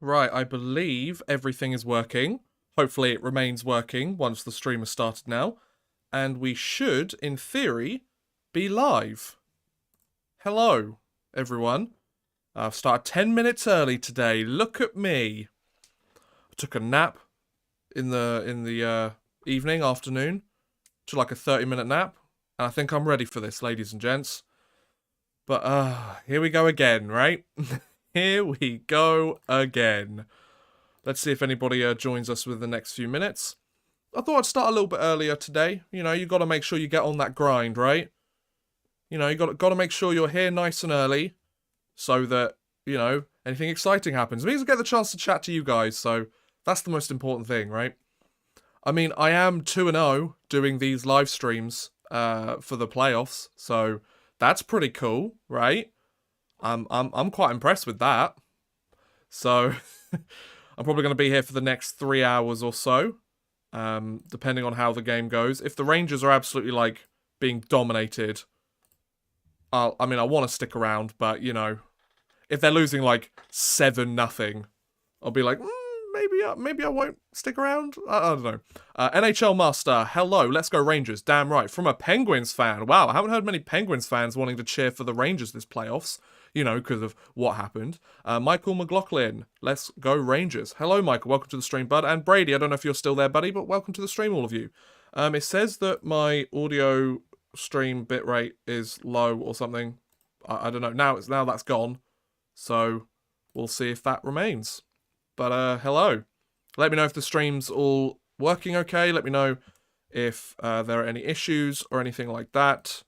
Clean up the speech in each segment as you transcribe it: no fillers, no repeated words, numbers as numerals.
Right, I believe everything is working. Hopefully it remains working once the stream has started now. And we should, in theory, be live. Hello, everyone. I've started 10 minutes early today. Look at me. I took a nap in the evening, afternoon. Took like a 30-minute nap. And I think I'm ready for this, ladies and gents. But, here we go again, right? Here we go again. Let's see if anybody joins us within the next few minutes. I thought I'd start a little bit earlier today. You know, you got to make sure you get on that grind, right? You know, you got to make sure you're here nice and early so that, you know, anything exciting happens. It means I get the chance to chat to you guys, so that's the most important thing, right? I mean, I am 2-0 doing these live streams for the playoffs, so that's pretty cool, right? I'm quite impressed with that. So I'm probably going to be here for the next 3 hours or so, depending on how the game goes. If the Rangers are absolutely like being dominated, I want to stick around, but you know, if they're losing like 7-0, I'll be like, maybe I won't stick around. I don't know. NHL Master, hello, let's go Rangers. Damn right, from a Penguins fan. Wow, I haven't heard many Penguins fans wanting to cheer for the Rangers this playoffs. You know, because of what happened. Michael McLaughlin, let's go Rangers. Hello, Michael. Welcome to the stream, bud. And Brady, I don't know if you're still there, buddy, but welcome to the stream, all of you. It says that my audio stream bitrate is low or something. I don't know. Now that's gone. So we'll see if that remains. But hello. Let me know if the stream's all working okay. Let me know if there are any issues or anything like that.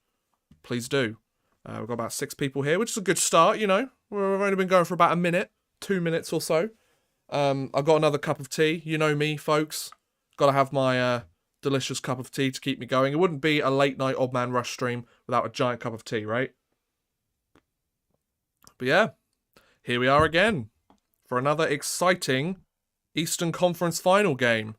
Please do. We've got about 6 people here, which is a good start, you know. We've only been going for about a minute, 2 minutes or so. I've got another cup of tea. You know me, folks. Got to have my delicious cup of tea to keep me going. It wouldn't be a late night Odd Man Rush stream without a giant cup of tea, right? But yeah, here we are again for another exciting Eastern Conference final game.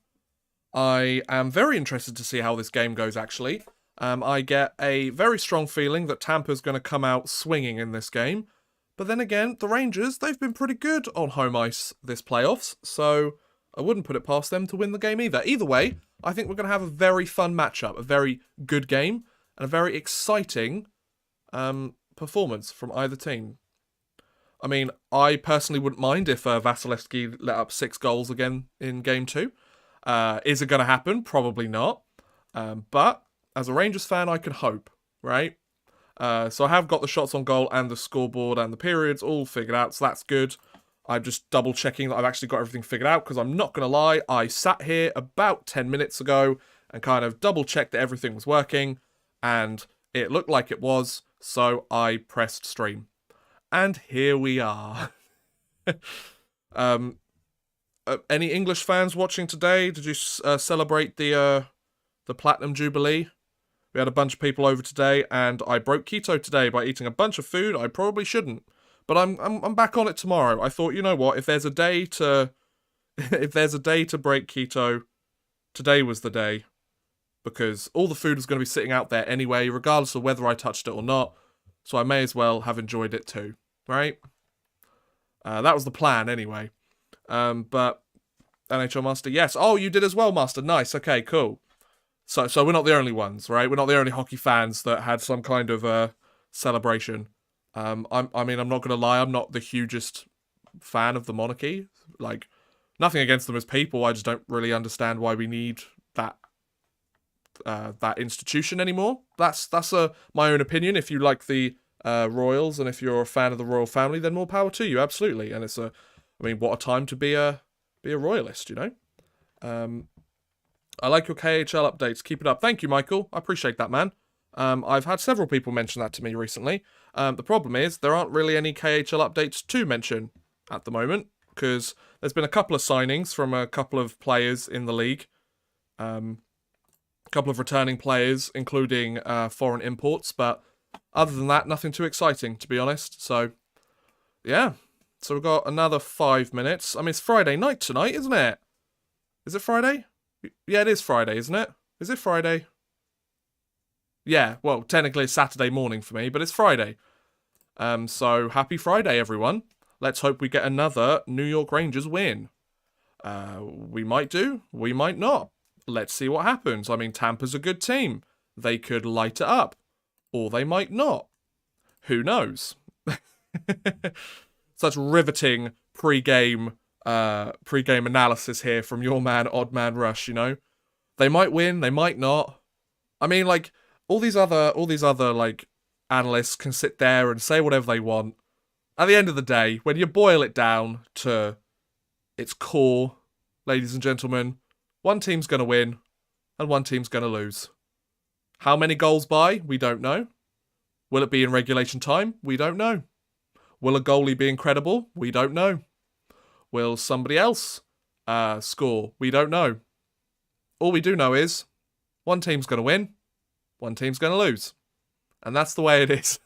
I am very interested to see how this game goes, actually. I get a very strong feeling that Tampa's going to come out swinging in this game. But then again, the Rangers, they've been pretty good on home ice this playoffs, so I wouldn't put it past them to win the game either. Either way, I think we're going to have a very fun matchup, a very good game, and a very exciting performance from either team. I mean, I personally wouldn't mind if Vasilevsky let up 6 goals again in Game 2. Is it going to happen? Probably not. But as a Rangers fan, I can hope, right? So I have got the shots on goal and the scoreboard and the periods all figured out, so that's good. I'm just double checking that I've actually got everything figured out, because I'm not going to lie, I sat here about 10 minutes ago and kind of double checked that everything was working, and it looked like it was, so I pressed stream. And here we are. Any English fans watching today? Did you celebrate the Platinum Jubilee? We had a bunch of people over today, and I broke keto today by eating a bunch of food I probably shouldn't. But I'm back on it tomorrow. I thought, you know what, if there's a day to break keto, today was the day. Because all the food was going to be sitting out there anyway, regardless of whether I touched it or not. So I may as well have enjoyed it too, right? That was the plan anyway. But NHL Master, yes. Oh, you did as well, Master. Nice. Okay, cool. So we're not the only ones, right? We're not the only hockey fans that had some kind of celebration. I mean, I'm not going to lie, I'm not the hugest fan of the monarchy. Like, nothing against them as people, I just don't really understand why we need that institution anymore. That's my own opinion. If you like the royals and if you're a fan of the royal family, then more power to you, absolutely. And I mean, what a time to be a royalist, you know? I like your KHL updates. Keep it up. Thank you, Michael. I appreciate that, man. I've had several people mention that to me recently. The problem is there aren't really any KHL updates to mention at the moment, because there's been a couple of signings from a couple of players in the league. A couple of returning players, including foreign imports, but other than that, nothing too exciting, to be honest. So, yeah. So we've got another 5 minutes. I mean, it's Friday night tonight, isn't it? Is it Friday? Yeah, it is Friday, isn't it? Is it Friday? Yeah, well, technically it's Saturday morning for me, but it's Friday. So happy Friday, everyone. Let's hope we get another New York Rangers win. We might do, we might not. Let's see what happens. I mean, Tampa's a good team. They could light it up. Or they might not. Who knows? Such riveting pre-game analysis here from your man, Odd Man Rush, you know? They might win, they might not. I mean, like, all these other like analysts can sit there and say whatever they want. At the end of the day, when you boil it down to its core, ladies and gentlemen, one team's going to win and one team's going to lose. How many goals by? We don't know. Will it be in regulation time? We don't know. Will a goalie be incredible? We don't know. Will somebody else score? We don't know. All we do know is one team's going to win, one team's going to lose. And that's the way it is.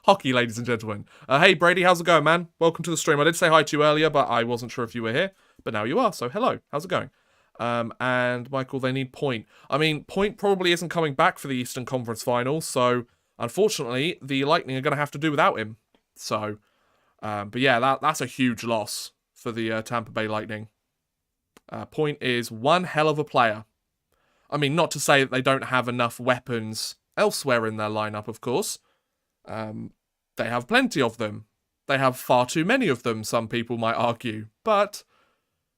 Hockey, ladies and gentlemen. Hey, Brady, how's it going, man? Welcome to the stream. I did say hi to you earlier, but I wasn't sure if you were here. But now you are, so hello. How's it going? And, Michael, they need Point. I mean, Point probably isn't coming back for the Eastern Conference Finals, so unfortunately, the Lightning are going to have to do without him. So, but yeah, that's a huge loss for the Tampa Bay Lightning. Point is one hell of a player. I mean, not to say that they don't have enough weapons elsewhere in their lineup, of course. They have plenty of them. They have far too many of them, some people might argue. But,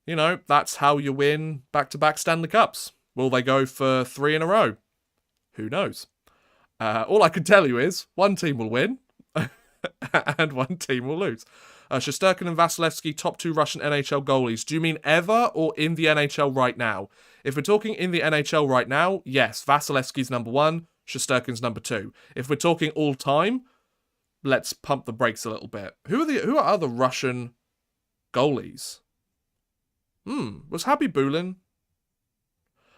you know, that's how you win back-to-back Stanley Cups. Will they go for 3 in a row? Who knows? All I can tell you is one team will win and one team will lose. Shesterkin and Vasilevsky, top 2 Russian NHL goalies. Do you mean ever or in the NHL right now? If we're talking in the NHL right now, yes, Vasilevsky's number 1, Shesterkin's number 2. If we're talking all time, let's pump the brakes a little bit. Who are other Russian goalies? Was Happy Bulin?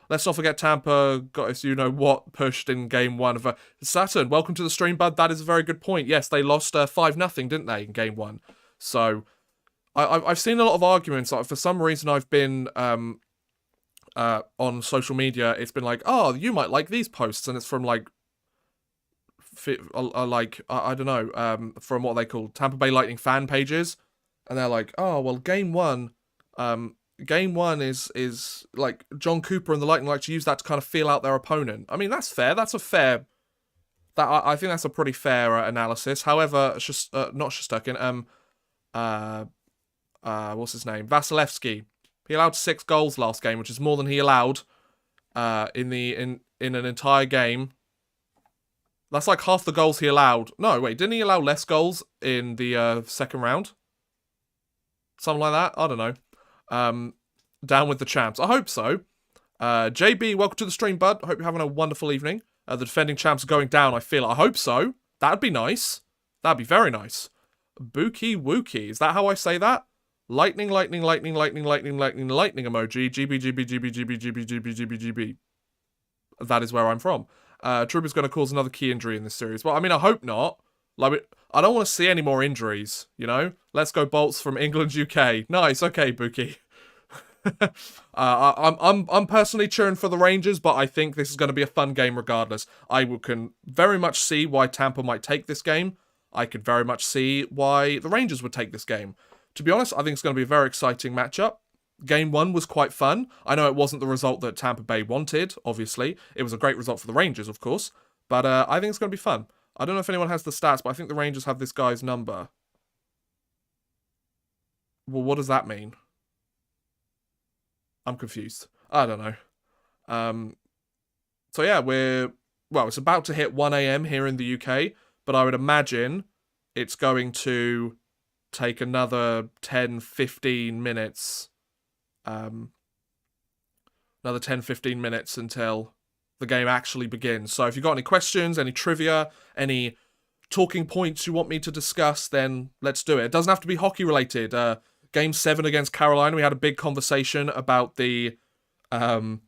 Let's not forget Tampa got us, you know what, pushed in game 1 of Saturn. Welcome to the stream, bud. That is a very good point. Yes, they lost 5-0, didn't they, in game 1? So, I've seen a lot of arguments. Like, for some reason, I've been on social media. It's been like, oh, you might like these posts, and it's from like, I don't know, from what they call Tampa Bay Lightning fan pages, and they're like, oh, well, game 1, is like John Cooper and the Lightning like to use that to kind of feel out their opponent. I mean, that's fair. That's a fair. I think that's a pretty fair analysis. However, not Shesterkin. What's his name? Vasilevsky. He allowed 6 goals last game, which is more than he allowed in an entire game. That's like half the goals he allowed. No, wait, didn't he allow less goals in the second round? Something like that? I don't know. Down with the champs. I hope so. JB, welcome to the stream, bud. I hope you're having a wonderful evening. The defending champs are going down, I feel. I hope so. That'd be nice. That'd be very nice. Bookie Wookie. Is that how I say that? Lightning, lightning, lightning, lightning, lightning, lightning, lightning emoji. GB, GB, GB, GB, GB, GB, GB, GB. That is where I'm from. Trouba's going to cause another key injury in this series. Well, I mean, I hope not. Like, I don't want to see any more injuries, you know? Let's go Bolts from England, UK. Nice, okay, Bookie. I'm personally cheering for the Rangers, but I think this is going to be a fun game regardless. I can very much see why Tampa might take this game. I could very much see why the Rangers would take this game. To be honest, I think it's going to be a very exciting matchup. Game 1 was quite fun. I know it wasn't the result that Tampa Bay wanted, obviously. It was a great result for the Rangers, of course. But I think it's going to be fun. I don't know if anyone has the stats, but I think the Rangers have this guy's number. Well, what does that mean? I'm confused. I don't know. So yeah, it's about to hit 1 a.m. here in the UK, but I would imagine it's going to take another 10-15 minutes. Another 10-15 minutes until the game actually begins. So if you've got any questions, any trivia, any talking points you want me to discuss, then let's do it. It doesn't have to be hockey related. Game 7 against Carolina, we had a big conversation about the what's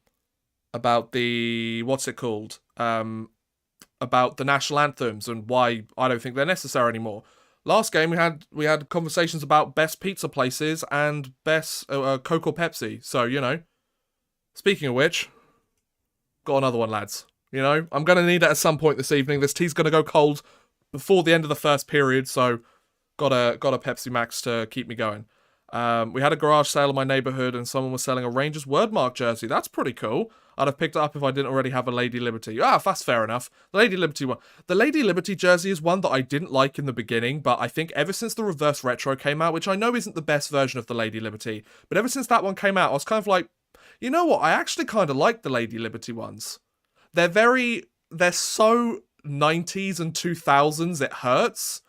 it called? About the national anthems and why I don't think they're necessary anymore. Last game we had conversations about best pizza places and best Coke or Pepsi. So, you know, speaking of which, got another one, lads. You know, I'm going to need it at some point this evening. This tea's going to go cold before the end of the first period, so Got a Pepsi Max to keep me going. We had a garage sale in my neighborhood and someone was selling a Rangers wordmark jersey. That's pretty cool. I'd have picked it up if I didn't already have a Lady Liberty. Ah, that's fair enough. The Lady Liberty one. The Lady Liberty jersey is one that I didn't like in the beginning, but I think ever since the reverse retro came out, which I know isn't the best version of the Lady Liberty, but ever since that one came out, I was kind of like, you know what? I actually kind of like the Lady Liberty ones. They're so 90s and 2000s, it hurts,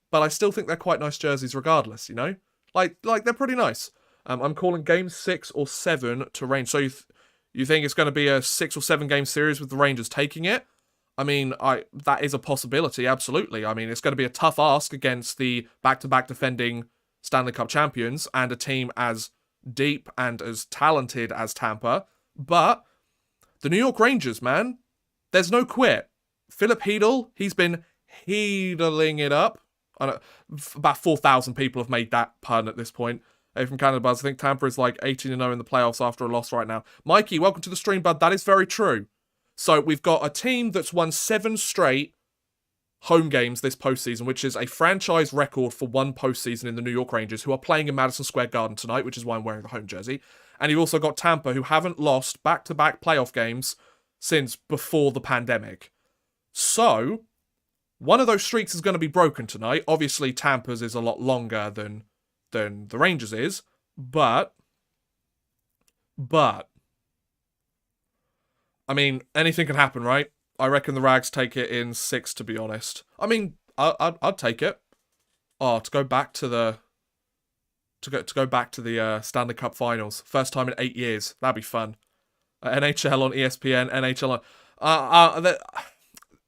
but I still think they're quite nice jerseys regardless, you know? Like they're pretty nice. I'm calling game 6 or 7 to Rangers. So you think it's going to be a 6 or 7 game series with the Rangers taking it? I mean, that is a possibility, absolutely. I mean, it's going to be a tough ask against the back-to-back defending Stanley Cup champions and a team as deep and as talented as Tampa. But the New York Rangers, man, there's no quit. Philip Hedl, he's been heedling it up. About 4,000 people have made that pun at this point. Hey, from Canada Buzz, I think Tampa is like 18-0 in the playoffs after a loss right now. Mikey, welcome to the stream, bud. That is very true. So we've got a team that's won 7 straight home games this postseason, which is a franchise record for one postseason in the New York Rangers, who are playing in Madison Square Garden tonight, which is why I'm wearing the home jersey. And you've also got Tampa, who haven't lost back-to-back playoff games since before the pandemic. So one of those streaks is going to be broken tonight. Obviously, Tampa's is a lot longer than the Rangers is, but I mean, anything can happen, right? I reckon the Rags take it in 6, to be honest. I mean, I'd take it. Oh, to go back to the Stanley Cup Finals, first time in 8 years. That'd be fun. NHL on ESPN, NHL on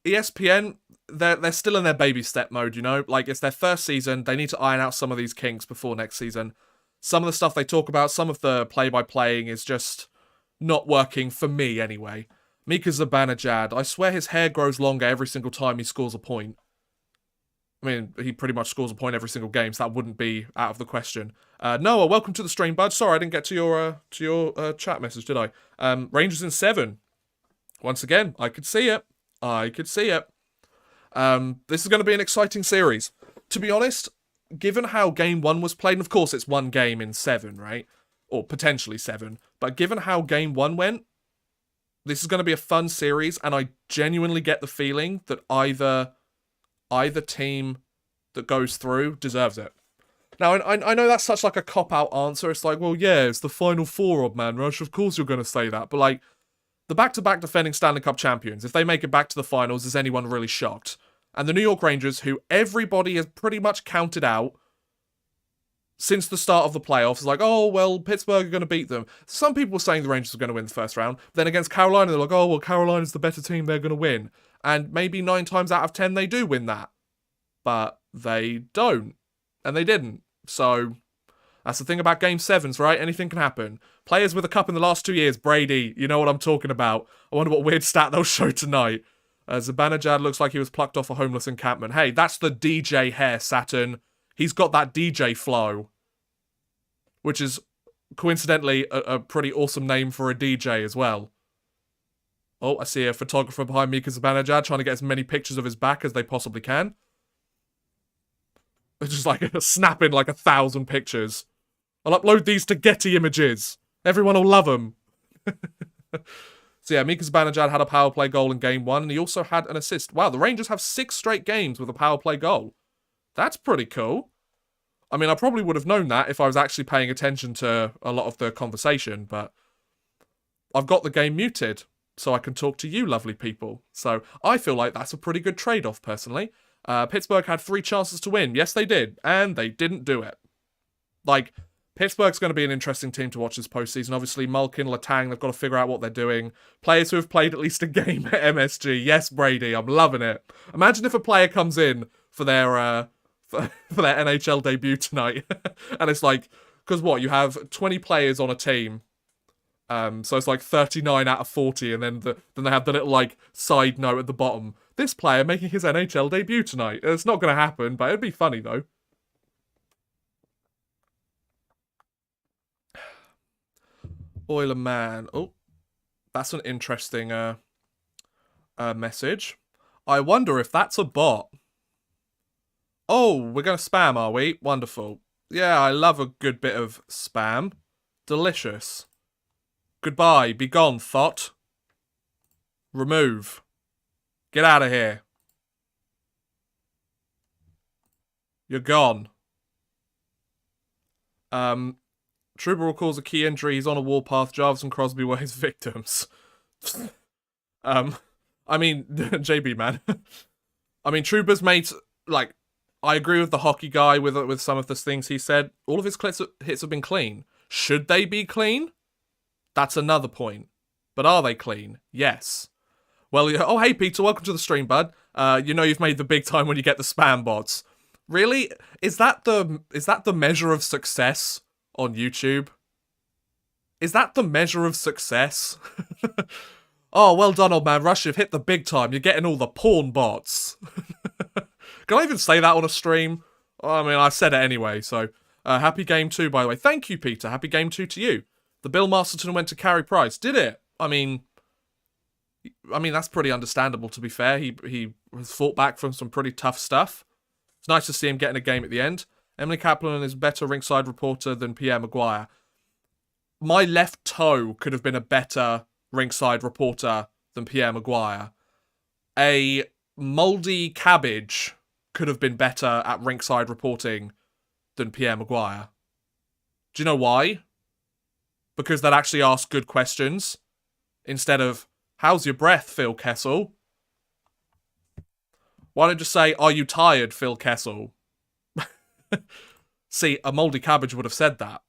ESPN. They're still in their baby step mode, you know? Like, it's their first season. They need to iron out some of these kinks before next season. Some of the stuff they talk about, some of the play-by-playing is just not working for me, anyway. Mika Zibanejad, I swear his hair grows longer every single time he scores a point. I mean, he pretty much scores a point every single game, so that wouldn't be out of the question. Noah, welcome to the stream, bud. Sorry, I didn't get to your chat message, did I? Rangers in 7. Once again, I could see it. This is going to be an exciting series. To be honest, given how game 1 was played, and of course it's one game in 7, right? Or potentially 7. But given how game 1 went, this is going to be a fun series, and I genuinely get the feeling that either team that goes through deserves it. Now, I know that's such like a cop-out answer. It's like, well, yeah, it's the Final Four, odd man rush. Of course you're going to say that. But, like, the back-to-back defending Stanley Cup champions, if they make it back to the finals, is anyone really shocked? And the New York Rangers, who everybody has pretty much counted out since the start of the playoffs, is like, oh, well, Pittsburgh are going to beat them. Some people were saying the Rangers are going to win the first round. Then against Carolina, they're like, oh, well, Carolina's the better team, they're going to win. And maybe 9 times out of 10, they do win that. But they don't. And they didn't. So that's the thing about Game 7s, right? Anything can happen. Players with a cup in the last 2 years, Brady, you know what I'm talking about. I wonder what weird stat they'll show tonight. Zibanejad looks like he was plucked off a homeless encampment. Hey, that's the DJ hair, Saturn. He's got that DJ flow. Which is, coincidentally, a pretty awesome name for a DJ as well. Oh, I see a photographer behind Mika Zibanejad trying to get as many pictures of his back as they possibly can. It's just like snapping like 1,000 pictures. I'll upload these to Getty Images. Everyone will love them. So yeah, Mika Zibanejad had a power play goal in game 1, and he also had an assist. Wow, the Rangers have 6 straight games with a power play goal. That's pretty cool. I mean, I probably would have known that if I was actually paying attention to a lot of the conversation, but I've got the game muted, so I can talk to you lovely people. So I feel like that's a pretty good trade-off, personally. Pittsburgh had 3 chances to win. Yes, they did, and they didn't do it. Like, Pittsburgh's going to be an interesting team to watch this postseason. Obviously, Malkin, Letang, they've got to figure out what they're doing. Players who have played at least a game at MSG. Yes, Brady, I'm loving it. Imagine if a player comes in for their NHL debut tonight, and it's like, because what, you have 20 players on a team, so it's like 39 out of 40, and then they have the little like side note at the bottom. This player making his NHL debut tonight. It's not going to happen, but it'd be funny though. Oiler man. Oh, that's an interesting message. I wonder if that's a bot. Oh, we're going to spam, are we? Wonderful. Yeah, I love a good bit of spam. Delicious. Goodbye. Be gone, thought. Remove. Get out of here. You're gone. Trouba recalls a key injury. He's on a warpath. Jarvis and Crosby were his victims. I mean, JB, man. I mean, Trouba's made, like, I agree with the hockey guy with some of the things he said. All of his hits have been clean. Should they be clean? That's another point. But are they clean? Yes. Well, oh, hey, Peter, welcome to the stream, bud. You know you've made the big time when you get the spam bots. Really? Is that the measure of success on YouTube? Is that the measure of success? Oh, well done, old man Rush. You've hit the big time. You're getting all the porn bots. Can I even say that on a stream? I mean, I said it anyway, so... happy game 2, by the way. Thank you, Peter. Happy game 2 to you. The Bill Masterton went to Carey Price. Did it? I mean, that's pretty understandable, to be fair. He has fought back from some pretty tough stuff. It's nice to see him getting a game at the end. Emily Kaplan is a better ringside reporter than Pierre Maguire. My left toe could have been a better ringside reporter than Pierre Maguire. A mouldy cabbage could have been better at ringside reporting than Pierre Maguire. Do you know why? Because they'd actually ask good questions instead of, how's your breath, Phil Kessel? Why don't you just say, are you tired, Phil Kessel? See, a mouldy cabbage would have said that.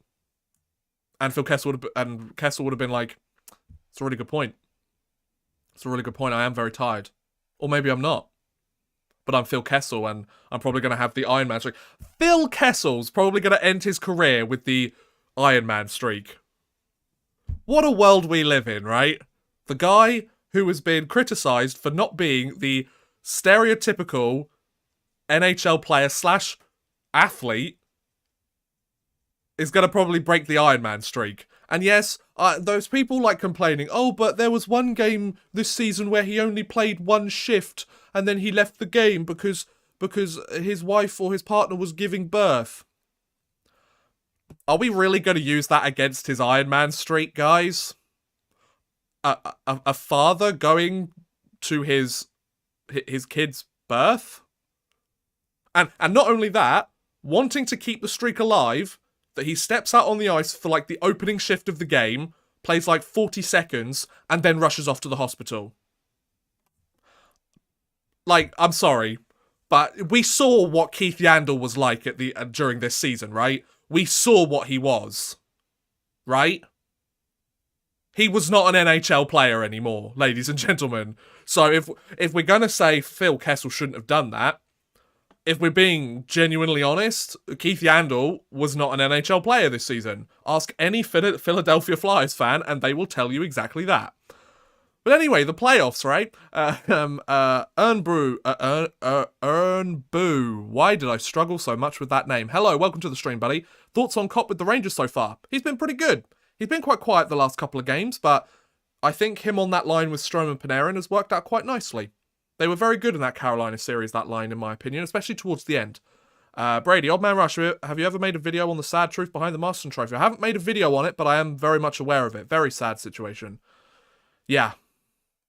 And Kessel would have been like, it's a really good point. It's a really good point. I am very tired. Or maybe I'm not. But I'm Phil Kessel, and I'm probably going to have the Iron Man streak. Phil Kessel's probably going to end his career with the Iron Man streak. What a world we live in, right? The guy who has been criticised for not being the stereotypical NHL player / athlete is going to probably break the Iron Man streak. And yes, those people like complaining, oh, but there was one game this season where he only played one shift and then he left the game because his wife or his partner was giving birth. Are we really going to use that against his Iron Man streak, guys? A father going to his kid's birth? And not only that, wanting to keep the streak alive, that he steps out on the ice for like the opening shift of the game, plays like 40 seconds, and then rushes off to the hospital. Like, I'm sorry, but we saw what Keith Yandel was like at the during this season, right? We saw what he was, right? He was not an NHL player anymore, ladies and gentlemen. So if we're going to say Phil Kessel shouldn't have done that, if we're being genuinely honest, Keith Yandel was not an NHL player this season. Ask any Philadelphia Flyers fan and they will tell you exactly that. But anyway, the playoffs, right? Ernboo. Why did I struggle so much with that name? Hello, welcome to the stream, buddy. Thoughts on Cop with the Rangers so far? He's been pretty good. He's been quite quiet the last couple of games, but I think him on that line with Strome and Panarin has worked out quite nicely. They were very good in that Carolina series, that line, in my opinion, especially towards the end. Brady, Old Man Rush, have you ever made a video on the sad truth behind the Masterton Trophy? I haven't made a video on it, but I am very much aware of it. Very sad situation. Yeah.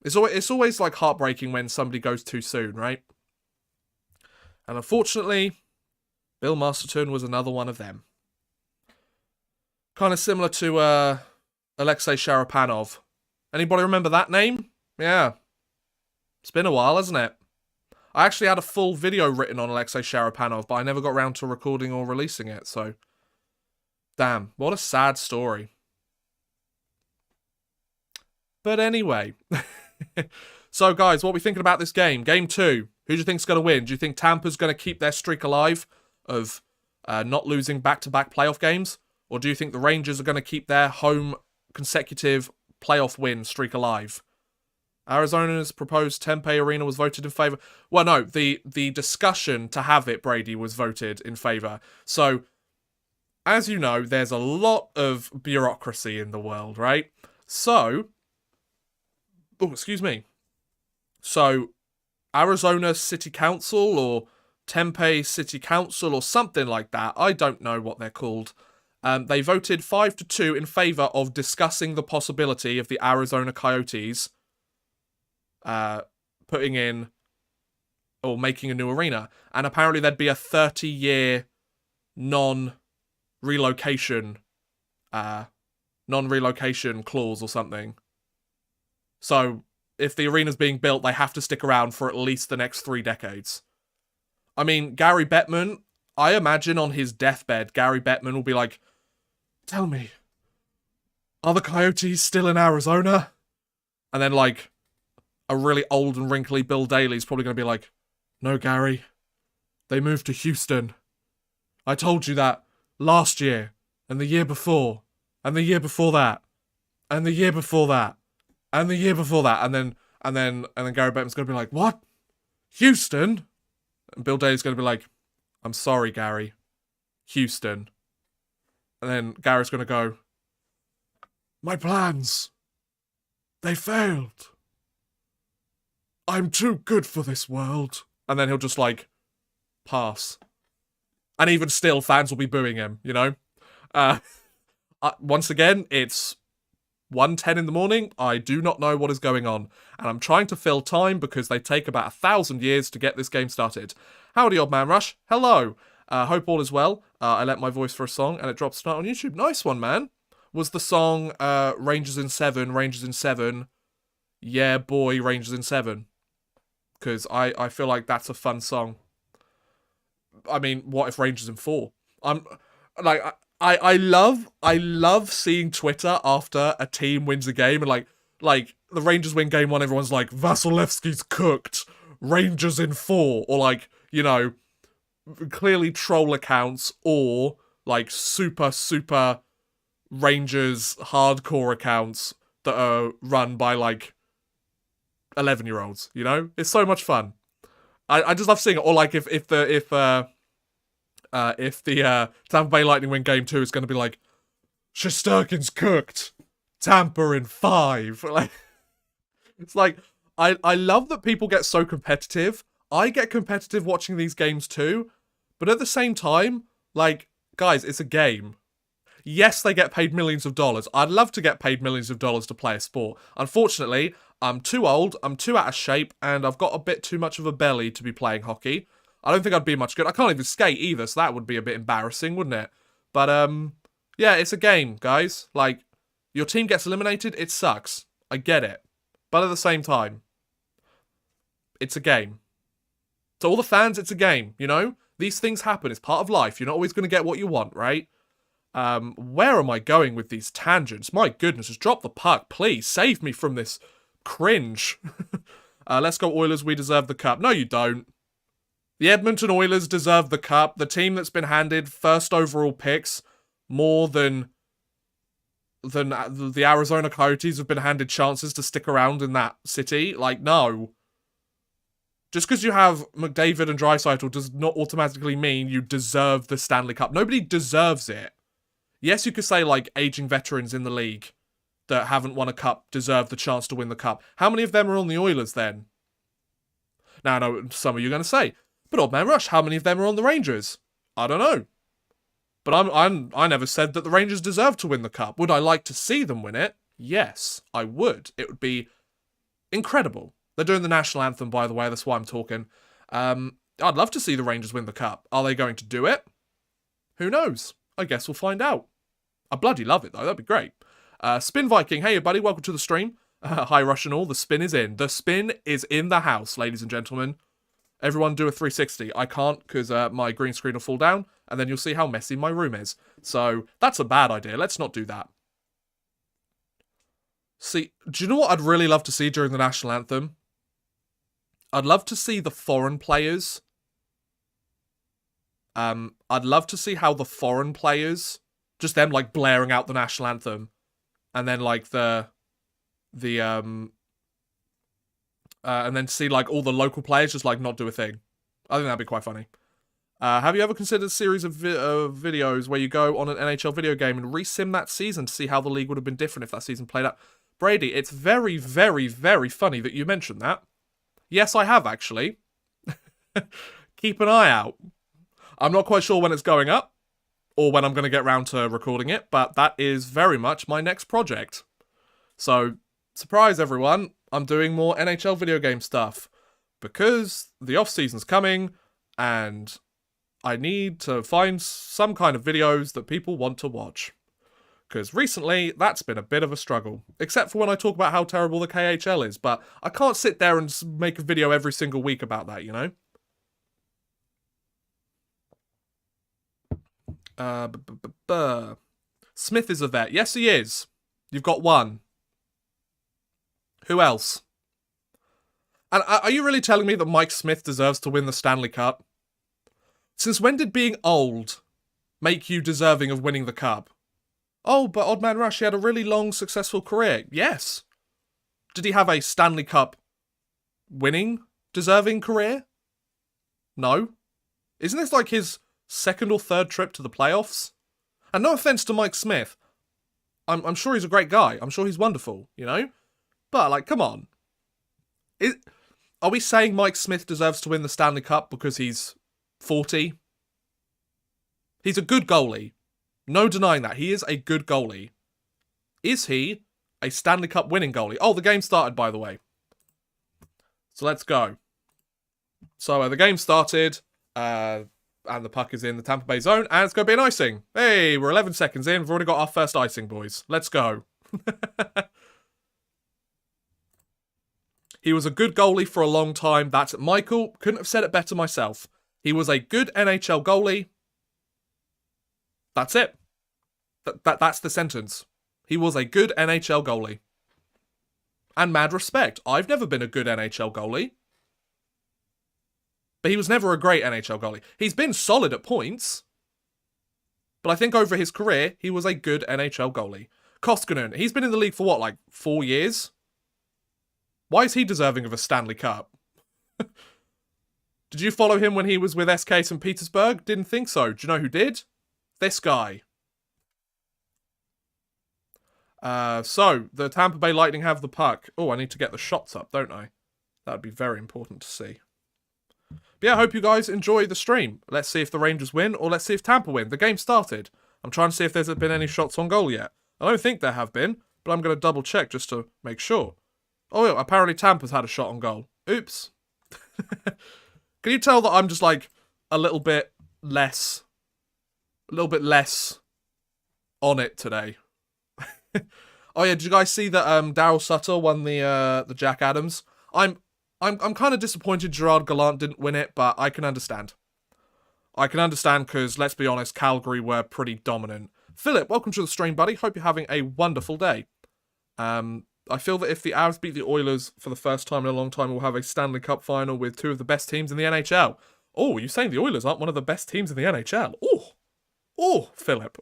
It's always like heartbreaking when somebody goes too soon, right? And unfortunately, Bill Masterton was another one of them. Kind of similar to Alexei Sharapanov. Anybody remember that name? Yeah. It's been a while, hasn't it? I actually had a full video written on Alexei Sharapanov, but I never got around to recording or releasing it, so... Damn, what a sad story. But anyway... So, guys, what are we thinking about this game? Game 2. Who do you think's going to win? Do you think Tampa's going to keep their streak alive of not losing back-to-back playoff games? Or do you think the Rangers are going to keep their home consecutive playoff win streak alive? Arizona's proposed Tempe Arena was voted in favour. Well, no, the discussion to have it, Brady, was voted in favour. So, as you know, there's a lot of bureaucracy in the world, right? So... Oh, excuse me. So, Arizona City Council, or Tempe City Council or something like that. I don't know what they're called. They voted 5-2 in favor of discussing the possibility of the Arizona Coyotes putting in or making a new arena. And apparently there'd be a 30-year non-relocation clause or something. So if the arena's being built, they have to stick around for at least the next 3 decades. I mean, Gary Bettman, I imagine on his deathbed, Gary Bettman will be like, tell me, are the Coyotes still in Arizona? And then, like, a really old and wrinkly Bill Daly's probably going to be like, no, Gary, they moved to Houston. I told you that last year, and the year before, and the year before that, and the year before that, and the year before that, and then Gary Bettman's going to be like, what? Houston? And Bill Daly's going to be like, I'm sorry, Gary. Houston. And then Gary's going to go, my plans, they failed. I'm too good for this world. And then he'll just, like, pass. And even still, fans will be booing him, you know? Once again, it's 1:10 in the morning. I do not know what is going on. And I'm trying to fill time because they take about 1,000 years to get this game started. Howdy, Old Man Rush. Hello. Hope all is well. I lent my voice for a song and it drops tonight on YouTube. Nice one, man. Was the song Rangers in 7, Rangers in 7. Yeah, boy, Rangers in 7. Because I feel like that's a fun song. I mean, what if Rangers in 4? I love seeing Twitter after a team wins a game and like the Rangers win game 1, everyone's like, Vasilevsky's cooked, Rangers in 4, or like, you know, clearly troll accounts or like super Rangers hardcore accounts that are run by like 11-year-olds, you know? It's so much fun. I just love seeing it. Or like if the Tampa Bay Lightning win game 2, it's going to be like, Shesterkin's cooked, Tampa in 5. Like, it's like, I love that people get so competitive. I get competitive watching these games too, but at the same time, like, guys, it's a game. Yes, they get paid millions of dollars. I'd love to get paid millions of dollars to play a sport. Unfortunately, I'm too old, I'm too out of shape, and I've got a bit too much of a belly to be playing hockey. I don't think I'd be much good. I can't even skate either, so that would be a bit embarrassing, wouldn't it? But, yeah, it's a game, guys. Like, your team gets eliminated, it sucks. I get it. But at the same time, it's a game. To all the fans, it's a game, you know? These things happen, it's part of life. You're not always going to get what you want, right? Where am I going with these tangents? My goodness, just drop the puck, please. Save me from this cringe. Let's go Oilers, we deserve the cup. No, you don't. The Edmonton Oilers deserve the cup. The team that's been handed first overall picks more than the Arizona Coyotes have been handed chances to stick around in that city. Like, no. Just because you have McDavid and Draisaitl does not automatically mean you deserve the Stanley Cup. Nobody deserves it. Yes, you could say, like, aging veterans in the league that haven't won a cup deserve the chance to win the cup. How many of them are on the Oilers, then? Now, I know some of you are going to say, but Old Man Rush, how many of them are on the Rangers? I don't know. But I never said that the Rangers deserve to win the cup. Would I like to see them win it? Yes, I would. It would be incredible. They're doing the national anthem, by the way. That's why I'm talking. I'd love to see the Rangers win the cup. Are they going to do it? Who knows? I guess we'll find out. I bloody love it, though. That'd be great. Spin Viking. Hey, buddy. Welcome to the stream. Hi, Rush and all. The spin is in. The spin is in the house, ladies and gentlemen. Everyone do a 360. I can't because my green screen will fall down, and then you'll see how messy my room is. So that's a bad idea. Let's not do that. See, do you know what I'd really love to see during the national anthem? I'd love to see the foreign players. I'd love to see how the foreign players, just them like blaring out the national anthem, and then like and then see like all the local players just like not do a thing. I think that'd be quite funny. Have you ever considered a series of videos where you go on an NHL video game and resim that season to see how the league would have been different if that season played out? Brady, it's very, very, very funny that you mentioned that. Yes, I have, actually. keep an eye out. I'm not quite sure when it's going up, or when I'm going to get round to recording it, but that is very much my next project. So, surprise everyone, I'm doing more NHL video game stuff, because the off-season's coming, and I need to find some kind of videos that people want to watch. Because recently, that's been a bit of a struggle. Except for when I talk about how terrible the KHL is, but I can't sit there and make a video every single week about that, you know? Smith is a vet. Yes, he is. You've got one. Who else? And are you really telling me that Mike Smith deserves to win the Stanley Cup? Since when did being old make you deserving of winning the cup? Oh, but Odd Man Rush, he had a really long, successful career. Yes. Did he have a Stanley Cup winning, deserving career? No. Isn't this like his second or third trip to the playoffs? And no offense to Mike Smith. I'm sure he's a great guy. I'm sure he's wonderful, you know? But, like, come on. Are we saying Mike Smith deserves to win the Stanley Cup because he's 40? He's a good goalie. No denying that. He is a good goalie. Is he a Stanley Cup winning goalie? Oh, the game started, by the way. So let's go. So the game started, and the puck is in the Tampa Bay zone, and it's going to be an icing. Hey, we're 11 seconds in. We've already got our first icing, boys. Let's go. He was a good goalie for a long time. That's it. Michael, couldn't have said it better myself. He was a good NHL goalie. That's it. That's the sentence. He was a good NHL goalie. And mad respect. I've never been a good NHL goalie. But he was never a great NHL goalie. He's been solid at points. But I think over his career, he was a good NHL goalie. Koskinen, he's been in the league for what, like 4 years? Why is he deserving of a Stanley Cup? Did you follow him when he was with SK St. Petersburg? Didn't think so. Do you know who did? This guy. So, the Tampa Bay Lightning have the puck. Oh, I need to get the shots up, don't I? That would be very important to see. But yeah, I hope you guys enjoy the stream. Let's see if the Rangers win, or let's see if Tampa win. The game started. I'm trying to see if there's been any shots on goal yet. I don't think there have been, but I'm going to double check just to make sure. Oh, yeah, apparently Tampa's had a shot on goal. Oops. Can you tell that I'm just like a little bit less on it today? Oh yeah, did you guys see that Daryl Sutter won the Jack Adams? I'm kind of disappointed Gerard Gallant didn't win it, but I can understand. I can understand because, let's be honest, Calgary were pretty dominant. Philip, welcome to the stream, buddy. Hope you're having a wonderful day. I feel that if the Avs beat the Oilers for the first time in a long time, we'll have a Stanley Cup final with two of the best teams in the NHL. Oh, you're saying the Oilers aren't one of the best teams in the NHL? Oh, Philip.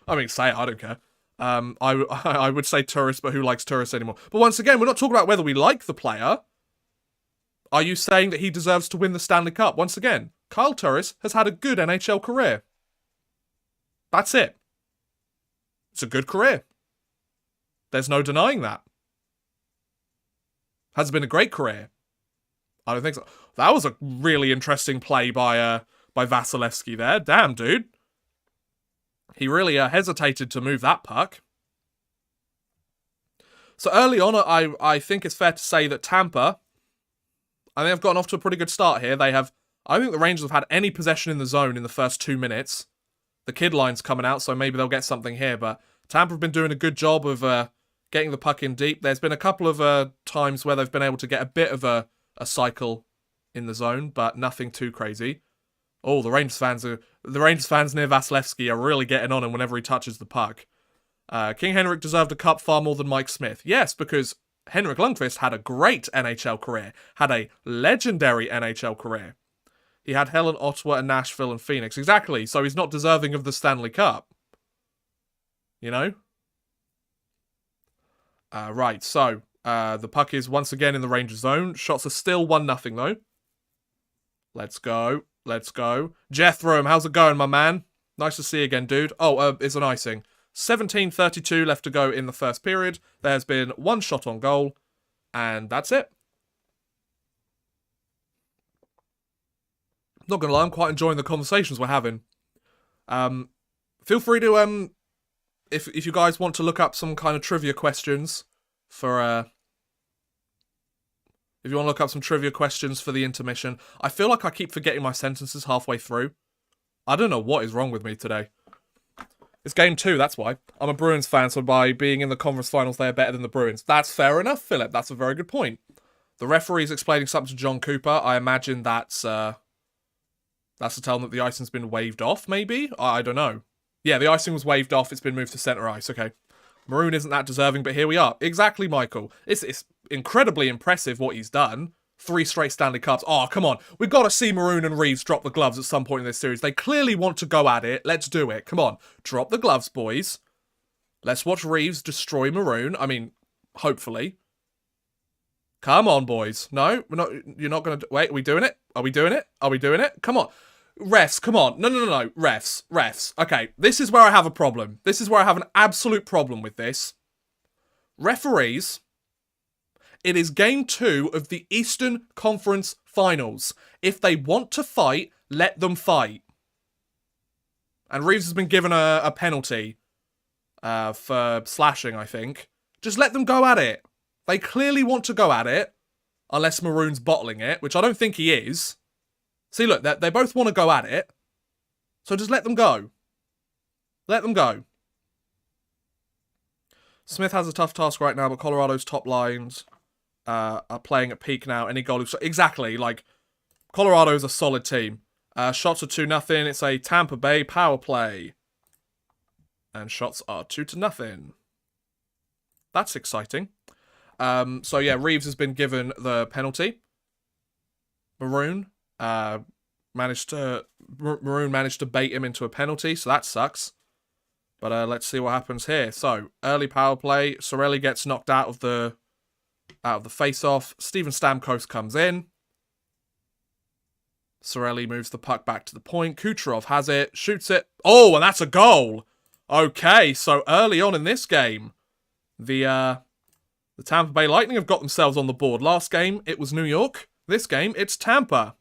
I mean, say it, I don't care. I would say tourist, but who likes tourists anymore? But once again, we're not talking about whether we like the player. Are you saying that he deserves to win the Stanley Cup? Once again, Kyle Turris has had a good NHL career. That's it. It's a good career. There's no denying that. Has it been a great career? I don't think so. That was a really interesting play by Vasilevsky there. Damn, dude. He really hesitated to move that puck. So early on, I think it's fair to say that Tampa, I think they've gotten off to a pretty good start here. I think the Rangers have had any possession in the zone in the first 2 minutes. The kid line's coming out, so maybe they'll get something here. But Tampa have been doing a good job of getting the puck in deep. There's been a couple of times where they've been able to get a bit of a cycle in the zone, but nothing too crazy. Oh, the Rangers fans near Vasilevsky are really getting on him whenever he touches the puck. King Henrik deserved a cup far more than Mike Smith. Yes, because Henrik Lundqvist had a great NHL career, had a legendary NHL career. He had Helen, Ottawa, and Nashville and Phoenix. Exactly, so he's not deserving of the Stanley Cup. You know? Right, so the puck is once again in the Rangers zone. Shots are still 1-0 though. Let's go. Let's go. Jethro, how's it going, my man? Nice to see you again, dude. Oh, it's an icing. 17:32 left to go in the first period. There's been one shot on goal, and that's it. Not gonna lie, I'm quite enjoying the conversations we're having. Feel free to, if you guys want to look up some kind of trivia questions for, if you want to look up some trivia questions for the intermission. I feel like I keep forgetting my sentences halfway through. I don't know what is wrong with me today. It's game 2, that's why. I'm a Bruins fan, so by being in the conference finals, they're better than the Bruins. That's fair enough, Philip. That's a very good point. The referee's explaining something to John Cooper. I imagine that's to tell them that the icing's been waved off, maybe? I don't know. Yeah, the icing was waved off. It's been moved to centre ice. Okay. Maroon isn't that deserving, but here we are. Exactly, Michael. It's incredibly impressive what he's done. 3 straight Stanley Cups. Oh, come on. We've got to see Maroon and Reeves drop the gloves at some point in this series. They clearly want to go at it. Let's do it. Come on. Drop the gloves, boys. Let's watch Reeves destroy Maroon. I mean, hopefully. Come on, boys. No, we're not. You're not going to... Wait, are we doing it? Are we doing it? Are we doing it? Come on. Refs, come on. No. Refs. Okay, this is where I have a problem. This is where I have an absolute problem with this. Referees... It is game 2 of the Eastern Conference Finals. If they want to fight, let them fight. And Reeves has been given a penalty for slashing, I think. Just let them go at it. They clearly want to go at it. Unless Maroon's bottling it, which I don't think he is. See, look, they both want to go at it. So just let them go. Let them go. Smith has a tough task right now, but Colorado's top lines... are playing at peak now. Any goal... Exactly, like, Colorado's a solid team. Shots are 2-0. It's a Tampa Bay power play. And shots are 2-0. That's exciting. So yeah, Reeves has been given the penalty. Maroon managed to bait him into a penalty, so that sucks. But let's see what happens here. So, early power play. Cirelli gets knocked out of the face-off. Steven Stamkos comes in. Cirelli moves the puck back to the point. Kucherov has it, shoots it. Oh, and that's a goal! Okay, so early on in this game, the Tampa Bay Lightning have got themselves on the board. Last game, it was New York. This game, it's Tampa.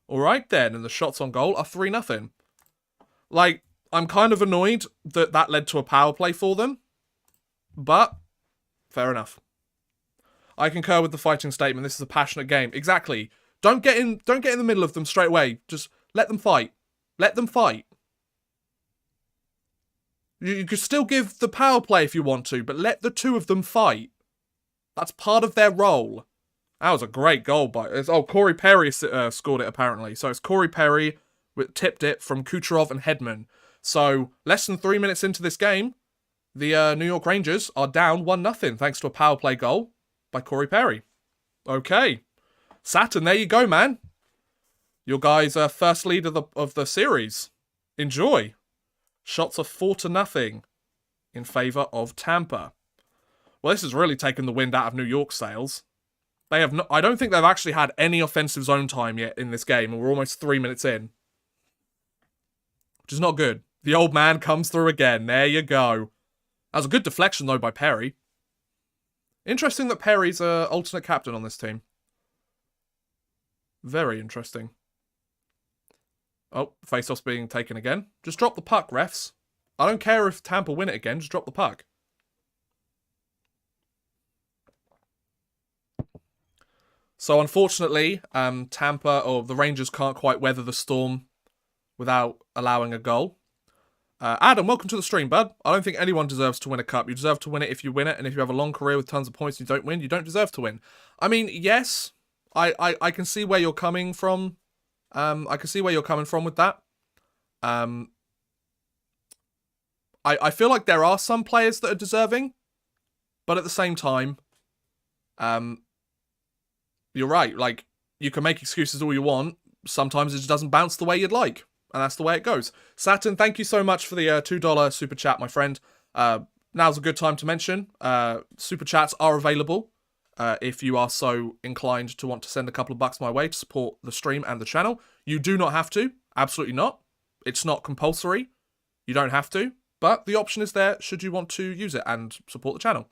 Alright then, and the shots on goal are 3-0. Like, I'm kind of annoyed that that led to a power play for them. But, fair enough. I concur with the fighting statement. This is a passionate game. Exactly. Don't get in the middle of them straight away. Just let them fight. Let them fight. You could still give the power play if you want to, but let the two of them fight. That's part of their role. That was a great goal by... Oh, Corey Perry scored it, apparently. So it's Corey Perry tipped it from Kucherov and Hedman. So, less than 3 minutes into this game, the New York Rangers are down 1-0 thanks to a power play goal by Corey Perry. Okay. Saturn, there you go, man. Your guys' first lead of the series. Enjoy. Shots are 4-0 in favour of Tampa. Well, this has really taken the wind out of New York's sails. They have I don't think they've actually had any offensive zone time yet in this game, and we're almost 3 minutes in. Which is not good. The old man comes through again. There you go. That was a good deflection, though, by Perry. Interesting that Perry's alternate captain on this team. Very interesting. Oh, face-off's being taken again. Just drop the puck, refs. I don't care if Tampa win it again, just drop the puck. So, unfortunately, Tampa, or the Rangers, can't quite weather the storm without allowing a goal. Adam, welcome to the stream, bud. I don't think anyone deserves to win a cup. You deserve to win it if you win it, and if you have a long career with tons of points and you don't win, you don't deserve to win. I mean, yes, I can see where you're coming from. I can see where you're coming from with that. I feel like there are some players that are deserving, but at the same time, you're right. Like, you can make excuses all you want. Sometimes it just doesn't bounce the way you'd like. And that's the way it goes. Saturn, thank you so much for the $2 super chat, my friend. Now's a good time to mention. Super chats are available if you are so inclined to want to send a couple of bucks my way to support the stream and the channel. You do not have to. Absolutely not. It's not compulsory. You don't have to. But the option is there should you want to use it and support the channel.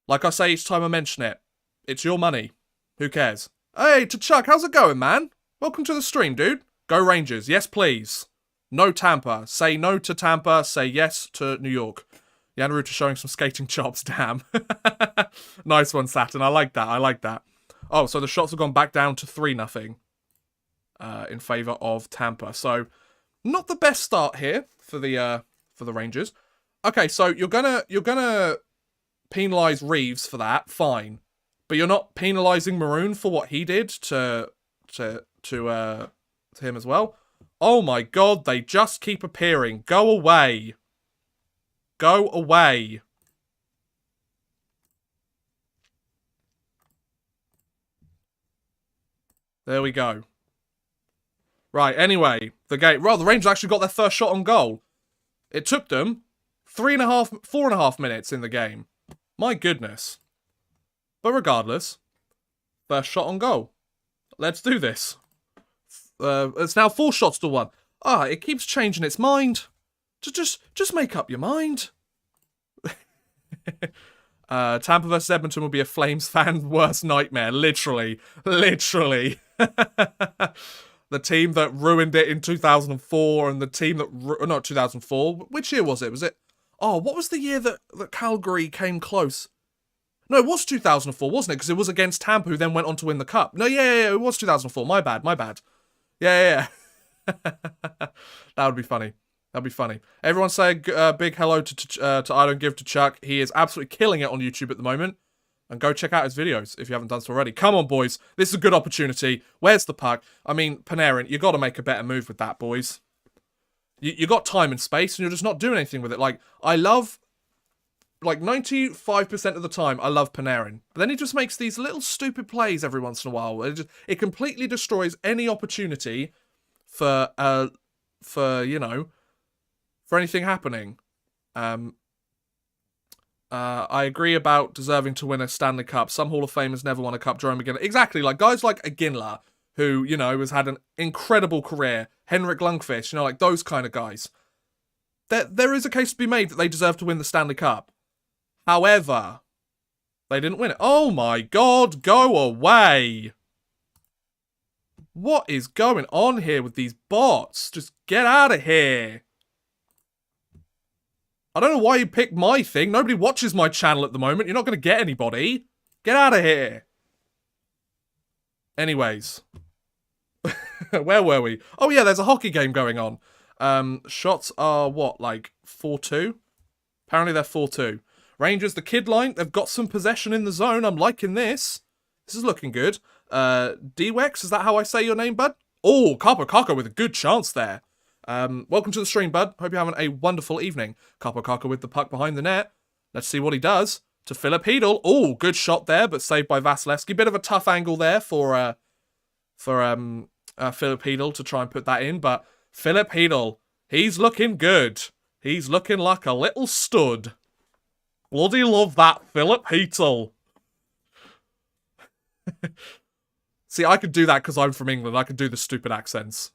Like I say each time I mention it, it's your money. Who cares? Hey, to Chuck, how's it going, man? Welcome to the stream, dude. Go Rangers. Yes, please. No Tampa. Say no to Tampa. Say yes to New York. Yannaruta showing some skating chops. Damn. Nice one, Saturn. I like that. I like that. Oh, so the shots have gone back down to 3-0 in favour of Tampa. So, not the best start here for the Rangers. Okay, so you're gonna penalise Reeves for that. Fine, but you're not penalising Maroon for what he did to him as well. Oh my god, they just keep appearing. Go away. Go away. There we go. Right, anyway, the Rangers actually got their first shot on goal. It took them 4.5 minutes in the game. My goodness. But regardless, first shot on goal. Let's do this. It's now 4 shots to 1. It keeps changing its mind. Just make up your mind. Tampa versus Edmonton will be a Flames fan worst nightmare. Literally. Literally. The team that ruined it in 2004 and the team that... Not 2004. Which year was it? Was it... Oh, what was the year that Calgary came close? No, it was 2004, wasn't it? Because it was against Tampa, who then went on to win the Cup. No, yeah, it was 2004. My bad. Yeah. That would be funny. That'd be funny. Everyone say a big hello to I Don't Give to Chuck. He is absolutely killing it on YouTube at the moment. And go check out his videos if you haven't done so already. Come on, boys. This is a good opportunity. Where's the puck? I mean, Panarin, you got to make a better move with that, boys. You got time and space, and you're just not doing anything with it. Like, I love... Like, 95% of the time, I love Panarin. But then he just makes these little stupid plays every once in a while. It completely destroys any opportunity for you know, for anything happening. I agree about deserving to win a Stanley Cup. Some Hall of Famers never won a cup. Jerome McGinley. Exactly, like guys like Iginla, who, you know, has had an incredible career. Henrik Lundqvist, you know, like those kind of guys. There is a case to be made that they deserve to win the Stanley Cup. However, they didn't win it. Oh my god, go away! What is going on here with these bots? Just get out of here. I don't know why you picked my thing. Nobody watches my channel at the moment. You're not going to get anybody. Get out of here. Anyways. Where were we? Oh yeah, there's a hockey game going on. Shots are what, like 4-2? Apparently they're 4-2. Rangers, the kid line, they've got some possession in the zone. I'm liking this. This is looking good. D-Wex, is that how I say your name, bud? Oh, Kaka with a good chance there. Welcome to the stream, bud. Hope you're having a wonderful evening. Kaka with the puck behind the net. Let's see what he does. To Philip Hedl. Oh, good shot there, but saved by Vasilevsky. Bit of a tough angle there for Philip Hedl to try and put that in, but Philip Hedl, he's looking good. He's looking like a little stud. Bloody love that Philip Hedl. See, I could do that because I'm from England. I could do the stupid accents.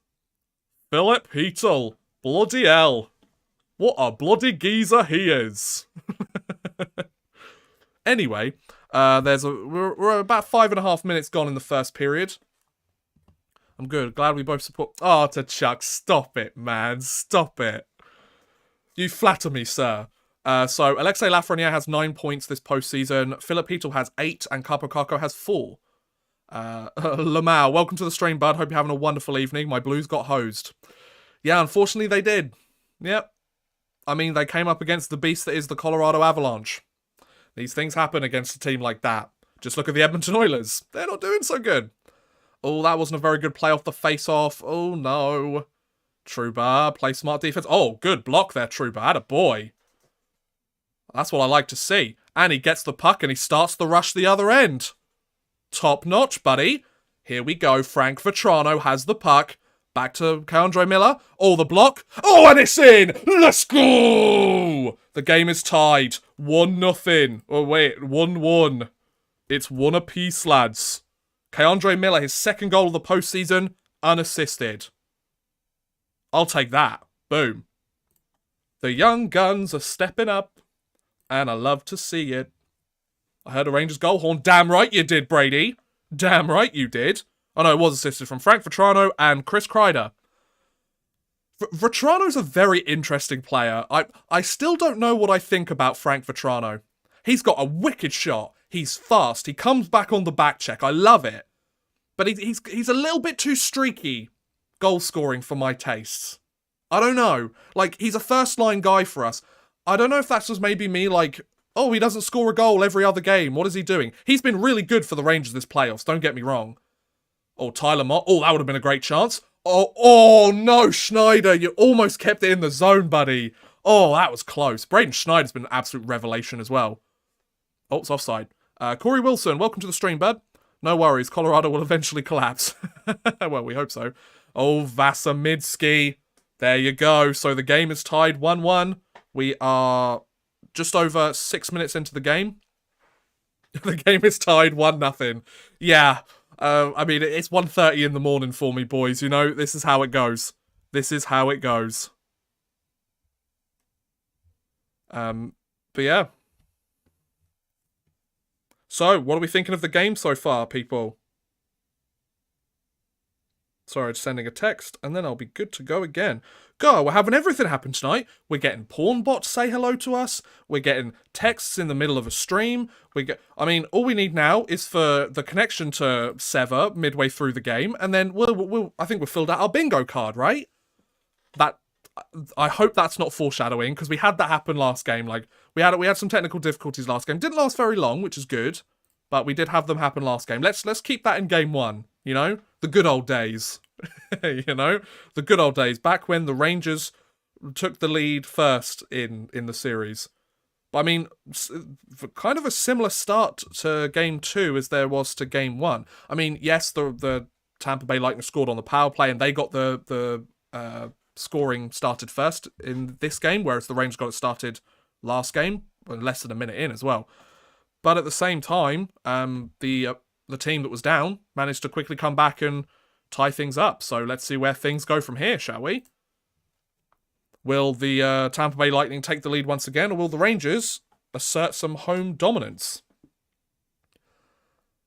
Philip Hedl. Bloody hell. What a bloody geezer he is. Anyway, we're about 5.5 minutes gone in the first period. I'm good. Glad we both support... Oh, to Chuck. Stop it, man. Stop it. You flatter me, sir. So, Alexei Lafreniere has 9 points this postseason. Philip Hedl has 8, and Capo has 4. Lamau, welcome to the stream, bud. Hope you're having a wonderful evening. My Blues got hosed. Yeah, unfortunately they did. Yep. I mean, they came up against the beast that is the Colorado Avalanche. These things happen against a team like that. Just look at the Edmonton Oilers. They're not doing so good. Oh, that wasn't a very good play off the face-off. Oh, no. Trouba, play smart defense. Oh, good block there, Trouba. Atta boy. That's what I like to see. And he gets the puck and he starts the rush the other end. Top notch, buddy. Here we go. Frank Vetrano has the puck. Back to K'Andre Miller. Oh, the block. Oh, and it's in. Let's go. The game is tied. 1-0. Oh, wait. 1-1. It's 1 apiece, lads. K'Andre Miller, his second goal of the postseason, unassisted. I'll take that. Boom. The young guns are stepping up, and I love to see it. I heard a Rangers goal horn. Damn right you did, Brady. Damn right you did. Oh no, it was assisted from Frank Vetrano and Chris Kreider. Vetrano's a very interesting player. I still don't know what I think about Frank Vetrano. He's got a wicked shot. He's fast. He comes back on the back check. I love it. But he's a little bit too streaky goal scoring for my tastes. I don't know. Like, he's a first-line guy for us. I don't know if that's just maybe me, like, oh, he doesn't score a goal every other game. What is he doing? He's been really good for the Rangers this playoffs, don't get me wrong. Oh, Tyler Mott. Oh, that would have been a great chance. Oh no, Schneider. You almost kept it in the zone, buddy. Oh, that was close. Braden Schneider's been an absolute revelation as well. Oh, it's offside. Corey Wilson, welcome to the stream, bud. No worries, Colorado will eventually collapse. Well, we hope so. Oh, Vasilevskiy. There you go. So the game is tied 1-1. We are just over 6 minutes into the game. The game is tied 1-0. Yeah. I mean, it's 1:30 in the morning for me, boys. You know, this is how it goes. This is how it goes. But yeah. So, what are we thinking of the game so far, people? Sorry, just sending a text, and then I'll be good to go again. Go, we're having everything happen tonight. We're getting porn bots say hello to us. We're getting texts in the middle of a stream. I mean, all we need now is for the connection to sever midway through the game, and then I think we've filled out our bingo card, right? I hope that's not foreshadowing, because we had that happen last game. Like, we had some technical difficulties last game. Didn't last very long, which is good, but we did have them happen last game. Let's keep that in game 1, you know? The good old days. You know? The good old days. Back when the Rangers took the lead first in the series. But I mean, kind of a similar start to game 2 as there was to game 1. I mean, yes, the Tampa Bay Lightning scored on the power play, and they got the scoring started first in this game, whereas the Rangers got it started last game, less than a minute in as well. But at the same time, the team that was down managed to quickly come back and tie things up. So let's see where things go from here, shall we? Will the Tampa Bay Lightning take the lead once again, or will the Rangers assert some home dominance?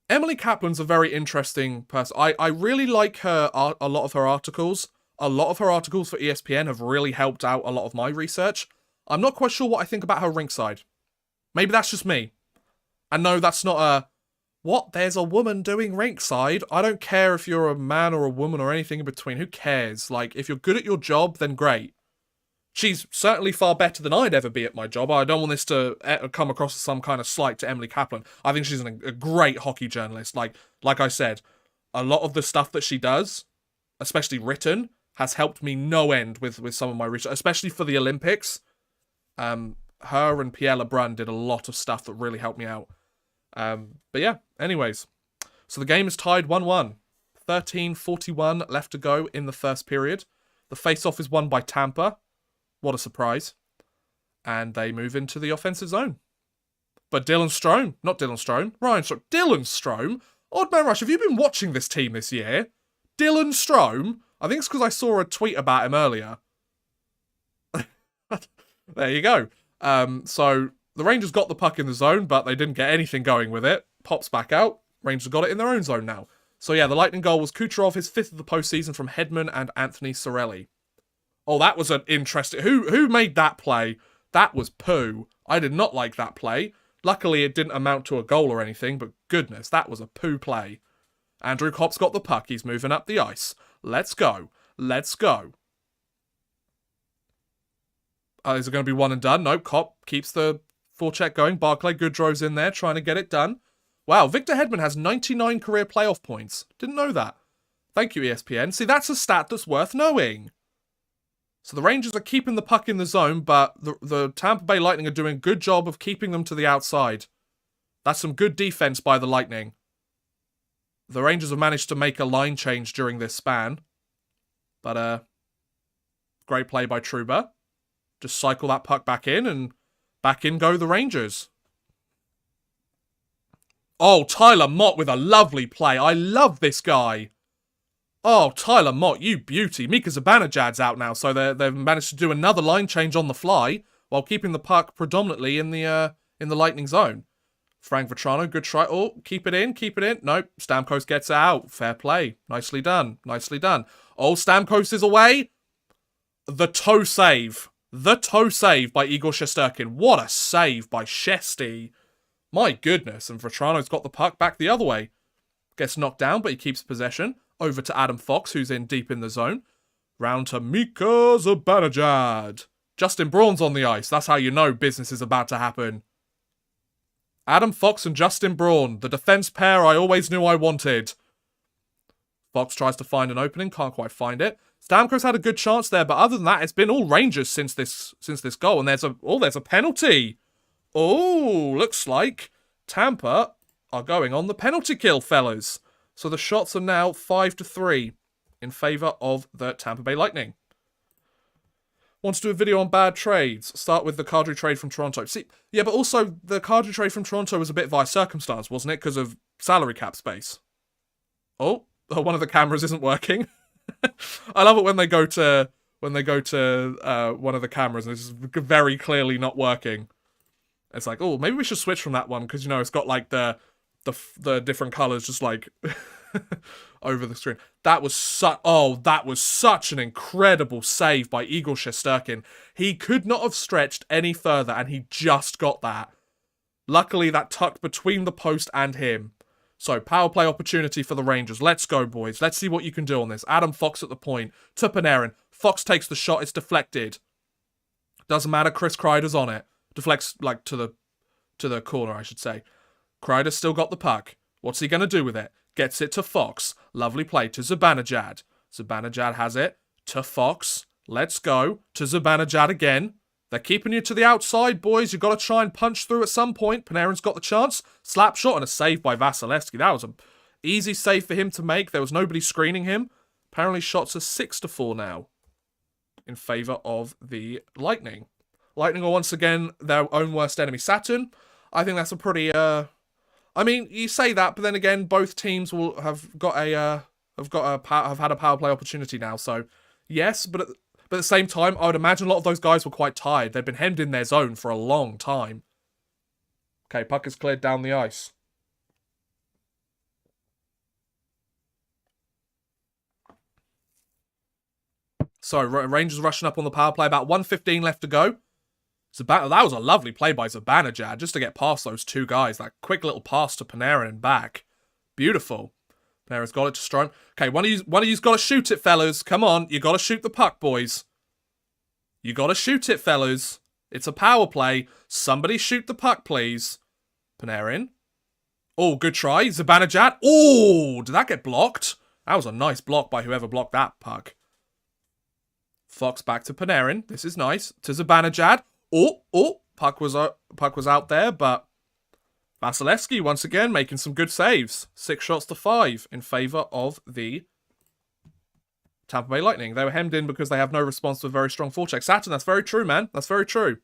Emily Kaplan's a very interesting person. I really like a lot of her articles. A lot of her articles for ESPN have really helped out a lot of my research. I'm not quite sure what I think about her rinkside. Maybe that's just me. And no, that's not a, what, there's a woman doing rinkside? I don't care if you're a man or a woman or anything in between. Who cares? Like, if you're good at your job, then great. She's certainly far better than I'd ever be at my job. I don't want this to come across as some kind of slight to Emily Kaplan. I think she's a great hockey journalist. Like I said, a lot of the stuff that she does, especially written, has helped me no end with some of my research, especially for the Olympics. Her and Pierre Lebrun did a lot of stuff that really helped me out. But yeah, anyways. So the game is tied 1-1. 13:41 left to go in the first period. The face-off is won by Tampa. What a surprise. And they move into the offensive zone. But Dylan Strome, Dylan Strome. Odd Man Rush, have you been watching this team this year? Dylan Strome? I think it's because I saw a tweet about him earlier. There you go. So the Rangers got the puck in the zone, but they didn't get anything going with it. Pops back out. Rangers got it in their own zone now. So yeah, the Lightning goal was Kucherov, his 5th of the postseason from Hedman and Anthony Cirelli. Oh, that was an interesting... Who made that play? That was poo. I did not like that play. Luckily, it didn't amount to a goal or anything, but goodness, that was a poo play. Andrew Kopp's got the puck. He's moving up the ice. Let's go. Let's go. Is it going to be one and done? Nope, Kopp keeps the forecheck going. Barclay Goodrow's in there trying to get it done. Wow, Victor Hedman has 99 career playoff points. Didn't know that. Thank you, ESPN. See, that's a stat that's worth knowing. So the Rangers are keeping the puck in the zone, but the Tampa Bay Lightning are doing a good job of keeping them to the outside. That's some good defense by the Lightning. The Rangers have managed to make a line change during this span. But, great play by Trouba. Just cycle that puck back in, and back in go the Rangers. Oh, Tyler Mott with a lovely play. I love this guy. Oh, Tyler Mott, you beauty. Mika Zibanejad's out now, so they've managed to do another line change on the fly while keeping the puck predominantly in the Lightning zone. Frank Vetrano, good try. Oh, keep it in, keep it in. Nope, Stamkos gets it out. Fair play. Nicely done, nicely done. Oh, Stamkos is away. The toe save. The toe save by Igor Shesterkin. What a save by Shesty. My goodness, and Vetrano's got the puck back the other way. Gets knocked down, but he keeps possession. Over to Adam Fox, who's in deep in the zone. Round to Mika Zibanejad. Justin Braun's on the ice. That's how you know business is about to happen. Adam Fox and Justin Braun, the defense pair I always knew I wanted. Fox tries to find an opening, can't quite find it. Stamkos had a good chance there, but other than that, it's been all Rangers since this goal, and there's a penalty. Oh, looks like Tampa are going on the penalty kill, fellas. So the shots are now 5-3 in favour of the Tampa Bay Lightning. Want to do a video on bad trades? Start with the Kadri trade from Toronto. See, yeah, but also the Kadri trade from Toronto was a bit via circumstance, wasn't it? Because of salary cap space. Oh, one of the cameras isn't working. I love it when they go to one of the cameras and it's very clearly not working. It's like, oh, maybe we should switch from that one because, you know, it's got like the different colors just like over the screen. That was such an incredible save by Igor Shesterkin. He could not have stretched any further and he just got that. Luckily, that tucked between the post and him. So, power play opportunity for the Rangers. Let's go, boys. Let's see what you can do on this. Adam Fox at the point. To Panarin. Fox takes the shot. It's deflected. Doesn't matter. Chris Kreider's on it. Deflects, like, to the corner, I should say. Kreider's still got the puck. What's he going to do with it? Gets it to Fox. Lovely play to Zibanejad. Zibanejad has it. To Fox. Let's go. To Zibanejad again. They're keeping you to the outside, boys. You've got to try and punch through at some point. Panarin's got the chance. Slap shot and a save by Vasilevsky. That was an easy save for him to make. There was nobody screening him. Apparently shots are 6-4 now in favour of the Lightning. Lightning are once again their own worst enemy. Saturn, I think that's a pretty... I mean, you say that, but then again, both teams will have had a power play opportunity now. So, yes, but at the same time, I would imagine a lot of those guys were quite tired. They've been hemmed in their zone for a long time. Okay, puck is cleared down the ice. So, Rangers rushing up on the power play. About 1:15 left to go. That was a lovely play by Zibanejad, just to get past those two guys. That quick little pass to Panarin and back. Beautiful. Panarin's got it to Strome. Okay, one of you's got to shoot it, fellas. Come on, you got to shoot the puck, boys. You got to shoot it, fellas. It's a power play. Somebody shoot the puck, please. Panarin. Oh, good try. Zibanejad. Oh, did that get blocked? That was a nice block by whoever blocked that puck. Fox back to Panarin. This is nice. To Zibanejad. Oh, puck was out there, but Vasilevsky once again making some good saves. 6-5 in favour of the Tampa Bay Lightning. They were hemmed in because they have no response to a very strong forecheck. Saturn, that's very true, man. That's very true.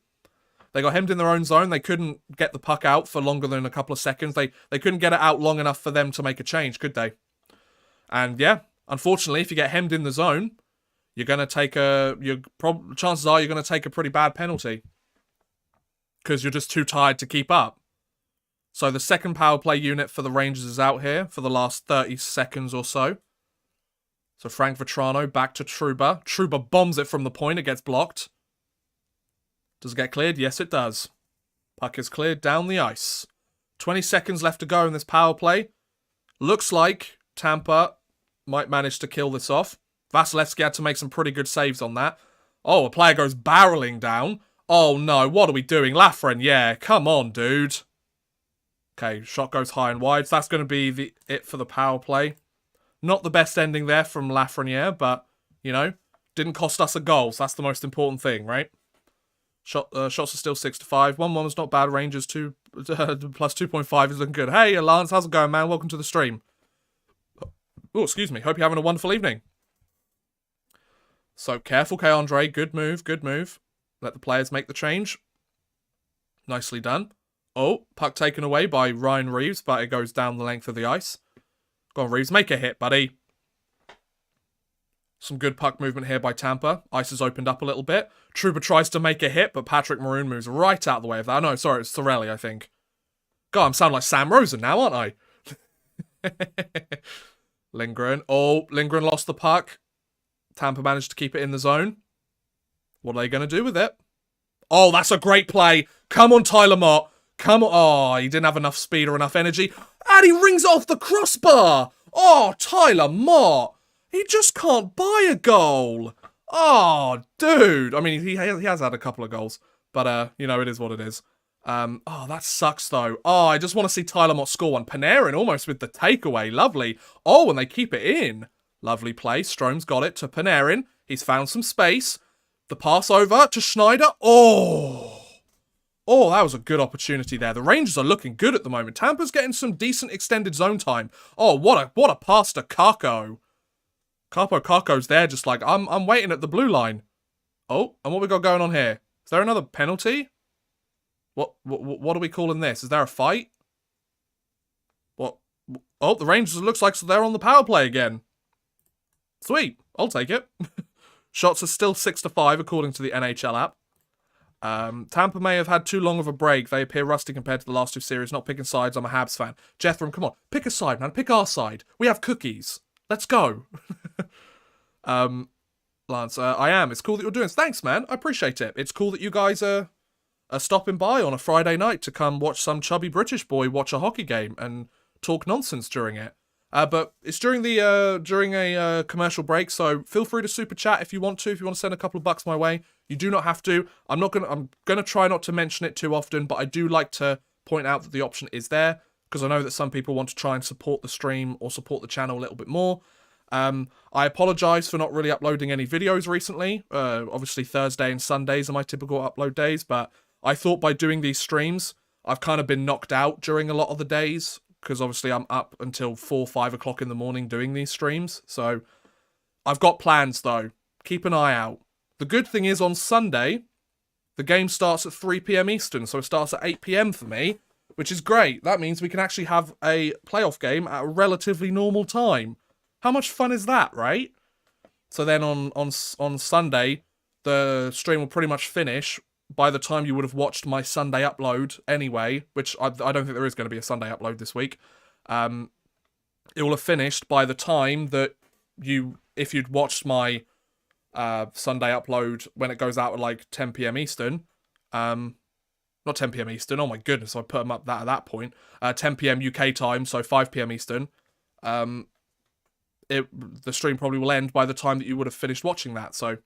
They got hemmed in their own zone. They couldn't get the puck out for longer than a couple of seconds. They couldn't get it out long enough for them to make a change, could they? And yeah, unfortunately, if you get hemmed in the zone, you're going to take chances are you're going to take a pretty bad penalty. Because you're just too tired to keep up. So the second power play unit for the Rangers is out here for the last 30 seconds or so. So Frank Vetrano back to Trouba. Trouba bombs it from the point. It gets blocked. Does it get cleared? Yes, it does. Puck is cleared down the ice. 20 seconds left to go in this power play. Looks like Tampa might manage to kill this off. Vasilevsky had to make some pretty good saves on that. Oh, a player goes barreling down. Oh no, what are we doing? Lafreniere, yeah, come on, dude. Okay, shot goes high and wide. So that's going to be it for the power play. Not the best ending there from Lafreniere, but, you know, didn't cost us a goal, so that's the most important thing, right? Shots are still 6-5. 1-1 was not bad. Rangers plus 2.5 is looking good. Hey, Lance, how's it going, man? Welcome to the stream. Oh, excuse me. Hope you're having a wonderful evening. So, careful, K-Andre. Good move, good move. Let the players make the change. Nicely done. Oh, puck taken away by Ryan Reeves, but it goes down the length of the ice. Go on, Reeves. Make a hit, buddy. Some good puck movement here by Tampa. Ice has opened up a little bit. Trouba tries to make a hit, but Patrick Maroon moves right out of the way of that. No, sorry, it's Thorelli, I think. God, I'm sounding like Sam Rosen now, aren't I? Lindgren. Oh, Lindgren lost the puck. Tampa managed to keep it in the zone. What are they going to do with it? Oh, that's a great play. Come on, Tyler Mott. Come on. Oh, he didn't have enough speed or enough energy. And he rings it off the crossbar. Oh, Tyler Mott. He just can't buy a goal. Oh, dude. I mean, he has had a couple of goals. But, you know, it is what it is. Oh, that sucks, though. Oh, I just want to see Tyler Mott score one. Panarin almost with the takeaway. Lovely. Oh, and they keep it in. Lovely play. Strome's got it to Panarin. He's found some space. The pass over to Schneider. Oh, that was a good opportunity there. The Rangers are looking good at the moment. Tampa's getting some decent extended zone time. Oh, what a pass to Kakko. Kakko's there just like, I'm waiting at the blue line. Oh, and what we got going on here? Is there another penalty? What are we calling this? Is there a fight? What? Oh, the Rangers, it looks like they're on the power play again. Sweet. I'll take it. Shots are still 6-5 according to the NHL app. Tampa may have had too long of a break. They appear rusty compared to the last two series. Not picking sides. I'm a Habs fan. Jethram, come on. Pick a side, man. Pick our side. We have cookies. Let's go. Lance, I am. It's cool that you're doing this. Thanks, man. I appreciate it. It's cool that you guys are stopping by on a Friday night to come watch some chubby British boy watch a hockey game and talk nonsense during it. But it's during a commercial break, so feel free to super chat if you want to. If you want to send a couple of bucks my way, you do not have to. I'm gonna try not to mention it too often, but I do like to point out that the option is there because I know that some people want to try and support the stream or support the channel a little bit more. I apologise for not really uploading any videos recently. Obviously Thursday and Sundays are my typical upload days, but I thought by doing these streams, I've kind of been knocked out during a lot of the days. Because obviously I'm up until 4, 5 o'clock in the morning doing these streams. So I've got plans though. Keep an eye out. The good thing is on Sunday, the game starts at 3 PM Eastern. So it starts at 8 PM for me, which is great. That means we can actually have a playoff game at a relatively normal time. How much fun is that, right? So then on Sunday, the stream will pretty much finish by the time you would have watched my Sunday upload anyway, which I don't think there is going to be a Sunday upload this week. It will have finished by the time that if you'd watched my Sunday upload when it goes out at like 10 PM Eastern. Not 10 PM Eastern, oh my goodness, I put them up at that point. 10 PM UK time, so 5 PM Eastern. The stream probably will end by the time that you would have finished watching that, So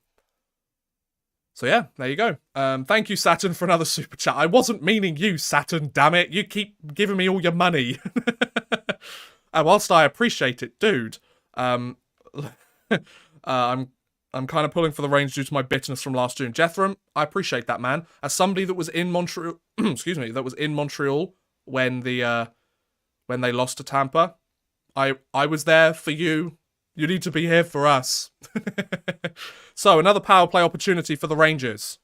yeah, there you go. Thank you, Saturn, for another super chat. I wasn't meaning you, Saturn, damn it. You keep giving me all your money. And whilst I appreciate it, dude, I'm kind of pulling for the Rangers due to my bitterness from last June. Jethram, I appreciate that, man. As somebody that was in Montreal, that was in Montreal when they lost to Tampa, I was there for you. You need to be here for us. So, another power play opportunity for the Rangers.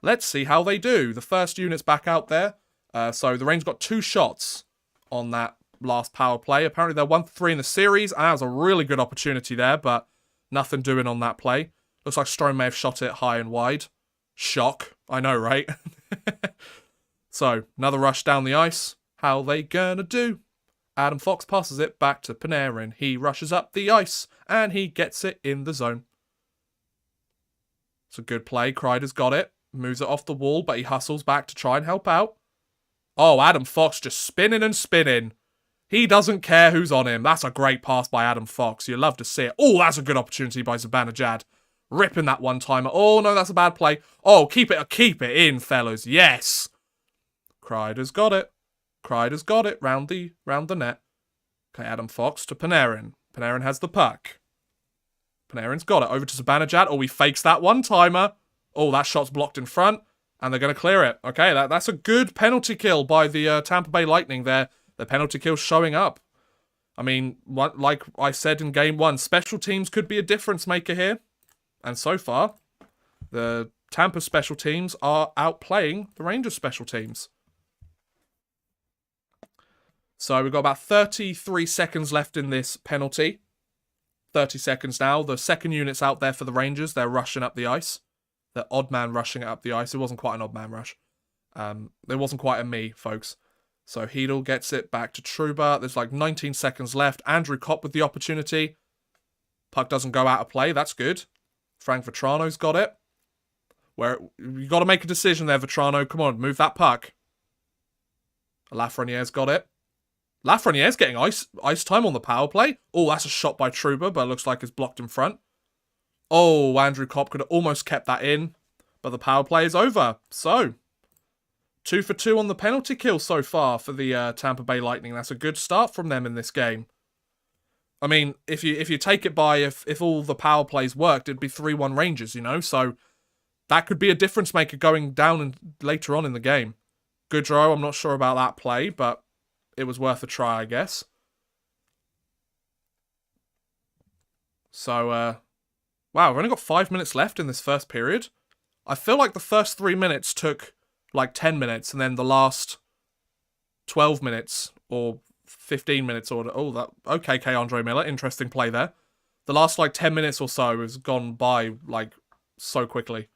Let's see how they do. The first unit's back out there. So, the Rangers got 2 shots on that last power play. Apparently, they're 1-3 in the series. And that was a really good opportunity there, but nothing doing on that play. Looks like Strome may have shot it high and wide. Shock. I know, right? So, another rush down the ice. How they gonna do? Adam Fox passes it back to Panarin. He rushes up the ice, and he gets it in the zone. It's a good play. Kreider's got it. Moves it off the wall, but he hustles back to try and help out. Oh, Adam Fox just spinning and spinning. He doesn't care who's on him. That's a great pass by Adam Fox. You love to see it. Oh, that's a good opportunity by Zibanejad. Ripping that one-timer. Oh, no, that's a bad play. Oh, keep it in, fellas. Yes. Kreider's got it. Kreider's got it round the net. Okay, Adam Fox to Panarin. Panarin has the puck. Panarin's got it. Over to Zibanejad. Oh, he fakes that one-timer. Oh, that shot's blocked in front. And they're going to clear it. Okay, that's a good penalty kill by the Tampa Bay Lightning there. The penalty kill showing up. I mean, like I said in Game 1, special teams could be a difference maker here. And so far, the Tampa special teams are outplaying the Rangers special teams. So we've got about 33 seconds left in this penalty. 30 seconds now. The second unit's out there for the Rangers. They're rushing up the ice. The odd man rushing up the ice. It wasn't quite an odd man rush. It wasn't quite a me, folks. So Hedel gets it back to Trouba. There's like 19 seconds left. Andrew Kopp with the opportunity. Puck doesn't go out of play. That's good. Frank Vetrano's got it. You got to make a decision there, Vetrano. Come on, move that puck. Lafreniere's got it. Lafreniere's getting ice time on the power play. Oh, that's a shot by Trouba, but it looks like it's blocked in front. Oh, Andrew Kopp could have almost kept that in, but the power play is over. So, 2 for 2 on the penalty kill so far for the Tampa Bay Lightning. That's a good start from them in this game. I mean, if you take it by if all the power plays worked, it'd be 3-1 Rangers, you know? So, that could be a difference maker going down later on in the game. Goodrow, I'm not sure about that play, but it was worth a try, I guess. So, wow, we've only got 5 minutes left in this first period. I feel like the first 3 minutes took like 10 minutes, and then the last 12 minutes or 15 minutes or okay, Andre Miller, interesting play there. The last like 10 minutes or so has gone by like so quickly.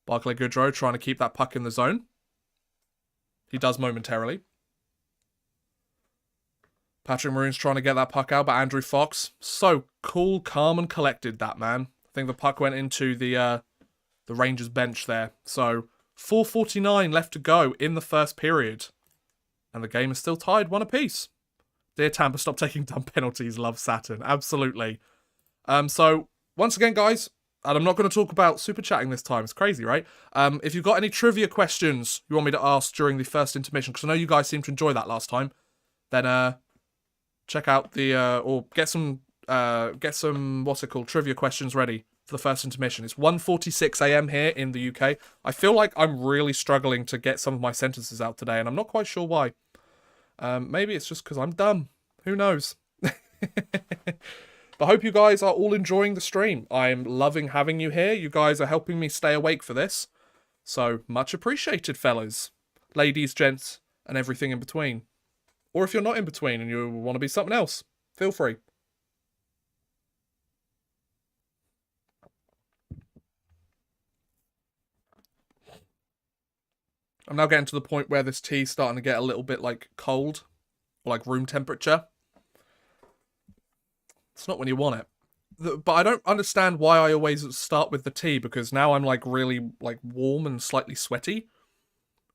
Barclay Goodrow trying to keep that puck in the zone. He does momentarily. Patrick Maroon's trying to get that puck out, but Andrew Fox, so cool, calm, and collected, that man. I think the puck went into the Rangers bench there. So, 4:49 left to go in the first period. And the game is still tied 1 apiece. Dear Tampa, stop taking dumb penalties, love Saturn. Absolutely. So, once again, guys, and I'm not going to talk about super chatting this time. It's crazy, right? If you've got any trivia questions you want me to ask during the first intermission, because I know you guys seemed to enjoy that last time, then check out the or get some what's it called, trivia questions ready for the first intermission. It's 1:46 a.m. here in the UK. I feel like I'm really struggling to get some of my sentences out today, and I'm not quite sure why. Maybe it's just because I'm dumb. Who knows? But I hope you guys are all enjoying the stream. I'm loving having you here. You guys are helping me stay awake for this. So, much appreciated, fellas. Ladies, gents, and everything in between. Or if you're not in between and you want to be something else, feel free. I'm now getting to the point where this tea's starting to get a little bit like cold. Or like room temperature. It's not when you want it. But I don't understand why I always start with the tea, because now I'm like really like warm and slightly sweaty.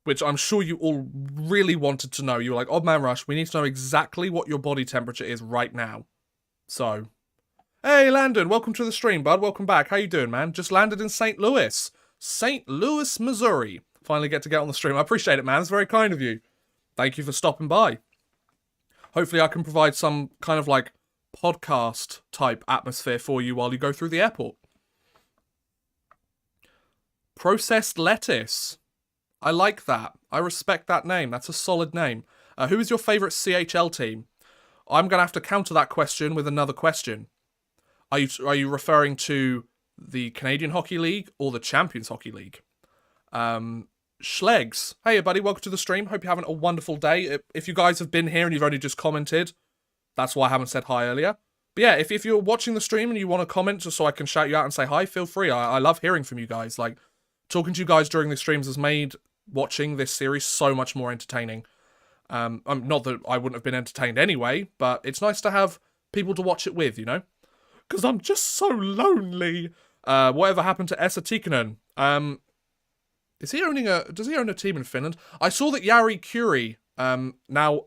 Which I'm sure you all really wanted to know. You were like, Odd Man Rush, we need to know exactly what your body temperature is right now. So, hey Landon, welcome to the stream, bud. Welcome back. How you doing, man? Just landed in St. Louis. St. Louis, Missouri. Finally get on the stream. I appreciate it, man. It's very kind of you. Thank you for stopping by. Hopefully I can provide some kind of like podcast type atmosphere for you while you go through the airport. Processed lettuce. I like that. I respect that name. That's a solid name. Who is your favourite CHL team? I'm going to have to counter that question with another question. Are you referring to the Canadian Hockey League or the Champions Hockey League? Schlegs. Hey, buddy. Welcome to the stream. Hope you're having a wonderful day. If you guys have been here and you've only just commented, that's why I haven't said hi earlier. But yeah, if you're watching the stream and you want to comment just so I can shout you out and say hi, feel free. I love hearing from you guys. Like, talking to you guys during the streams has made watching this series so much more entertaining. Not that I wouldn't have been entertained anyway, but it's nice to have people to watch it with, you know? Because I'm just so lonely. Whatever happened to Esa Tikkanen? Does he own a team in Finland? I saw that Jari Kurri now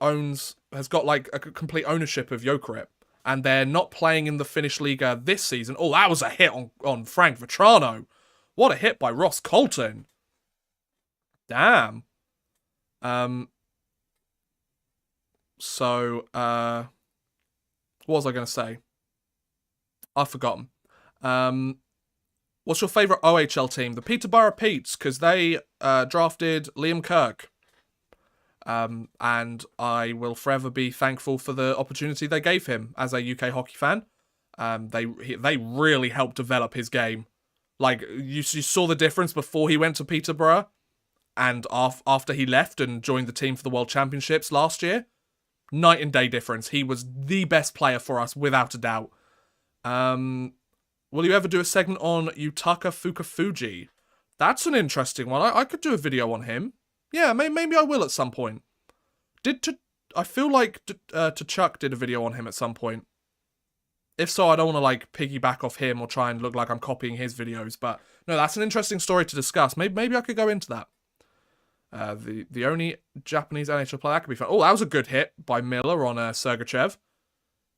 has got like a complete ownership of Jokerit, and they're not playing in the Finnish Liga this season. Oh, that was a hit on Frank Vetrano. What a hit by Ross Colton. Damn. So, what was I going to say? I've forgotten. What's your favourite OHL team? The Peterborough Petes, because they drafted Liam Kirk. And I will forever be thankful for the opportunity they gave him as a UK hockey fan. They really helped develop his game. Like, you saw the difference before he went to Peterborough and after he left and joined the team for the World Championships last year. Night and day difference. He was the best player for us, without a doubt. Will you ever do a segment on Yutaka Fukafuji? That's an interesting one. I could do a video on him. Yeah, maybe I will at some point. I feel like Chuck did a video on him at some point. If so, I don't want to like piggyback off him or try and look like I'm copying his videos. But no, that's an interesting story to discuss. Maybe I could go into that. The only Japanese NHL player that could be fun. Oh, that was a good hit by Miller on Sergachev.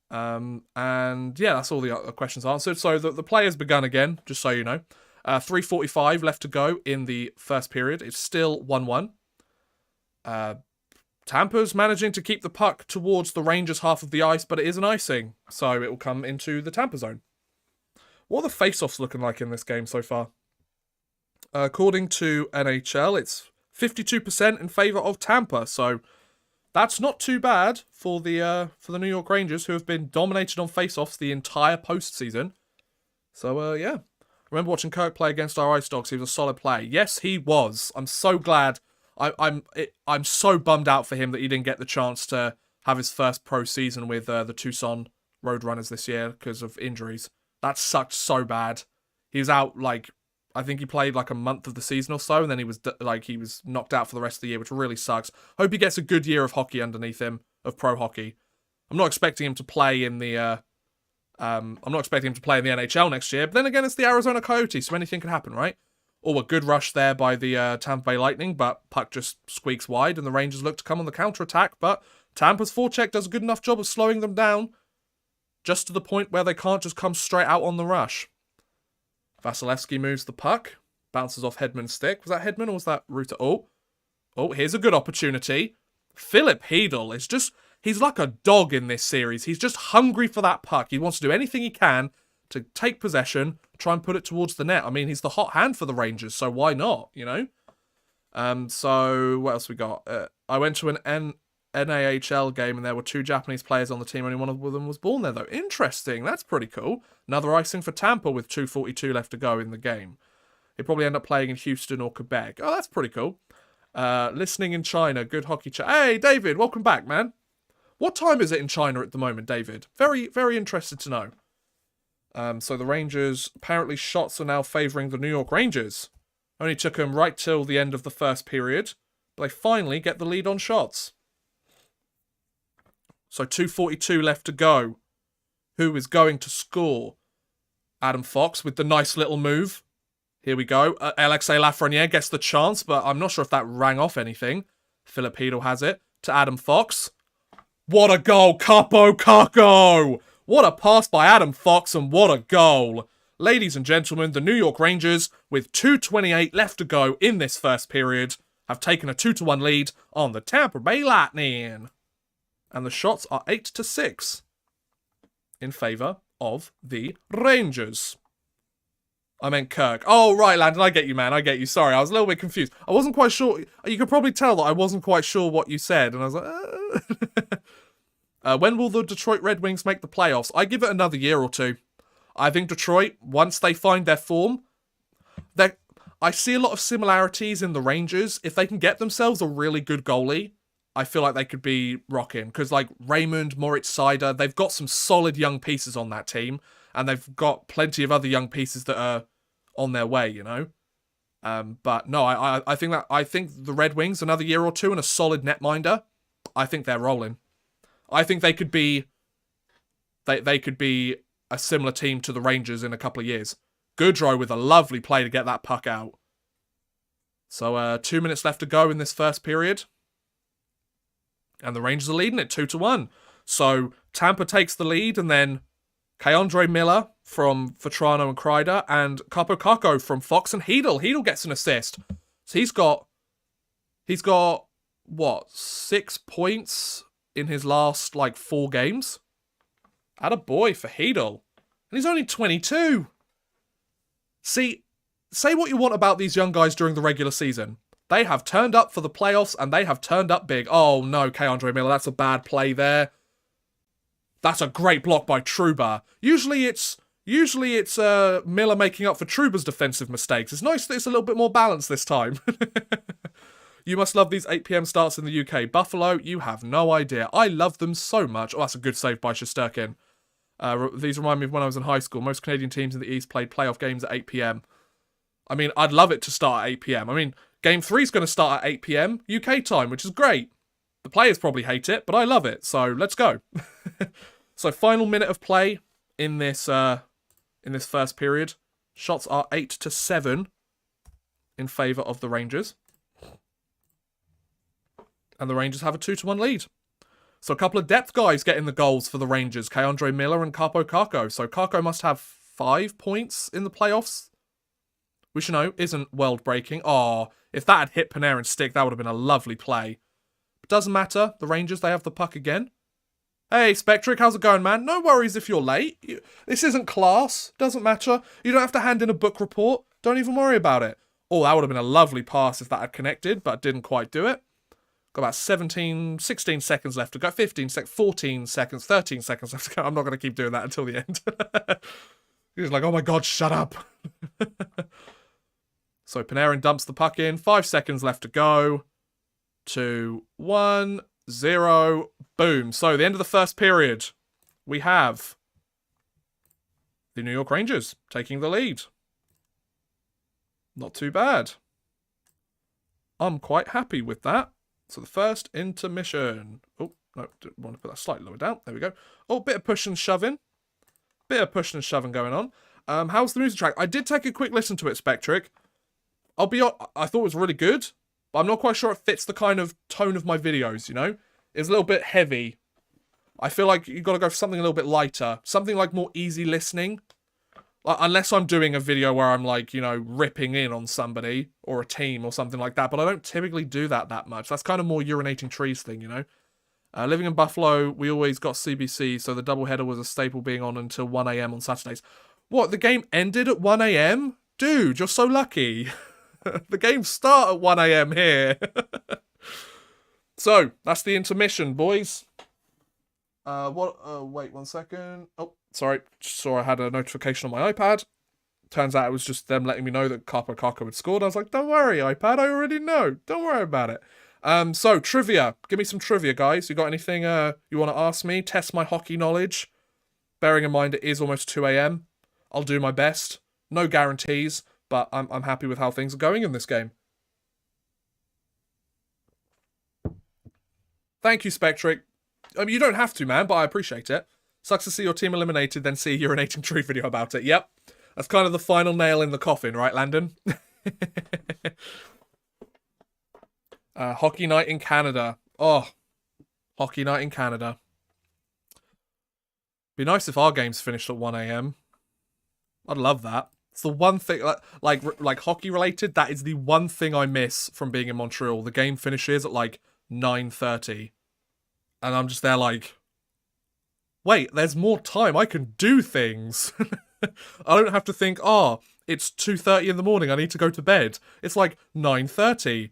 And yeah, that's all the questions answered. So the player's begun again, just so you know. 3:45 left to go in the first period. It's still 1-1. Tampa's managing to keep the puck towards the Rangers' half of the ice, but it is an icing, so it will come into the Tampa zone. What are the face-offs looking like in this game so far? According to NHL, it's 52% in favour of Tampa, so that's not too bad for the New York Rangers, who have been dominated on face-offs the entire postseason. So yeah, I remember watching Kirk play against our Ice Dogs. He was a solid player. Yes, he was. I'm so glad. I'm so bummed out for him that he didn't get the chance to have his first pro season with the Tucson Roadrunners this year because of injuries. That sucked so bad. He was out like, I think he played like a month of the season or so, and then he was knocked out for the rest of the year, which really sucks. Hope he gets a good year of hockey underneath him, of pro hockey. I'm not expecting him to play in the NHL next year, but then again, it's the Arizona Coyotes, so anything can happen, right? Oh, a good rush there by the Tampa Bay Lightning, but puck just squeaks wide, and the Rangers look to come on the counter-attack, but Tampa's forecheck does a good enough job of slowing them down, just to the point where they can't just come straight out on the rush. Vasilevsky moves the puck, bounces off Hedman's stick. Was that Hedman or was that Ruta? Oh, here's a good opportunity. Philip Hedl is just, he's like a dog in this series. He's just hungry for that puck. He wants to do anything he can to take possession, try and put it towards the net. I mean, he's the hot hand for the Rangers, so why not, you know? So, what else we got? I went to an NAHL game and there were 2 Japanese players on the team. Only one of them was born there, though. Interesting. That's pretty cool. Another icing for Tampa with 2:42 left to go in the game. He'll probably end up playing in Houston or Quebec. Oh, that's pretty cool. Listening in China. Good hockey chat. Hey, David. Welcome back, man. What time is it in China at the moment, David? Very, very interested to know. So the Rangers, apparently shots are now favouring the New York Rangers. Only took them right till the end of the first period. But they finally get the lead on shots. So 2:42 left to go. Who is going to score? Adam Fox with the nice little move. Here we go. Alexei Lafreniere gets the chance, but I'm not sure if that rang off anything. Philip Hedl has it to Adam Fox. What a goal, Capo Caco! What a pass by Adam Fox, and what a goal. Ladies and gentlemen, the New York Rangers, with 2:28 left to go in this first period, have taken a 2-1 lead on the Tampa Bay Lightning. And the shots are 8-6 in favour of the Rangers. I meant Kirk. Oh, right, Landon, I get you, man. I get you. Sorry, I was a little bit confused. I wasn't quite sure. You could probably tell that I wasn't quite sure what you said. And I was like, when will the Detroit Red Wings make the playoffs? I give it another year or two. I think Detroit, once they find their form, I see a lot of similarities in the Rangers. If they can get themselves a really good goalie, I feel like they could be rocking. Because, like, Raymond, Moritz Seider, they've got some solid young pieces on that team. And they've got plenty of other young pieces that are on their way, you know? But no, I think the Red Wings, another year or two and a solid netminder, I think they're rolling. I think they could be a similar team to the Rangers in a couple of years. Goodrow with a lovely play to get that puck out. So 2 minutes left to go in this first period. And the Rangers are leading it 2-1. So Tampa takes the lead, and then K'Andre Miller from Vetrano and Kreider, and Capo Caco from Fox and Hedl. Hedl gets an assist. So he's got what, 6 points in his last, 4 games? Attaboy for Hedl. And he's only 22. See, say what you want about these young guys during the regular season. They have turned up for the playoffs, and they have turned up big. Oh no, K'Andre Miller, that's a bad play there. That's a great block by Trouba. Usually it's Miller making up for Trouba's defensive mistakes. It's nice that it's a little bit more balanced this time. You must love these 8 PM starts in the UK. Buffalo, you have no idea. I love them so much. Oh, that's a good save by Shesterkin. These remind me of when I was in high school. Most Canadian teams in the East played playoff games at 8 PM. I mean, I'd love it to start at 8 PM. I mean, Game 3 is going to start at 8 PM UK time, which is great. The players probably hate it, but I love it, so let's go. So final minute of play in this first period. Shots are 8-7 in favour of the Rangers. And the Rangers have a 2-1 lead. So a couple of depth guys getting the goals for the Rangers. Keandre Miller and Capo Kakko. So Kakko must have 5 points in the playoffs. Which, you know, isn't world-breaking. Oh, if that had hit Panarin's stick, that would have been a lovely play. But doesn't matter. The Rangers, they have the puck again. Hey, Spectric, how's it going, man? No worries if you're late. This isn't class. Doesn't matter. You don't have to hand in a book report. Don't even worry about it. Oh, that would have been a lovely pass if that had connected, but didn't quite do it. Got about 16 seconds left to go. 14 seconds, 13 seconds left to go. I'm not going to keep doing that until the end. He's like, oh my god, shut up. So Panarin dumps the puck in. 5 seconds left to go. 2, 1, 0. Boom. So the end of the first period. We have the New York Rangers taking the lead. Not too bad. I'm quite happy with that. So the first intermission. Oh, no, didn't want to put that slightly lower down. There we go. Oh, bit of push and shoving. Bit of pushing and shoving going on. How's the music track? I did take a quick listen to it, Spectric. I'll be honest, I thought it was really good, but I'm not quite sure it fits the kind of tone of my videos, you know? It's a little bit heavy. I feel like you've got to go for something a little bit lighter. Something like more easy listening. Like, unless I'm doing a video where I'm like, you know, ripping in on somebody or a team or something like that. But I don't typically do that much. That's kind of more urinating trees thing, you know. Living in Buffalo, we always got CBC, so the doubleheader was a staple being on until 1 a.m. on Saturdays. What, the game ended at 1 a.m? Dude, you're so lucky. The games start at 1 a.m. here. So, that's the intermission, boys. Wait 1 second. Oh, sorry. Just saw I had a notification on my iPad. Turns out it was just them letting me know that Capo Kakko had scored. I was like, don't worry, iPad, I already know. Don't worry about it. So, trivia. Give me some trivia, guys. You got anything you want to ask me? Test my hockey knowledge. Bearing in mind it is almost 2 a.m. I'll do my best. No guarantees, but I'm happy with how things are going in this game. Thank you, Spectric. I mean, you don't have to, man, but I appreciate it. Sucks to see your team eliminated, then see a urinating tree video about it. Yep. That's kind of the final nail in the coffin, right, Landon? Hockey night in Canada. Oh, hockey night in Canada. Be nice if our games finished at 1 a.m. I'd love that. It's the one thing, like hockey related, that is the one thing I miss from being in Montreal. The game finishes at like 9:30. And I'm just there like, wait, there's more time. I can do things. I don't have to think, it's 2:30 in the morning. I need to go to bed. It's like 9:30.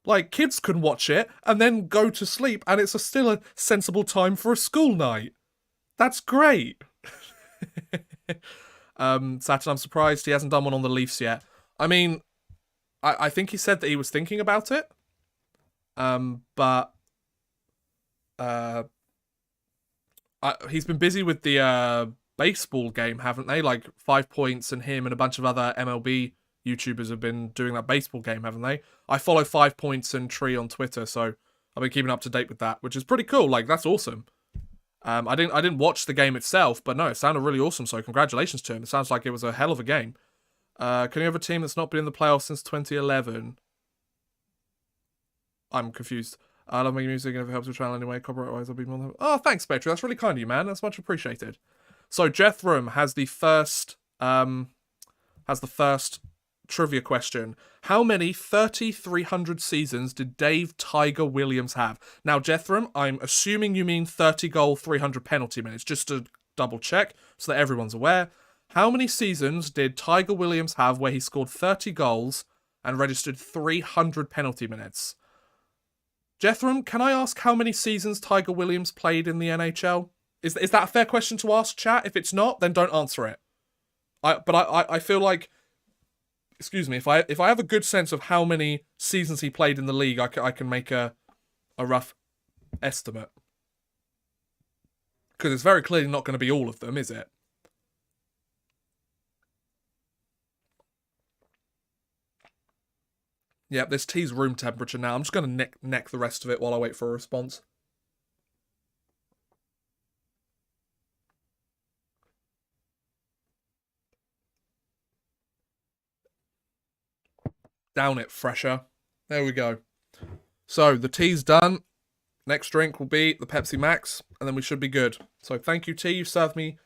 Like, kids can watch it and then go to sleep, and it's still a sensible time for a school night. That's great. Saturn, I'm surprised he hasn't done one on the Leafs yet. I mean, I think he said that he was thinking about it. But he's been busy with the baseball game, haven't they? Like 5 Points and him and a bunch of other MLB YouTubers have been doing that baseball game, haven't they? I follow 5 Points and Tree on Twitter, so I've been keeping up to date with that, which is pretty cool. Like, that's awesome. I didn't watch the game itself, but no, it sounded really awesome, so congratulations to him. It sounds like it was a hell of a game. Can you have a team that's not been in the playoffs since 2011? I'm confused. I love making music, and if it helps your channel anyway, copyright-wise, I'll be more than... Oh, thanks, Spectre. That's really kind of you, man. That's much appreciated. So, Jethram has the first trivia question. How many 3,300 seasons did Dave Tiger Williams have? Now, Jethram, I'm assuming you mean 30 goal, 300 penalty minutes, just to double check so that everyone's aware. How many seasons did Tiger Williams have where he scored 30 goals and registered 300 penalty minutes? Jethram, can I ask how many seasons Tiger Williams played in the NHL? Is that a fair question to ask, chat? If it's not, then don't answer it. I feel like, excuse me, if I have a good sense of how many seasons he played in the league, I can make a rough estimate. Because it's very clearly not going to be all of them, is it? Yep, this tea's room temperature now. I'm just going to neck the rest of it while I wait for a response. Down it, fresher. There we go. So, the tea's done. Next drink will be the Pepsi Max, and then we should be good. So, thank you, tea. You served me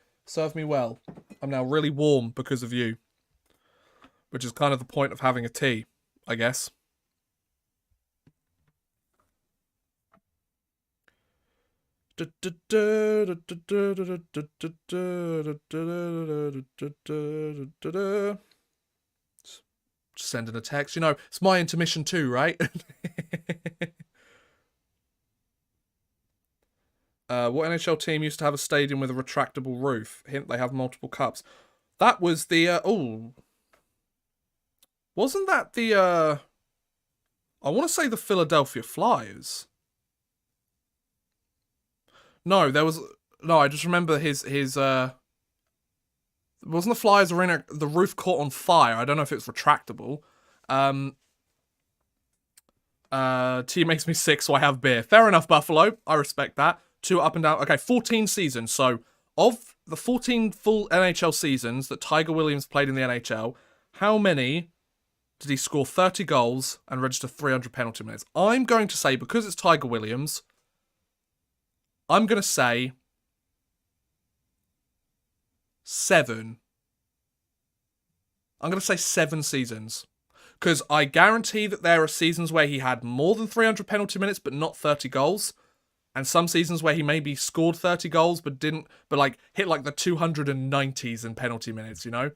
well. I'm now really warm because of you. Which is kind of the point of having a tea, I guess. Just sending a text. You know, it's my intermission too, right? What NHL team used to have a stadium with a retractable roof? Hint, they have multiple cups. That was the, wasn't that the, I want to say the Philadelphia Flyers. No, there was, no, I just remember his, wasn't the Flyers arena, the roof caught on fire? I don't know if it was retractable. Tea makes me sick, so I have beer. Fair enough, Buffalo. I respect that. 2 up and down. Okay, 14 seasons. So, of the 14 full NHL seasons that Tiger Williams played in the NHL, how many did he score 30 goals and register 300 penalty minutes? I'm going to say, because it's Tiger Williams, I'm going to say 7. I'm going to say 7 seasons. Because I guarantee that there are seasons where he had more than 300 penalty minutes, but not 30 goals. And some seasons where he maybe scored 30 goals, but didn't, but like hit like the 290s in penalty minutes, you know?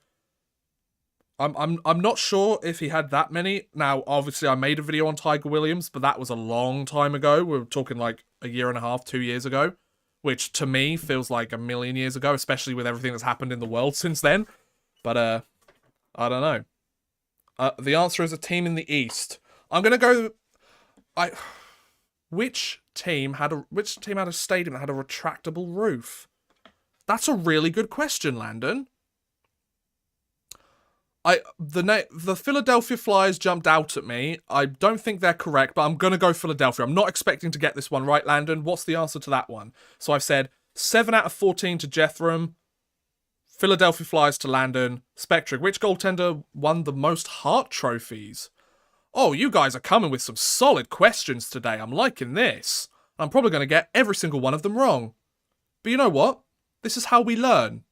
I'm not sure if he had that many. Now, obviously, I made a video on Tiger Williams, but that was a long time ago. We were talking like a year and a half, 2 years ago, which to me feels like a million years ago, especially with everything that's happened in the world since then. But I don't know. The answer is a team in the East. I'm gonna go. Which team had a stadium that had a retractable roof? That's a really good question, Landon. The Philadelphia Flyers jumped out at me. I don't think they're correct, but I'm gonna go Philadelphia. I'm not expecting to get this one right, Landon. What's the answer to that one? So I've said 7 out of 14 to Jethram. Philadelphia Flyers to Landon. Spectric, which goaltender won the most Hart trophies? Oh, you guys are coming with some solid questions today. I'm liking this. I'm probably going to get every single one of them wrong. But you know what? This is how we learn.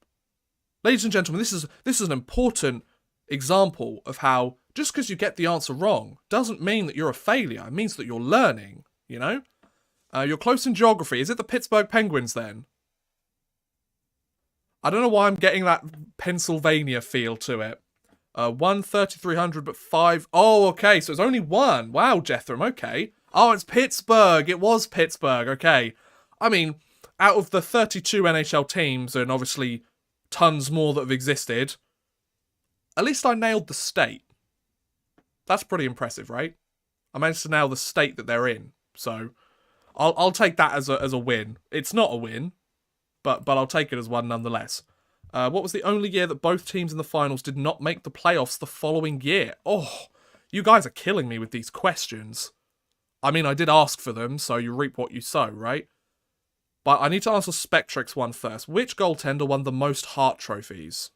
Ladies and gentlemen, this is an important example of how just because you get the answer wrong doesn't mean that you're a failure. It means that you're learning, you know? You're close in geography. Is it the Pittsburgh Penguins then? I don't know why I'm getting that Pennsylvania feel to it. 1 3,300, but 5. Oh, okay, so it's only 1. Wow, Jethram, okay. Oh, it's Pittsburgh. It was Pittsburgh, okay. I mean, out of the 32 NHL teams, and obviously tons more that have existed, at least I nailed the state. That's pretty impressive, right? I managed to nail the state that they're in, so I'll take that as a win. It's not a win, but I'll take it as one nonetheless. What was the only year that both teams in the finals did not make the playoffs the following year? Oh, you guys are killing me with these questions. I mean, I did ask for them, so you reap what you sow, right? But I need to answer Spectric's one first. Which goaltender won the most Hart trophies?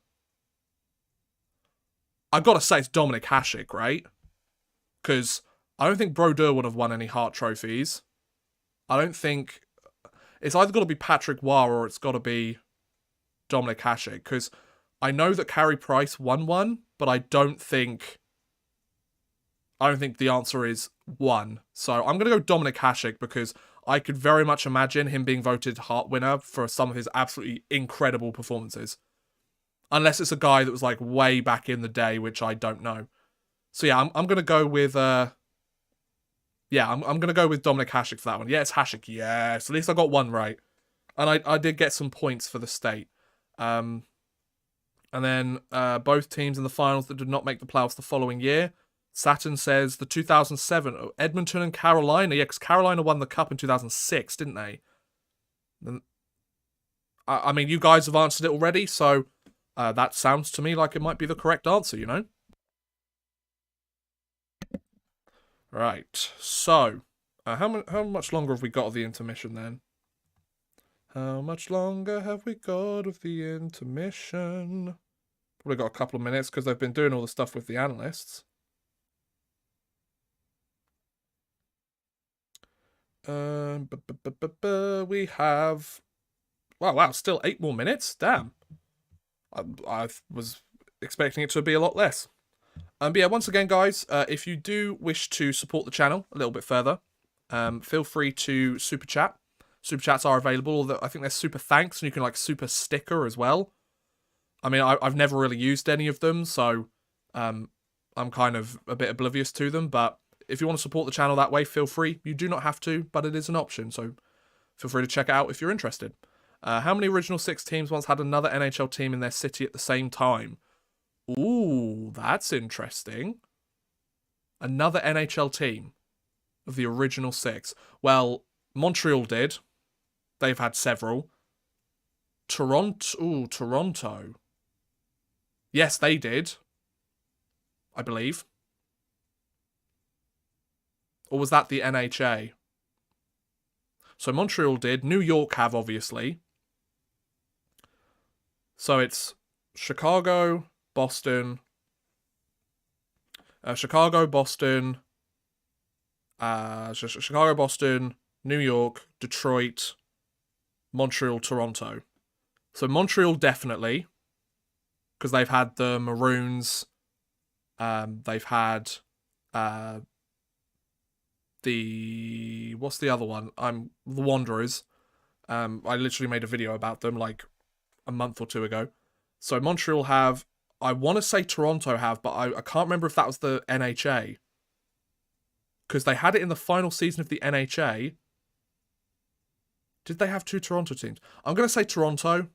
I've got to say it's Dominik Hasek, right? Because I don't think Brodeur would have won any Hart trophies. I don't think... It's either got to be Patrick Roy or it's got to be Dominik Hasek. Because I know that Carey Price won one, but I don't think the answer is 1. So I'm going to go Dominik Hasek because I could very much imagine him being voted Hart winner for some of his absolutely incredible performances. Unless it's a guy that was like way back in the day, which I don't know. So yeah, I'm going to go with... I'm going to go with Dominik Hasek for that one. Yeah, it's Hasek. Yes, at least I got one right. And I did get some points for the state. And then both teams in the finals that did not make the playoffs the following year. Saturn says the 2007, Edmonton and Carolina. Yeah, because Carolina won the cup in 2006, didn't they? I mean, you guys have answered it already, so that sounds to me like it might be the correct answer, you know? Right, so, how much longer have we got of the intermission then? How much longer have we got of the intermission? Probably got a couple of minutes because they've been doing all the stuff with the analysts. We have... Wow, still 8 more minutes? Damn. I was expecting it to be a lot less. But yeah, once again, guys, if you do wish to support the channel a little bit further, feel free to super chat. Super chats are available, although I think there's super thanks, and you can like super sticker as well. I mean, I've never really used any of them, so I'm kind of a bit oblivious to them, but if you want to support the channel that way, feel free. You do not have to, but it is an option, so feel free to check it out if you're interested. How many Original Six teams once had another NHL team in their city at the same time? Ooh, that's interesting. Another NHL team of the Original Six. Well, Montreal did. They've had several. Toronto. Yes, they did. I believe. Or was that the NHA? So Montreal did. New York have, obviously. So it's Chicago, Boston, Chicago, Boston, New York, Detroit, Montreal, Toronto. So Montreal definitely, because they've had the Maroons, they've had what's the other one? The Wanderers. I literally made a video about them like a month or two ago. So Montreal have, I want to say Toronto have, but I can't remember if that was the NHA. Because they had it in the final season of the NHA. Did they have 2 Toronto teams? I'm going to say Toronto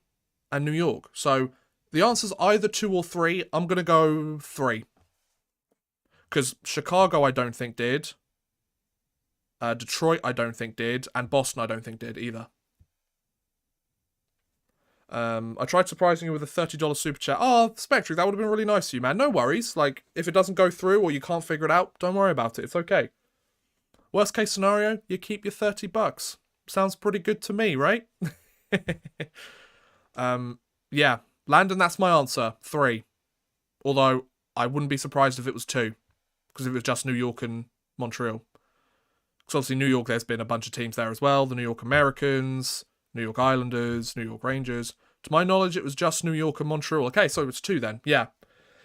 and New York. So the answer's either 2 or 3. I'm going to go 3. Because Chicago I don't think did. Detroit I don't think did. And Boston I don't think did either. I tried surprising you with a $30 super chat. Oh, Spectric, that would have been really nice of you, man. No worries. Like, if it doesn't go through or you can't figure it out, don't worry about it. It's okay. Worst case scenario, you keep your $30. Sounds pretty good to me, right? Yeah. Landon, that's my answer. 3. Although, I wouldn't be surprised if it was 2. Because if it was just New York and Montreal. Because obviously New York, there's been a bunch of teams there as well. The New York Americans, New York Islanders, New York Rangers. To my knowledge, it was just New York and Montreal. Okay, so it's 2 then. Yeah.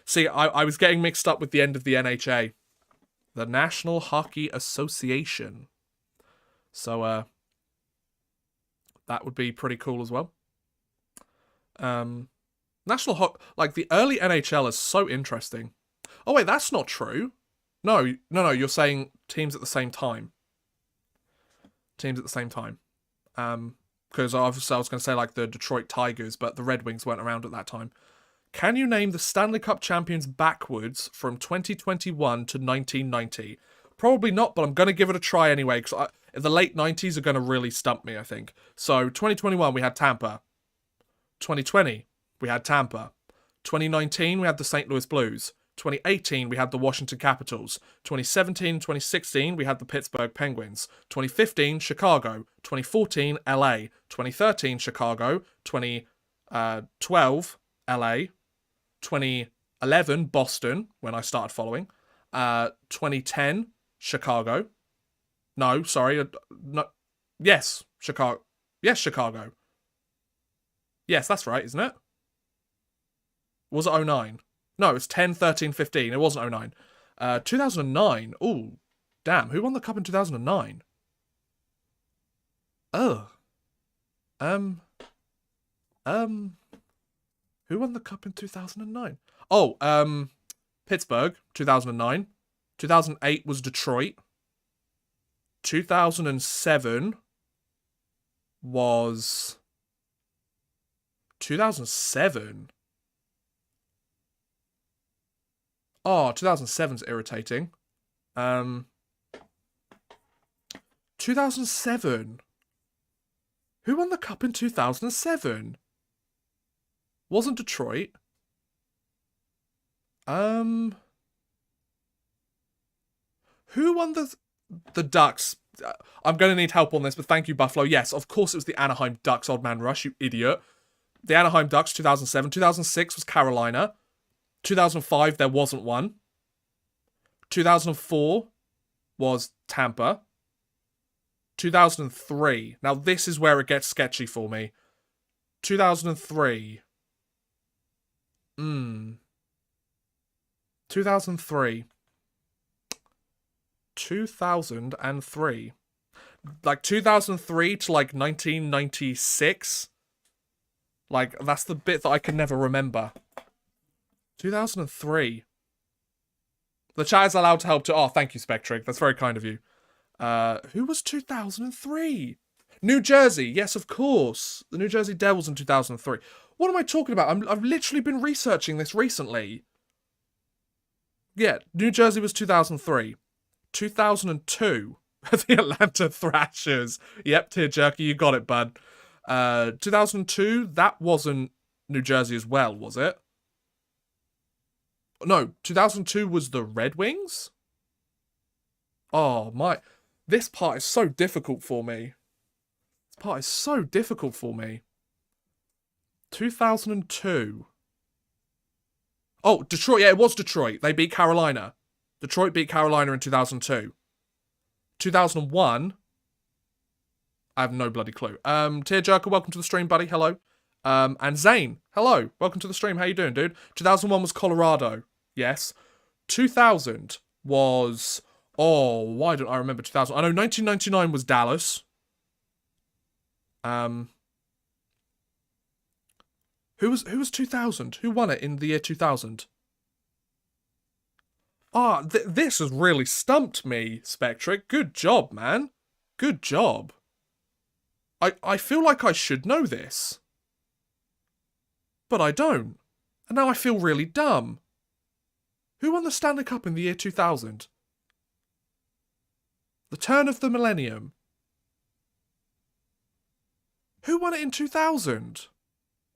See, I was getting mixed up with the end of the NHA. The National Hockey Association. So, that would be pretty cool as well. Like, the early NHL is so interesting. Oh, wait, that's not true. No, you're saying teams at the same time. Teams at the same time. Because obviously I was going to say, like, the Detroit Tigers, but the Red Wings weren't around at that time. Can you name the Stanley Cup champions backwards from 2021 to 1990? Probably not, but I'm going to give it a try anyway, because the late 90s are going to really stump me, I think. So, 2021, we had Tampa. 2020, we had Tampa. 2019, we had the St. Louis Blues. 2018, we had the Washington Capitals. 2017, 2016, we had the Pittsburgh Penguins. 2015, Chicago. 2014, LA. 2013, Chicago. 2012, LA. 2011, Boston, when I started following. 2010, Chicago. No, sorry. No. Yes, Chicago. Yes, Chicago. Yes, that's right, isn't it? Was it 09? No, it was 10, 13, 15. It wasn't 09. 2009. Ooh, damn. Who won the cup in 2009? Oh. Who won the cup in 2009? Oh, Pittsburgh, 2009. 2008 was Detroit. 2007 was... 2007? Oh, 2007's irritating. 2007. Who won the cup in 2007? Wasn't Detroit. Who won the Ducks? I'm going to need help on this, but thank you, Buffalo. Yes, of course it was the Anaheim Ducks, Old Man Rush, you idiot. The Anaheim Ducks, 2007. 2006 was Carolina. 2005, there wasn't one. 2004 was Tampa. 2003. Now, this is where it gets sketchy for me. 2003. 2003. 2003. Like, 2003 to, like, 1996. Like, that's the bit that I can never remember. 2003. The chat is allowed to help too. Oh, thank you, Spectric. That's very kind of you. Who was 2003? New Jersey. Yes, of course. The New Jersey Devils in 2003. What am I talking about? I've literally been researching this recently. Yeah, New Jersey was 2003. 2002. The Atlanta Thrashers. Yep, Tearjerker, you got it, bud. 2002, that wasn't New Jersey as well, was it? No, 2002 was the Red Wings? Oh, my... This part is so difficult for me. This part is so difficult for me. 2002. Oh, Detroit. Yeah, it was Detroit. They beat Carolina. Detroit beat Carolina in 2002. 2001... I have no bloody clue. Tearjerker, welcome to the stream, buddy. Hello. And Zane, hello. Welcome to the stream. How you doing, dude? 2001 was Colorado. Yes. 2000 was... Oh, why don't I remember 2000? I know 1999 was Dallas. Who was 2000? Who won it in the year 2000? Ah, this has really stumped me, Spectric. Good job, man. Good job. I feel like I should know this. But I don't. And now I feel really dumb. Who won the Stanley Cup in the year 2000? The turn of the millennium. Who won it in 2000?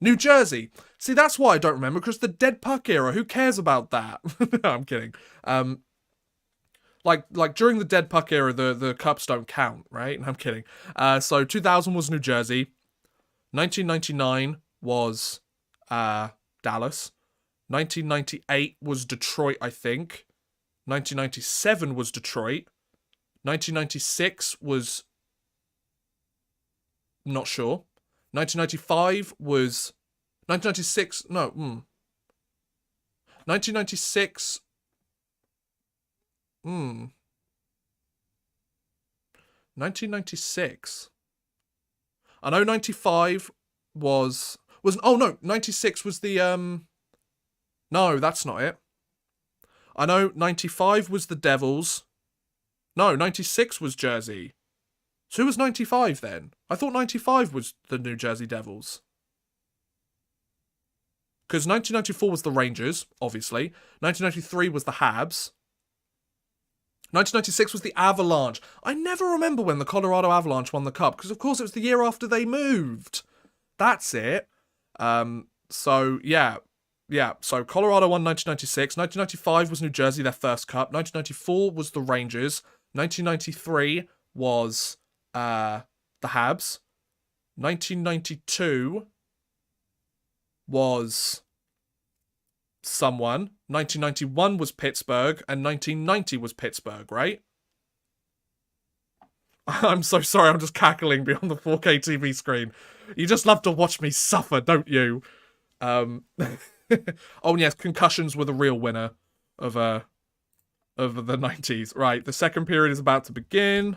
New Jersey. See, that's why I don't remember, because the dead puck era, who cares about that? No, I'm kidding. Like during the dead puck era, the cups don't count, right? I'm kidding. So 2000 was New Jersey. 1999 was Dallas. 1998 was Detroit, I think. 1997 was Detroit. 1996 was... Not sure. 1995 was... 1996... No. 1996... 1996. I know 95 was... Oh, no. 96 was the... No, that's not it. I know 95 was the Devils. No, 96 was Jersey. So who was 95 then? I thought 95 was the New Jersey Devils. Because 1994 was the Rangers, obviously. 1993 was the Habs. 1996 was the Avalanche. I never remember when the Colorado Avalanche won the Cup, because of course it was the year after they moved. That's it. So, yeah. Yeah, so Colorado won 1996. 1995 was New Jersey, their first Cup. 1994 was the Rangers. 1993 was the Habs. 1992 was someone. 1991 was Pittsburgh. And 1990 was Pittsburgh, right? I'm so sorry, I'm just cackling beyond the 4K TV screen. You just love to watch me suffer, don't you? Oh, yes, concussions were the real winner of the 90s. Right, the second period is about to begin.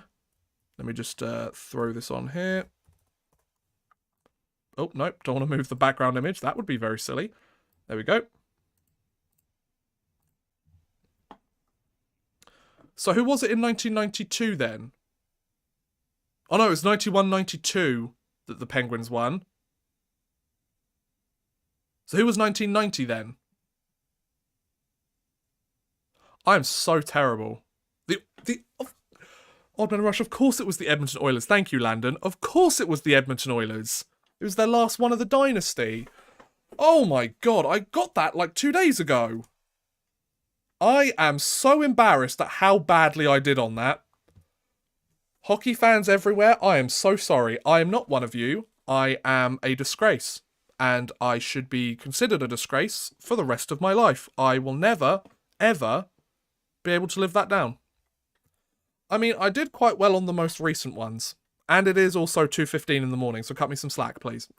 Let me just throw this on here. Oh, nope, don't want to move the background image. That would be very silly. There we go. So who was it in 1992 then? Oh no, it was 91-92 that the Penguins won. So who was 1990 then? I'm so terrible. Odd Man Rush, of course it was the Edmonton Oilers. Thank you, Landon. Of course it was the Edmonton Oilers. It was their last one of the dynasty. Oh my god, I got that like 2 days ago. I am so embarrassed at how badly I did on that. Hockey fans everywhere, I am so sorry. I am not one of you. I am a disgrace. And I should be considered a disgrace for the rest of my life. I will never, ever be able to live that down. I mean, I did quite well on the most recent ones. And it is also 2:15 in the morning, so cut me some slack, please.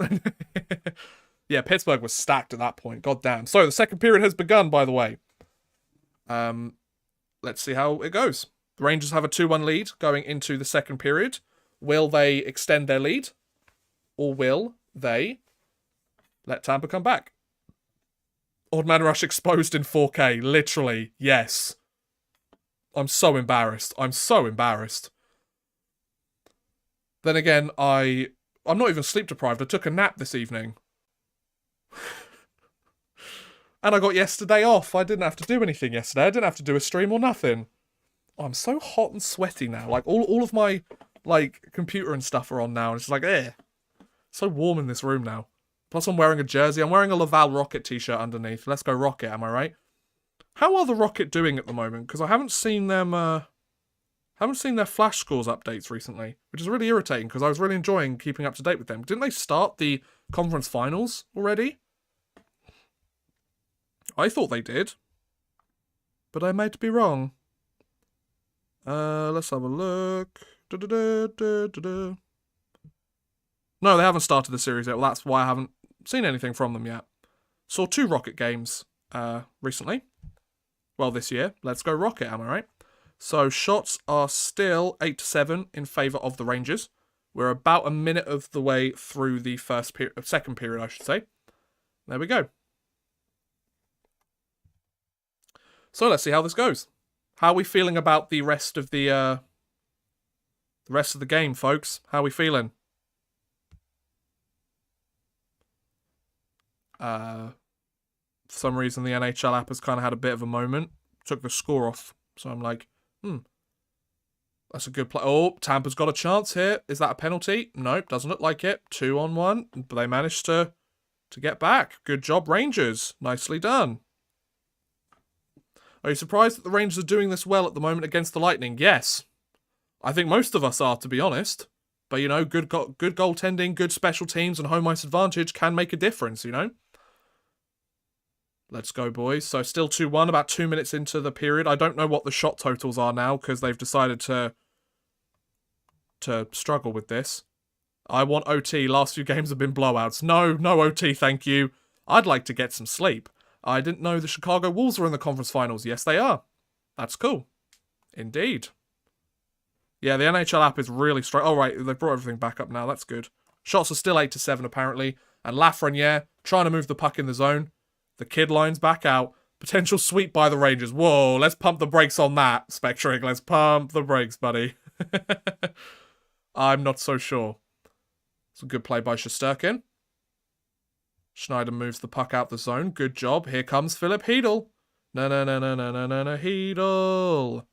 Yeah, Pittsburgh was stacked at that point. God damn. So, the second period has begun, by the way. Let's see how it goes. The Rangers have a 2-1 lead going into the second period. Will they extend their lead? Or will they let Tampa come back? Odd Man Rush exposed in 4K. Literally, yes. I'm so embarrassed. I'm so embarrassed. Then again, I'm not even sleep deprived. I took a nap this evening. And I got yesterday off. I didn't have to do anything yesterday. I didn't have to do a stream or nothing. Oh, I'm so hot and sweaty now. Like, all of my, like, computer and stuff are on now. And it's just like, eh. So warm in this room now. Plus, I'm wearing a jersey. I'm wearing a Laval Rocket t-shirt underneath. Let's go Rocket, am I right? How are the Rocket doing at the moment? Because I haven't seen them, haven't seen their flash scores updates recently. Which is really irritating, because I was really enjoying keeping up to date with them. Didn't they start the conference finals already? I thought they did. But I might be wrong. Let's have a look. No, they haven't started the series yet. Well, that's why I haven't seen anything from them yet. Saw 2 Rocket games recently. Well, this year. Let's go Rocket, am I right? So, shots are still 8-7 in favour of the Rangers. We're about a minute of the way through the second period, I should say. There we go. So, let's see how this goes. How are we feeling about the rest of the game, folks? How are we feeling? For some reason, the NHL app has kind of had a bit of a moment. Took the score off. So I'm like, that's a good play. Oh, Tampa's got a chance here. Is that a penalty? Nope, doesn't look like it. 2-on-1. But they managed to get back. Good job, Rangers. Nicely done. Are you surprised that the Rangers are doing this well at the moment against the Lightning? Yes. I think most of us are, to be honest. But, you know, good goaltending, good special teams, and home ice advantage can make a difference, you know? Let's go, boys. So, still 2-1, about 2 minutes into the period. I don't know what the shot totals are now, because they've decided to struggle with this. I want OT. Last few games have been blowouts. No OT, thank you. I'd like to get some sleep. I didn't know the Chicago Wolves were in the conference finals. Yes, they are. That's cool. Indeed. Yeah, the NHL app is really strong. Oh, right, they've brought everything back up now. That's good. Shots are still 8-7, apparently. And Lafreniere trying to move the puck in the zone. The kid line's back out. Potential sweep by the Rangers. Whoa, let's pump the brakes on that, Spectring. Let's pump the brakes, buddy. I'm not so sure. It's a good play by Shesterkin. Schneider moves the puck out the zone. Good job. Here comes Philip Hedl. No, Hedl.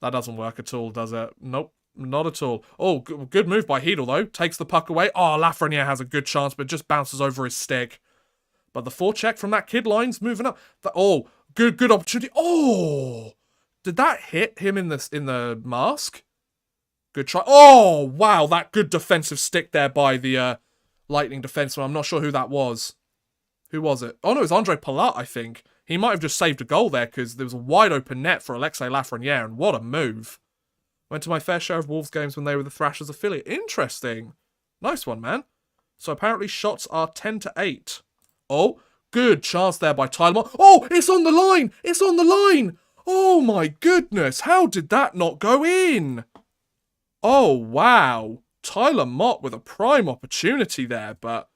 That doesn't work at all, does it? Nope, not at all. Oh, good move by Hedl, though. Takes the puck away. Oh, Lafreniere has a good chance, but just bounces over his stick. But the forecheck from that kid line's moving up. Oh, good opportunity. Oh! Did that hit him in the mask? Good try. Oh, wow, that good defensive stick there by the Lightning defenseman. I'm not sure who that was. Who was it? Oh, no, it was Andre Palat, I think. He might have just saved a goal there because there was a wide open net for Alexei Lafreniere, and what a move. Went to my fair share of Wolves games when they were the Thrashers affiliate. Interesting. Nice one, man. So apparently shots are 10-8. Oh, good chance there by Tyler Mott. Oh, it's on the line! It's on the line! Oh my goodness, how did that not go in? Oh, wow. Tyler Mott with a prime opportunity there, but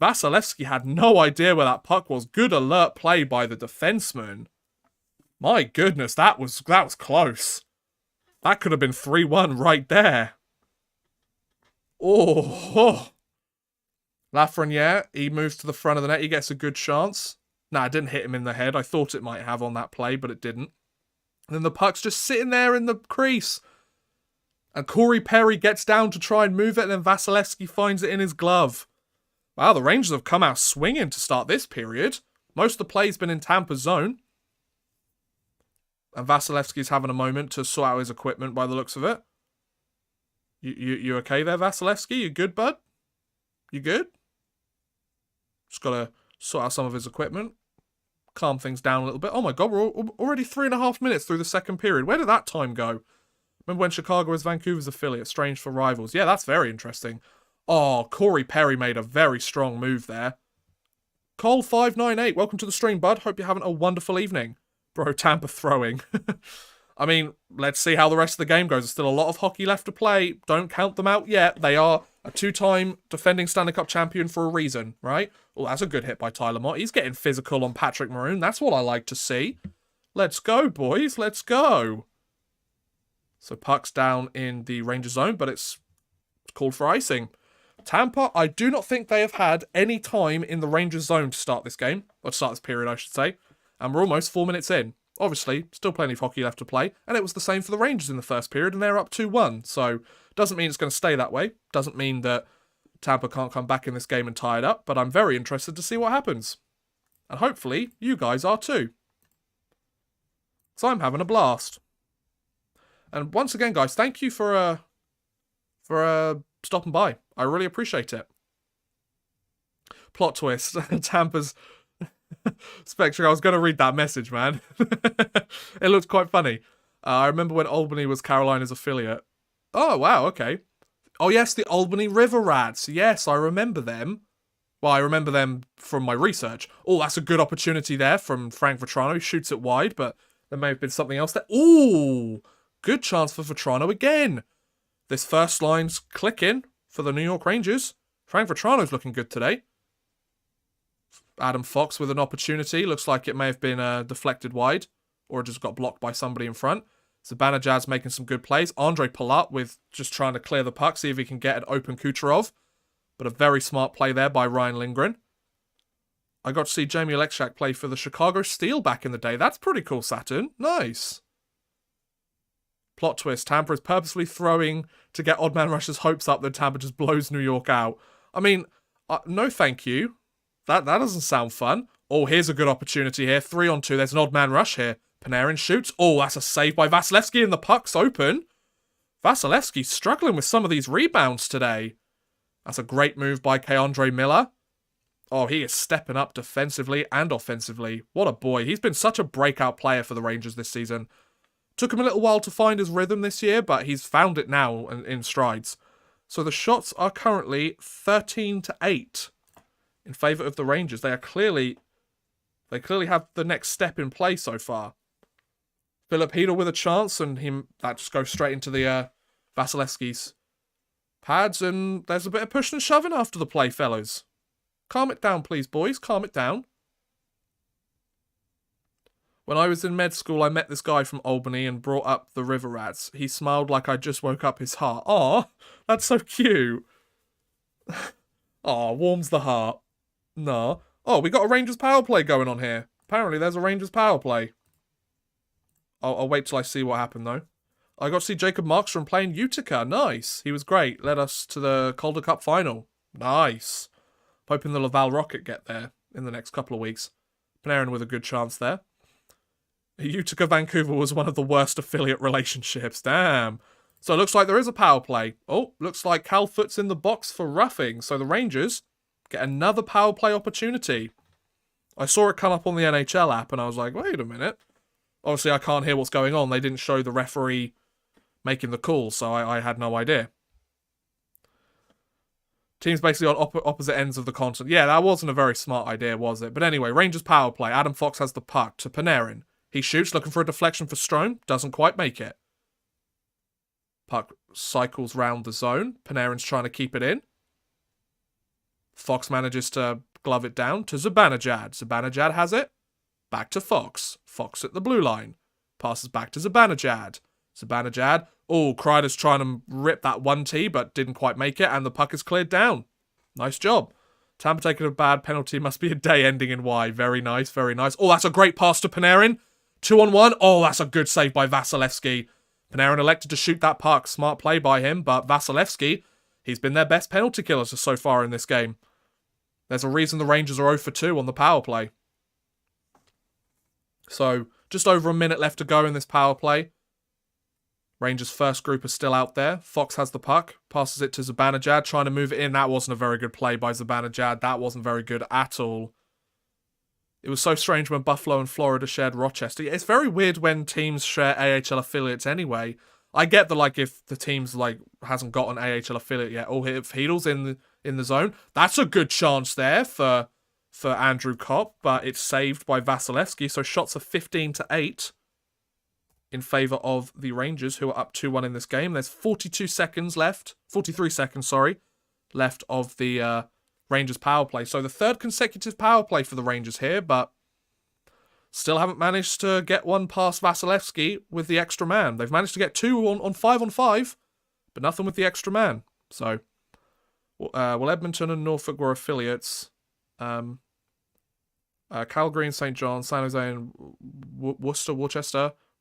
Vasilevsky had no idea where that puck was. Good alert play by the defenseman. My goodness, that was close. That could have been 3-1 right there. Oh. Lafreniere, he moves to the front of the net. He gets a good chance. Nah, it didn't hit him in the head. I thought it might have on that play, but it didn't. And then the puck's just sitting there in the crease. And Corey Perry gets down to try and move it, and then Vasilevsky finds it in his glove. Wow, the Rangers have come out swinging to start this period. Most of the play's been in Tampa's zone. And Vasilevsky's having a moment to sort out his equipment by the looks of it. You okay there, Vasilevsky? You good, bud? You good? Just got to sort out some of his equipment. Calm things down a little bit. Oh my god, we're already 3.5 minutes through the second period. Where did that time go? Remember when Chicago was Vancouver's affiliate? Strange for rivals. Yeah, that's very interesting. Oh, Corey Perry made a very strong move there. Cole598, welcome to the stream, bud. Hope you're having a wonderful evening. Bro, Tampa throwing. I mean, let's see how the rest of the game goes. There's still a lot of hockey left to play. Don't count them out yet. They are a 2-time defending Stanley Cup champion for a reason, right? Oh, that's a good hit by Tyler Mott. He's getting physical on Patrick Maroon. That's what I like to see. Let's go, boys. Let's go. So puck's down in the Rangers zone, but it's called for icing. Tampa, I do not think they have had any time in the Rangers zone to start this game. Or to start this period, I should say. And we're almost 4 minutes in. Obviously, still plenty of hockey left to play. And it was the same for the Rangers in the first period, and they're up 2-1. So, doesn't mean it's going to stay that way. Doesn't mean that Tampa can't come back in this game and tie it up. But I'm very interested to see what happens. And hopefully, you guys are too. So I'm having a blast. And once again, guys, thank you for stopping by. I really appreciate it. Plot twist. Tampa's Spectre, I was going to read that message, man. It looked quite funny. I remember when Albany was Carolina's affiliate. Oh, wow, okay. Oh, yes, the Albany River Rats. Yes, I remember them. Well, I remember them from my research. Oh, that's a good opportunity there from Frank Vetrano. He shoots it wide, but there may have been something else there. Ooh, good chance for Vetrano again. This first line's clicking for the New York Rangers. Frank Vetrano's looking good today. Adam Fox with an opportunity. Looks like it may have been deflected wide or just got blocked by somebody in front. Zibanejad's making some good plays. Andre Palat with just trying to clear the puck, see if he can get an open Kucherov. But a very smart play there by Ryan Lindgren. I got to see Jamie Alexak play for the Chicago Steel back in the day. That's pretty cool, Saturn. Nice. Plot twist. Tampa is purposely throwing to get Odd Man Rush's hopes up that Tampa just blows New York out. I mean, no thank you. That doesn't sound fun. Oh, here's a good opportunity here. 3-on-2. There's an Odd Man Rush here. Panarin shoots. Oh, that's a save by Vasilevsky and the puck's open. Vasilevsky's struggling with some of these rebounds today. That's a great move by Keandre Miller. Oh, he is stepping up defensively and offensively. What a boy. He's been such a breakout player for the Rangers this season. Took him a little while to find his rhythm this year, but he's found it now in strides. So the shots are currently 13-8 in favour of the Rangers. They clearly have the next step in play so far. Philip Hedel with a chance, and that just goes straight into the Vasilevsky's pads, and there's a bit of pushing and shoving after the play, fellas. Calm it down, please, boys. Calm it down. When I was in med school, I met this guy from Albany and brought up the River Rats. He smiled like I just woke up his heart. Aw, that's so cute. Aw, warms the heart. No. Oh, we got a Rangers power play going on here. Apparently there's a Rangers power play. I'll wait till I see what happened, though. I got to see Jacob Markstrom playing Utica. Nice. He was great. Led us to the Calder Cup final. Nice. Hoping the Laval Rocket get there in the next couple of weeks. Panarin with a good chance there. Utica-Vancouver was one of the worst affiliate relationships. Damn. So it looks like there is a power play. Oh, looks like Cal Foot's in the box for roughing. So the Rangers get another power play opportunity. I saw it come up on the NHL app and I was like, wait a minute. Obviously, I can't hear what's going on. They didn't show the referee making the call, so I had no idea. Teams basically on opposite ends of the continent. Yeah, that wasn't a very smart idea, was it? But anyway, Rangers power play. Adam Fox has the puck to Panarin. He shoots, looking for a deflection for Strome. Doesn't quite make it. Puck cycles round the zone. Panarin's trying to keep it in. Fox manages to glove it down to Zibanejad. Zibanejad has it. Back to Fox. Fox at the blue line. Passes back to Zibanejad. Zibanejad. Oh, Kreider's trying to rip that 1T, but didn't quite make it, and the puck is cleared down. Nice job. Tampa taking a bad penalty. Must be a day ending in Y. Very nice, very nice. Oh, that's a great pass to Panarin. 2-on-1. Oh, that's a good save by Vasilevsky. Panarin elected to shoot that puck. Smart play by him, but Vasilevsky, he's been their best penalty killer so far in this game. There's a reason the Rangers are 0 for 2 on the power play. So, Just over a minute left to go in this power play. Rangers' first group is still out there. Fox has the puck, passes it to Zibanejad, trying to move it in. That wasn't a very good play by Zibanejad. That wasn't very good at all. It was so strange when Buffalo and Florida shared Rochester. It's very weird when teams share AHL affiliates anyway. I get that, like, if the team's, like, hasn't got an AHL affiliate yet, or if Heedle's in the zone, that's a good chance there for Andrew Kopp, but it's saved by Vasilevsky, so shots are 15-8 in favour of the Rangers, who are up 2-1 in this game. There's 43 seconds, left of the Rangers power play. So the third consecutive power play for the Rangers here, but still haven't managed to get one past Vasilevsky with the extra man. They've managed to get two on 5-on-5, but nothing with the extra man. So, well, Edmonton and Norfolk were affiliates. Calgary and St. John, San Jose and Worcester,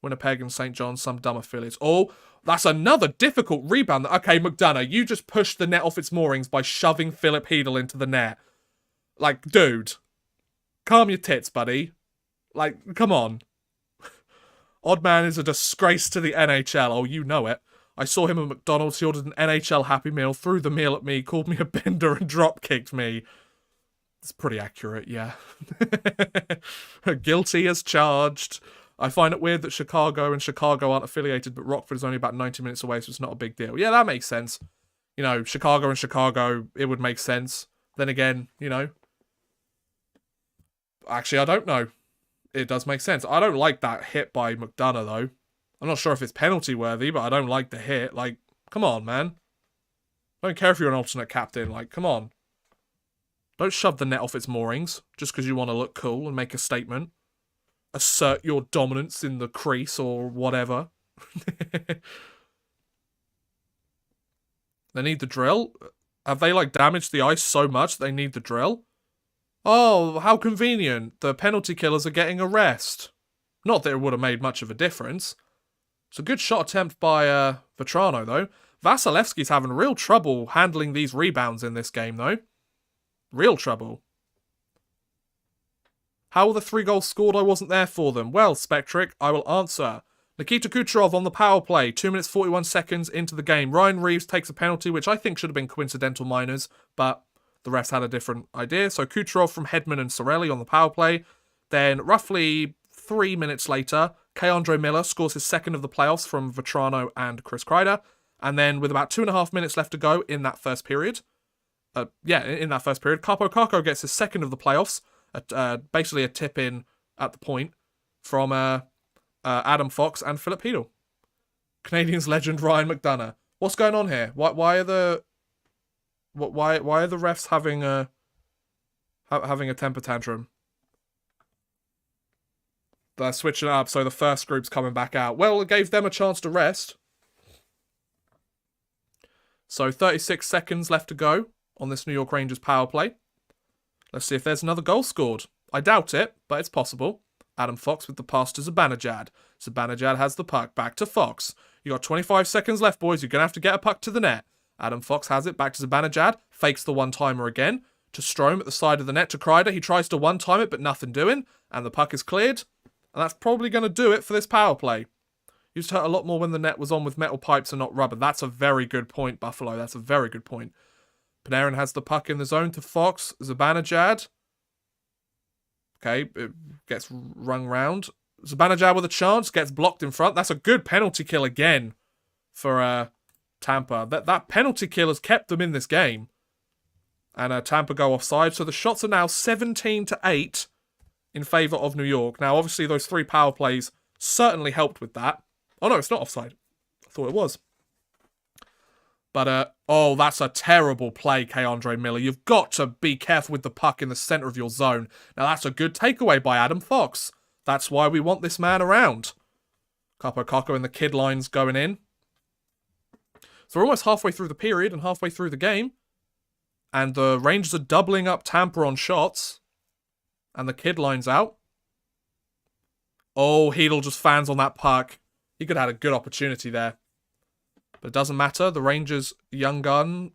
Winnipeg and St. John, some dumb affiliates. Oh, that's another difficult rebound. Okay, McDonough, you just pushed the net off its moorings by shoving Philip Hedl into the net. Like, dude, calm your tits, buddy. Like, come on. Odd man is a disgrace to the NHL. Oh, you know it. I saw him at McDonald's. He ordered an NHL Happy Meal, threw the meal at me, called me a bender, and drop-kicked me. It's pretty accurate, yeah. Guilty as charged. I find it weird that Chicago aren't affiliated, but Rockford is only about 90 minutes away, so it's not a big deal. Yeah, that makes sense. You know, Chicago, it would make sense. Then again, you know. Actually, I don't know. It does make sense. I don't like that hit by McDonough, though. I'm not sure if it's penalty worthy, but I don't like the hit. Like, come on, man. I don't care if you're an alternate captain. Like, come on. Don't shove the net off its moorings just because you want to look cool and make a statement. Assert your dominance in the crease or whatever. They need the drill? Have they, like, damaged the ice so much they need the drill? Oh, how convenient. The penalty killers are getting a rest. Not that it would have made much of a difference. It's a good shot attempt by Vetrano, though. Vasilevsky's having real trouble handling these rebounds in this game, though. Real trouble. How were the 3 goals scored? I wasn't there for them. Well, Spectric, I will answer. Nikita Kucherov on the power play, 2 minutes 41 seconds into the game. Ryan Reeves takes a penalty, which I think should have been coincidental minors, but the refs had a different idea. So Kucherov from Hedman and Sorelli on the power play. Then, roughly 3 minutes later, K-Andre Miller scores his second of the playoffs from Vetrano and Chris Kreider. And then, with about 2.5 minutes left to go in that first period, Capo Caco gets his second of the playoffs, basically a tip-in at the point from Adam Fox and Philip Hedl. Canadians legend Ryan McDonough. What's going on here? Why are the refs having a temper tantrum? They're switching it up, so the first group's coming back out. Well, it gave them a chance to rest. So 36 seconds left to go on this New York Rangers power play. Let's see if there's another goal scored. I doubt it, but it's possible. Adam Fox with the pass to Zibanejad. Zibanejad has the puck. Back to Fox. You got 25 seconds left, boys. You're going to have to get a puck to the net. Adam Fox has it. Back to Zibanejad. Fakes the one-timer again. To Strome at the side of the net to Kreider. He tries to one-time it, but nothing doing. And the puck is cleared. And that's probably going to do it for this power play. Used to hurt a lot more when the net was on with metal pipes and not rubber. That's a very good point, Buffalo. That's a very good point. Panarin has the puck in the zone to Fox. Zibanejad. Okay, it gets rung round. Zibanejad with a chance. Gets blocked in front. That's a good penalty kill again for Tampa. That penalty kill has kept them in this game. And Tampa go offside. So the shots are now 17-8 in favour of New York. Now, obviously, those 3 power plays certainly helped with that. Oh, no, it's not offside. I thought it was. But, oh, that's a terrible play, K-Andre Miller. You've got to be careful with the puck in the centre of your zone. Now, that's a good takeaway by Adam Fox. That's why we want this man around. Capo Caco and the kid lines going in. So we're almost halfway through the period and halfway through the game. And the Rangers are doubling up Tampa on shots. And the kid line's out. Oh, Hedl just fans on that puck. He could have had a good opportunity there. But it doesn't matter. The Rangers' the young guns.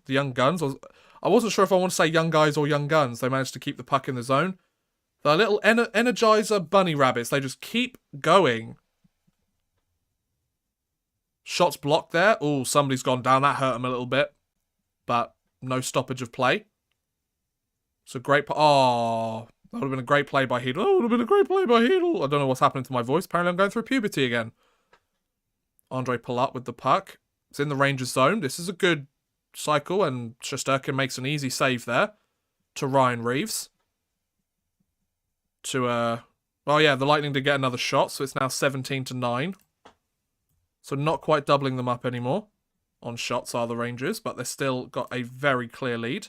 I wasn't sure if I want to say young guys or young guns. They managed to keep the puck in the zone. The little Energizer bunny rabbits, they just keep going. Shots blocked there. Oh, somebody's gone down. That hurt him a little bit. But no stoppage of play. So great... Oh, that would have been a great play by Heedle. Oh, it would have been a great play by Heedle. I don't know what's happening to my voice. Apparently I'm going through puberty again. Andre Palat with the puck. It's in the Rangers zone. This is a good cycle, and Shesterkin makes an easy save there to Ryan Reeves. Oh yeah, the Lightning did get another shot, so it's now 17-9. So not quite doubling them up anymore on shots are the Rangers, but they've still got a very clear lead.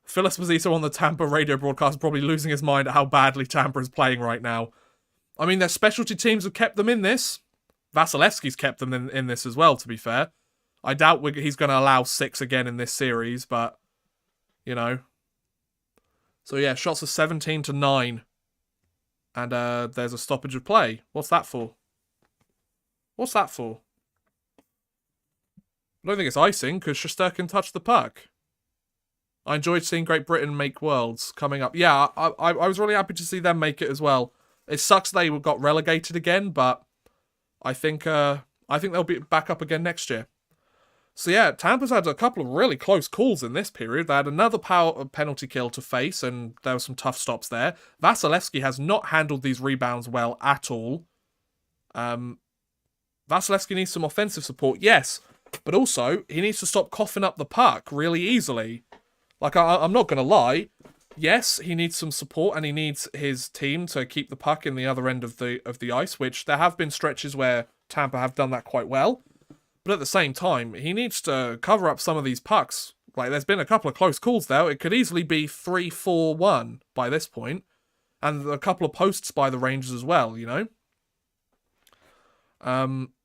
Phil Esposito on the Tampa radio broadcast probably losing his mind at how badly Tampa is playing right now. I mean, their specialty teams have kept them in this. Vasilevsky's kept them in this as well, to be fair. I doubt he's going to allow 6 again in this series, but, you know. So yeah, shots are 17-9. And there's a stoppage of play. What's that for? What's that for? I don't think it's icing, because Shesterkin touched the puck. I enjoyed seeing Great Britain make Worlds coming up. Yeah, I was really happy to see them make it as well. It sucks they got relegated again, but I think they'll be back up again next year. So yeah, Tampa's had a couple of really close calls in this period. They had another penalty kill to face, and there were some tough stops there. Vasilevsky has not handled these rebounds well at all. Vasilevsky needs some offensive support, yes, but also he needs to stop coughing up the puck really easily. Like, I'm not going to lie. Yes, he needs some support, and he needs his team to keep the puck in the other end of the ice, which there have been stretches where Tampa have done that quite well. But at the same time, he needs to cover up some of these pucks. Like, there's been a couple of close calls there. It could easily be 3-4-1 by this point. And a couple of posts by the Rangers as well, you know?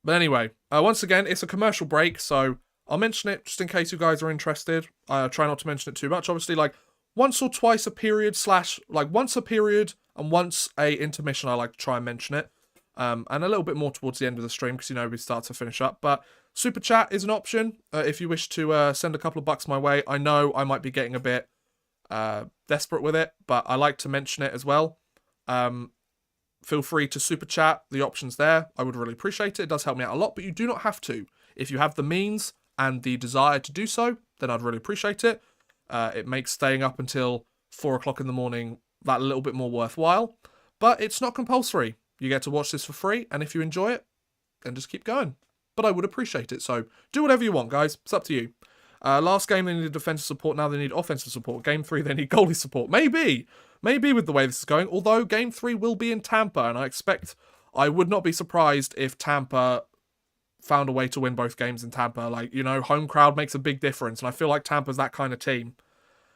But anyway, once again, it's a commercial break, so I'll mention it just in case you guys are interested. I try not to mention it too much. Obviously, like, once or twice a period / like, once a period and once a intermission, I like to try and mention it. And a little bit more towards the end of the stream, because, you know, we start to finish up. But Super Chat is an option if you wish to send a couple of bucks my way. I know I might be getting a bit desperate with it, but I like to mention it as well. Feel free to Super Chat. The option's there. I would really appreciate it. It does help me out a lot, but you do not have to. If you have the means and the desire to do so, then I'd really appreciate it. It makes staying up until 4 o'clock in the morning that little bit more worthwhile. But it's not compulsory. You get to watch this for free, and if you enjoy it, then just keep going. But I would appreciate it, so do whatever you want, guys. It's up to you. Last game, they needed defensive support. Now they need offensive support. Game 3, they need goalie support. Maybe with the way this is going. Although Game 3 will be in Tampa, and I would not be surprised if Tampa found a way to win both games in Tampa. Like, you know, home crowd makes a big difference, and I feel like Tampa's that kind of team.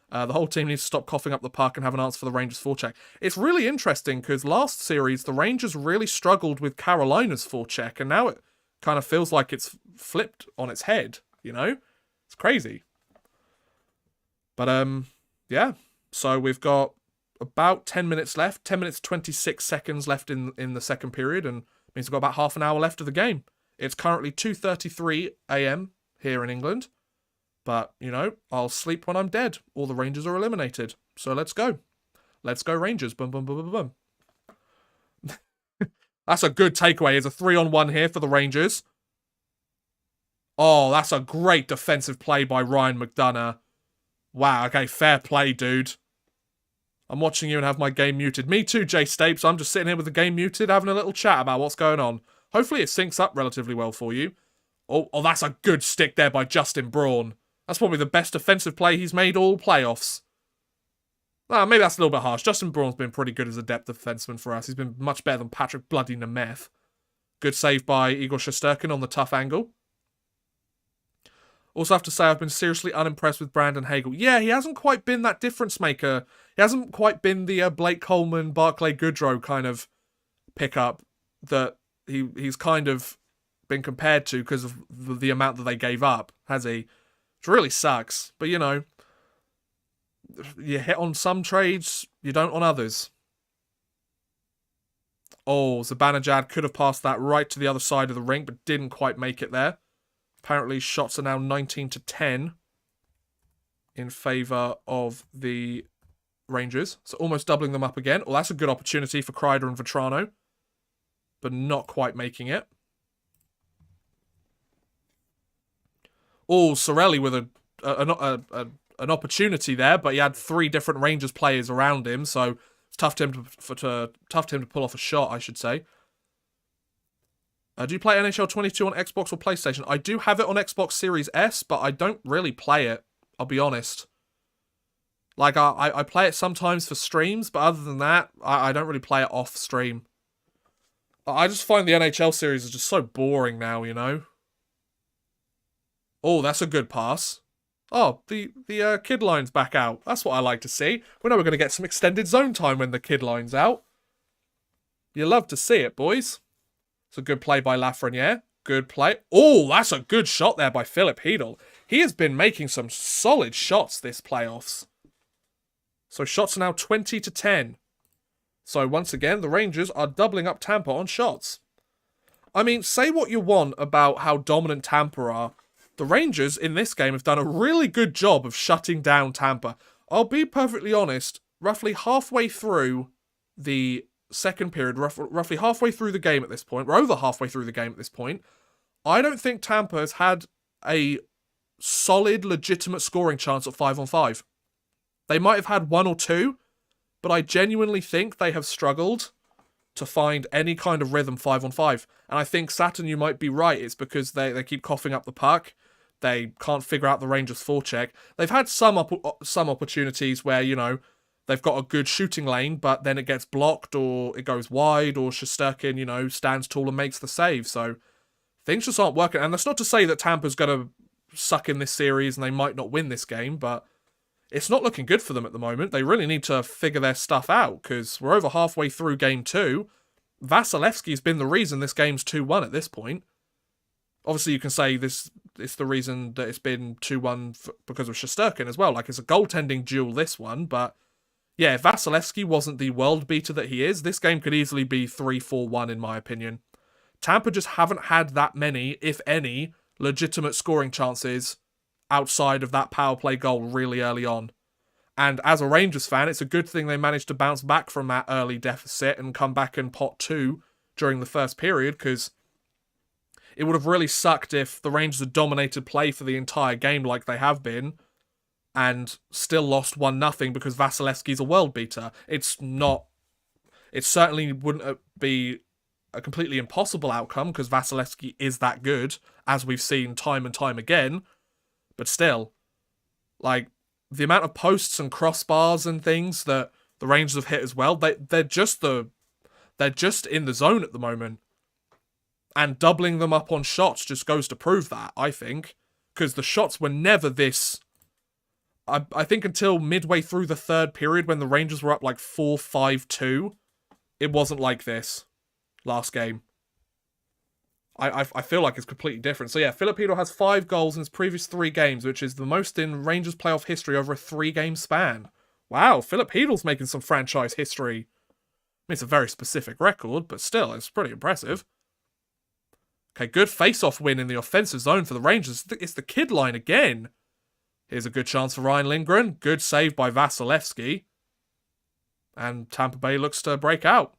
The whole team needs to stop coughing up the puck and have an answer for the Rangers' forecheck. It's really interesting, because last series, the Rangers really struggled with Carolina's forecheck, and now it kind of feels like it's flipped on its head, you know? It's crazy. But, yeah. So we've got about 10 minutes left. 10 minutes, 26 seconds left in the second period, and means we've got about half an hour left of the game. It's currently 2:33 a.m. here in England. But, you know, I'll sleep when I'm dead. All the Rangers are eliminated. So let's go. Let's go Rangers. Boom, boom, boom, boom, boom. That's a good takeaway. It's a 3-on-1 here for the Rangers. Oh, that's a great defensive play by Ryan McDonough. Wow, okay, fair play, dude. I'm watching you and have my game muted. Me too, Jay Stapes. I'm just sitting here with the game muted, having a little chat about what's going on. Hopefully it syncs up relatively well for you. Oh, that's a good stick there by Justin Braun. That's probably the best defensive play he's made all playoffs. Maybe that's a little bit harsh. Justin Braun's been pretty good as a depth defenseman for us. He's been much better than Patrick Bloody Nemeth. Good save by Igor Shesterkin on the tough angle. Also have to say I've been seriously unimpressed with Brandon Hagel. Yeah, he hasn't quite been that difference maker. He hasn't quite been the Blake Coleman, Barclay Goodrow kind of pickup that he's kind of been compared to because of the amount that they gave up, has he? It really sucks. But, you know, you hit on some trades, you don't on others. Oh, Zibanejad could have passed that right to the other side of the rink, but didn't quite make it there. Apparently, shots are now 19-10 in favour of the Rangers. So almost doubling them up again. Well, that's a good opportunity for Kreider and Vetrano. But not quite making it. Oh, Sorelli with an opportunity there, but he had 3 different Rangers players around him, so it's tough to him to pull off a shot, I should say. Do you play NHL 22 on Xbox or PlayStation? I do have it on Xbox Series S, but I don't really play it, I'll be honest. Like, I play it sometimes for streams, but other than that, I don't really play it off stream. I just find the NHL series is just so boring now, you know? Oh, that's a good pass. Oh, the kid line's back out. That's what I like to see. We know we're going to get some extended zone time when the kid line's out. You love to see it, boys. It's a good play by Lafreniere. Good play. Oh, that's a good shot there by Philip Hedl. He has been making some solid shots this playoffs. So shots are now 20-10. So once again, the Rangers are doubling up Tampa on shots. I mean, say what you want about how dominant Tampa are. The Rangers in this game have done a really good job of shutting down Tampa. I'll be perfectly honest, roughly halfway through the second period, roughly halfway through the game at this point, we're over halfway through the game at this point, I don't think Tampa has had a solid, legitimate scoring chance at 5-on-5. They might have had 1 or 2, but I genuinely think they have struggled to find any kind of rhythm 5-on-5. And I think, Saturn, you might be right. It's because they keep coughing up the puck. They can't figure out the Rangers' forecheck. They've had some opportunities where, you know, they've got a good shooting lane, but then it gets blocked or it goes wide or Shesterkin, you know, stands tall and makes the save. So things just aren't working. And that's not to say that Tampa's going to suck in this series and they might not win this game, but it's not looking good for them at the moment. They really need to figure their stuff out because we're over halfway through Game 2. Vasilevsky's been the reason this game's 2-1 at this point. Obviously, you can say this is the reason that it's been 2-1 because of Shesterkin as well. Like, it's a goaltending duel, this one. But, yeah, if Vasilevsky wasn't the world beater that he is, this game could easily be 3-4-1 in my opinion. Tampa just haven't had that many, if any, legitimate scoring chances outside of that power play goal really early on. And as a Rangers fan, it's a good thing they managed to bounce back from that early deficit and come back and pot 2 during the first period, because it would have really sucked if the Rangers had dominated play for the entire game like they have been and still lost 1-0 because Vasilevsky's a world beater. It's not... It certainly wouldn't be a completely impossible outcome because Vasilevsky is that good, as we've seen time and time again. But still, like, the amount of posts and crossbars and things that the Rangers have hit as well, they're just in the zone at the moment. And doubling them up on shots just goes to prove that, I think. Because the shots were never this... I think until midway through the third period when the Rangers were up like 4-5-2, it wasn't like this last game. I feel like it's completely different. So yeah, Filipino has 5 goals in his previous 3 games, which is the most in Rangers playoff history over a 3-game span. Wow, Filipino's making some franchise history. I mean, it's a very specific record, but still, it's pretty impressive. Okay, good face-off win in the offensive zone for the Rangers. It's the kid line again. Here's a good chance for Ryan Lindgren. Good save by Vasilevsky. And Tampa Bay looks to break out.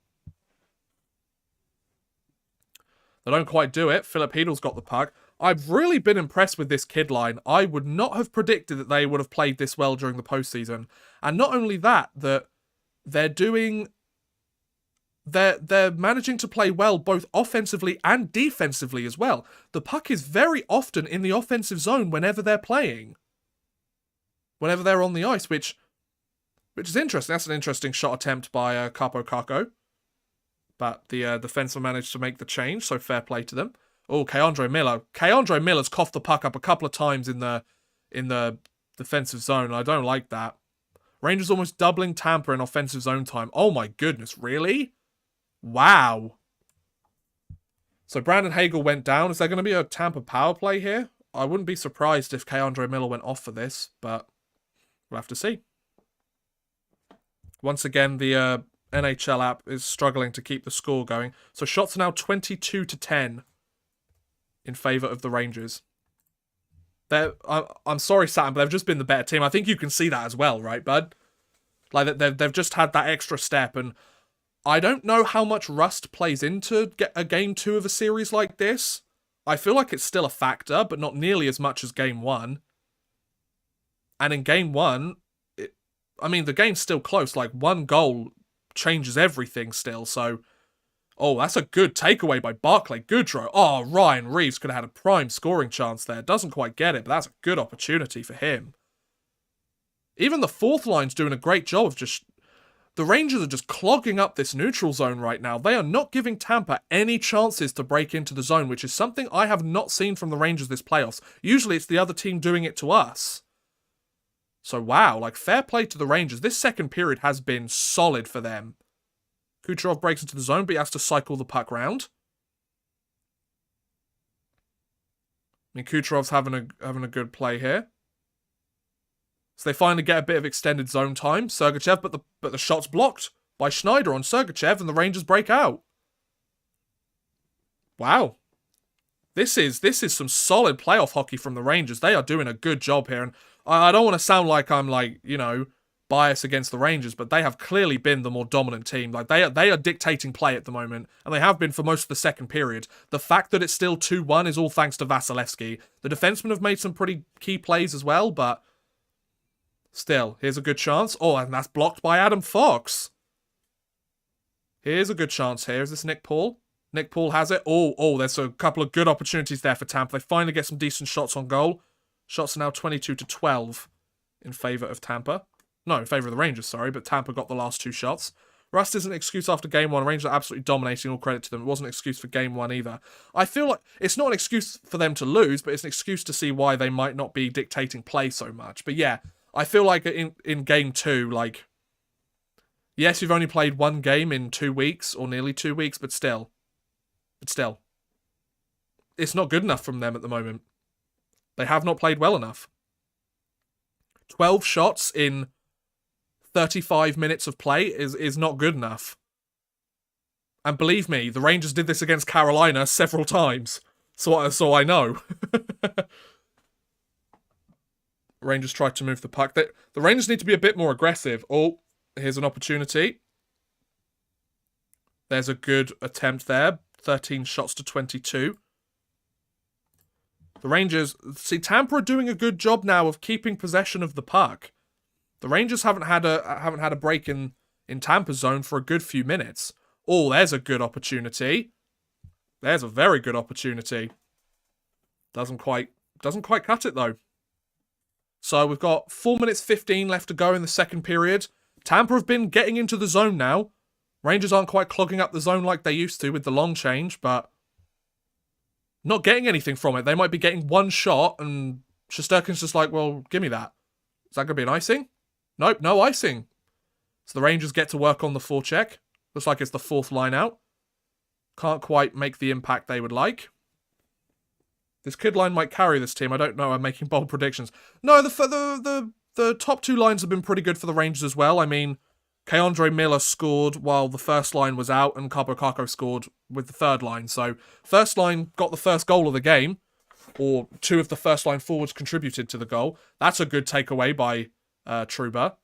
They don't quite do it. Philip Hedl's got the puck. I've really been impressed with this kid line. I would not have predicted that they would have played this well during the postseason. And not only that, that they're doing... They're managing to play well both offensively and defensively as well. The puck is very often in the offensive zone whenever they're playing. Whenever they're on the ice, which is interesting. That's an interesting shot attempt by Capo Caco. But the defenseman managed to make the change, so fair play to them. Oh, K'Andre Miller. K'Andre Miller's coughed the puck up a couple of times in the defensive zone. I don't like that. Rangers almost doubling Tampa in offensive zone time. Oh my goodness, really? Wow. So Brandon Hagel went down. Is there going to be a Tampa power play here? I wouldn't be surprised if K'Andre Miller went off for this, but we'll have to see. Once again, the NHL app is struggling to keep the score going. So shots are now 22-10 in favour of the Rangers. I'm sorry, Saturn, but they've just been the better team. I think you can see that as well, right, bud? Like, they've just had that extra step, and I don't know how much rust plays into a game 2 of a series like this. I feel like it's still a factor, but not nearly as much as game 1. And in game 1, the game's still close. Like, 1 goal changes everything still, so... Oh, that's a good takeaway by Barclay Goodrow. Oh, Ryan Reeves could have had a prime scoring chance there. Doesn't quite get it, but that's a good opportunity for him. Even the fourth line's doing a great job of just... The Rangers are just clogging up this neutral zone right now. They are not giving Tampa any chances to break into the zone, which is something I have not seen from the Rangers this playoffs. Usually it's the other team doing it to us. So wow, like, fair play to the Rangers. This second period has been solid for them. Kucherov breaks into the zone, but he has to cycle the puck round. Kucherov's having a good play here. So they finally get a bit of extended zone time. Sergachev, but the shot's blocked by Schneider on Sergachev, and the Rangers break out. Wow. This is some solid playoff hockey from the Rangers. They are doing a good job here, and I don't want to sound like I'm, like, you know, bias against the Rangers, but they have clearly been the more dominant team. Like, they are dictating play at the moment, and they have been for most of the second period. The fact that it's still 2-1 is all thanks to Vasilevsky. The defensemen have made some pretty key plays as well, but still, here's a good chance. Oh, and that's blocked by Adam Fox. Here's a good chance here. Is this Nick Paul? Nick Paul has it. Oh, there's a couple of good opportunities there for Tampa. They finally get some decent shots on goal. Shots are now 22-12 in favour of Tampa. No, in favour of the Rangers, sorry, but Tampa got the last 2 shots. Rust isn't an excuse after game 1. Rangers are absolutely dominating, all credit to them. It wasn't an excuse for game 1 either. I feel like it's not an excuse for them to lose, but it's an excuse to see why they might not be dictating play so much. But yeah, I feel like in game 2, like, yes, you've only played 1 game in 2 weeks, or nearly 2 weeks, but still. It's not good enough from them at the moment. They have not played well enough. 12 shots in 35 minutes of play is not good enough. And believe me, the Rangers did this against Carolina several times. So I know. Rangers tried to move the puck. The Rangers need to be a bit more aggressive. Oh, here's an opportunity. There's a good attempt there. 13 shots to 22. The Rangers... See, Tampa are doing a good job now of keeping possession of the puck. The Rangers haven't had a break in Tampa's zone for a good few minutes. Oh, there's a good opportunity. There's a very good opportunity. Doesn't quite cut it, though. So we've got 4 minutes 15 left to go in the second period. Tampa have been getting into the zone now. Rangers aren't quite clogging up the zone like they used to with the long change, but not getting anything from it. They might be getting 1 shot, and Shesterkin's just like, well, give me that. Is that going to be an icing? Nope, no icing. So the Rangers get to work on the forecheck. Looks like it's the 4th line out. Can't quite make the impact they would like. This kid line might carry this team. I don't know. I'm making bold predictions. No, the top 2 lines have been pretty good for the Rangers as well. I mean, Keandre Miller scored while the first line was out, and Cabo Caco scored with the 3rd line. So, first line got the first goal of the game, or 2 of the first line forwards contributed to the goal. That's a good takeaway by Trouba.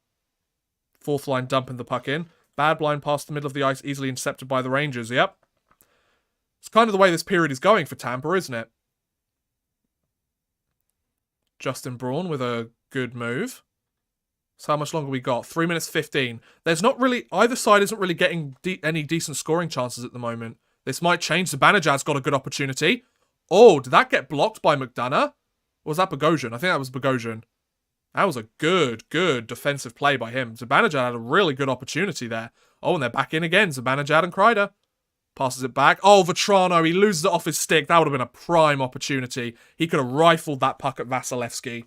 4th line dumping the puck in. Bad blind past the middle of the ice, easily intercepted by the Rangers. Yep. It's kind of the way this period is going for Tampa, isn't it? Justin Braun with a good move. So how much longer we got? 3 minutes 15. There's not really... Either side isn't really getting any decent scoring chances at the moment. This might change. Zibanejad's got a good opportunity. Oh, did that get blocked by McDonough? Or was that Bogosian? I think that was Bogosian. That was a good defensive play by him. Zibanejad had a really good opportunity there. Oh, and they're back in again. Zibanejad and Kreider. Passes it back. Oh, Vetrano, he loses it off his stick. That would have been a prime opportunity. He could have rifled that puck at Vasilevsky.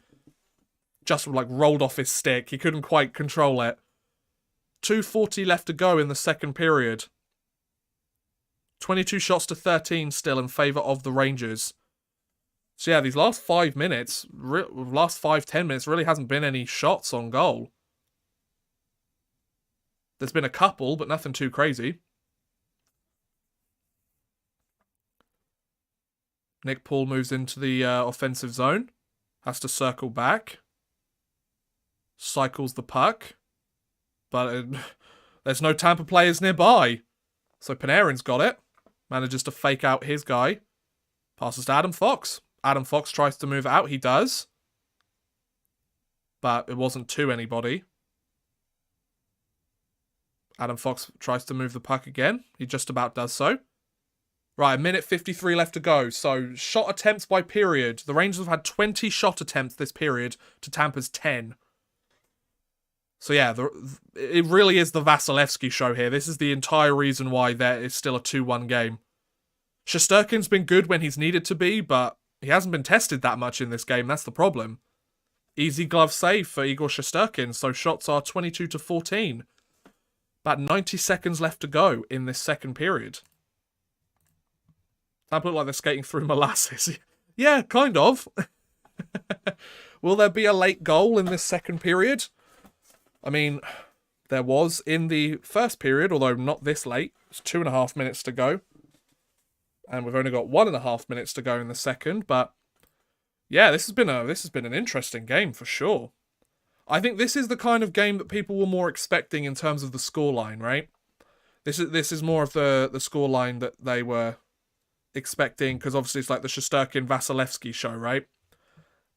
Just, like, rolled off his stick. He couldn't quite control it. 2:40 left to go in the second period. 22 shots to 13 still in favour of the Rangers. So yeah, these last 5 minutes, last 5-10 minutes, really hasn't been any shots on goal. There's been a couple, but nothing too crazy. Nick Paul moves into the offensive zone. Has to circle back. Cycles the puck. but there's no Tampa players nearby. So Panarin's got it. Manages to fake out his guy. Passes to Adam Fox. Adam Fox tries to move out. He does. But it wasn't to anybody. Adam Fox tries to move the puck again. He just about does so. Right, 1:53 left to go. So, shot attempts by period. The Rangers have had 20 shot attempts this period to Tampa's 10. So yeah, it really is the Vasilevsky show here. This is the entire reason why there is still a 2-1 game. Shesterkin's been good when he's needed to be, but he hasn't been tested that much in this game. That's the problem. Easy glove save for Igor Shesterkin, so shots are 22-14. About 90 seconds left to go in this second period. Tampa look like they're skating through molasses. Yeah, kind of. Will there be a late goal in this second period? I mean, there was in the first period, although not this late. It's 2.5 minutes to go. And we've only got 1.5 minutes to go in the second, but yeah, this has been an interesting game for sure. I think this is the kind of game that people were more expecting in terms of the scoreline, right? This is more of the scoreline that they were expecting, because obviously it's like the Shesterkin-Vasilevsky show, right?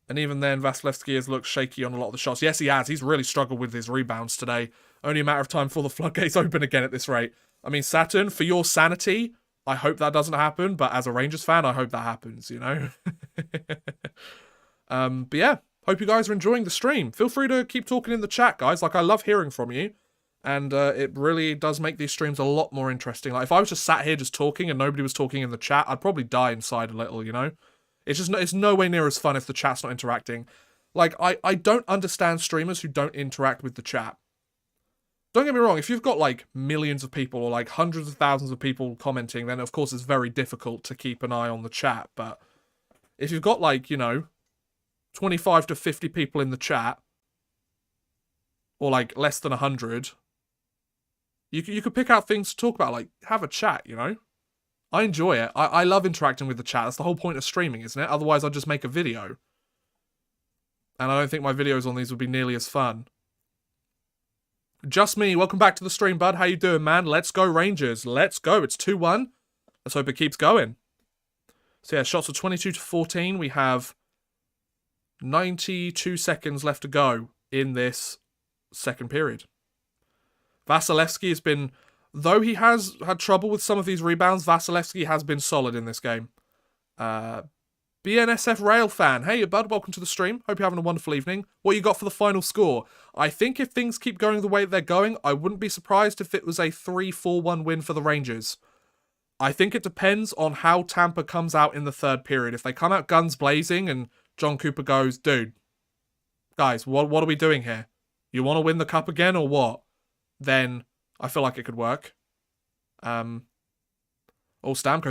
And even then, Vasilevsky has looked shaky on a lot of the shots. Yes, he has. He's really struggled with his rebounds today. Only a matter of time before the floodgates open again at this rate. I mean, Saturn, for your sanity, I hope that doesn't happen, but as a Rangers fan, I hope that happens, you know? But yeah, hope you guys are enjoying the stream. Feel free to keep talking in the chat, guys. Like, I love hearing from you. And it really does make these streams a lot more interesting. Like, if I was just sat here just talking and nobody was talking in the chat, I'd probably die inside a little, you know? It's no way near as fun if the chat's not interacting. Like, I don't understand streamers who don't interact with the chat. Don't get me wrong, if you've got, like, millions of people or, like, hundreds of thousands of people commenting, then, of course, it's very difficult to keep an eye on the chat. But if you've got, like, you know, 25 to 50 people in the chat, or, like, less than 100, you could pick out things to talk about, like, have a chat, you know? I enjoy it. I love interacting with the chat. That's the whole point of streaming, isn't it? Otherwise, I'd just make a video. And I don't think my videos on these would be nearly as fun. Just me. Welcome back to the stream, bud. How you doing, man? Let's go, Rangers. Let's go. It's 2-1. Let's hope it keeps going. So yeah, shots are 22-14. We have 92 seconds left to go in this second period. Vasilevsky has been... Though he has had trouble with some of these rebounds, Vasilevsky has been solid in this game. BNSF Rail fan. Hey, bud. Welcome to the stream. Hope you're having a wonderful evening. What you got for the final score? I think if things keep going the way they're going, I wouldn't be surprised if it was a 3-4-1 win for the Rangers. I think it depends on how Tampa comes out in the third period. If they come out guns blazing and John Cooper goes, dude, guys, what are we doing here? You want to win the cup again or what? Then I feel like it could work. Stamkos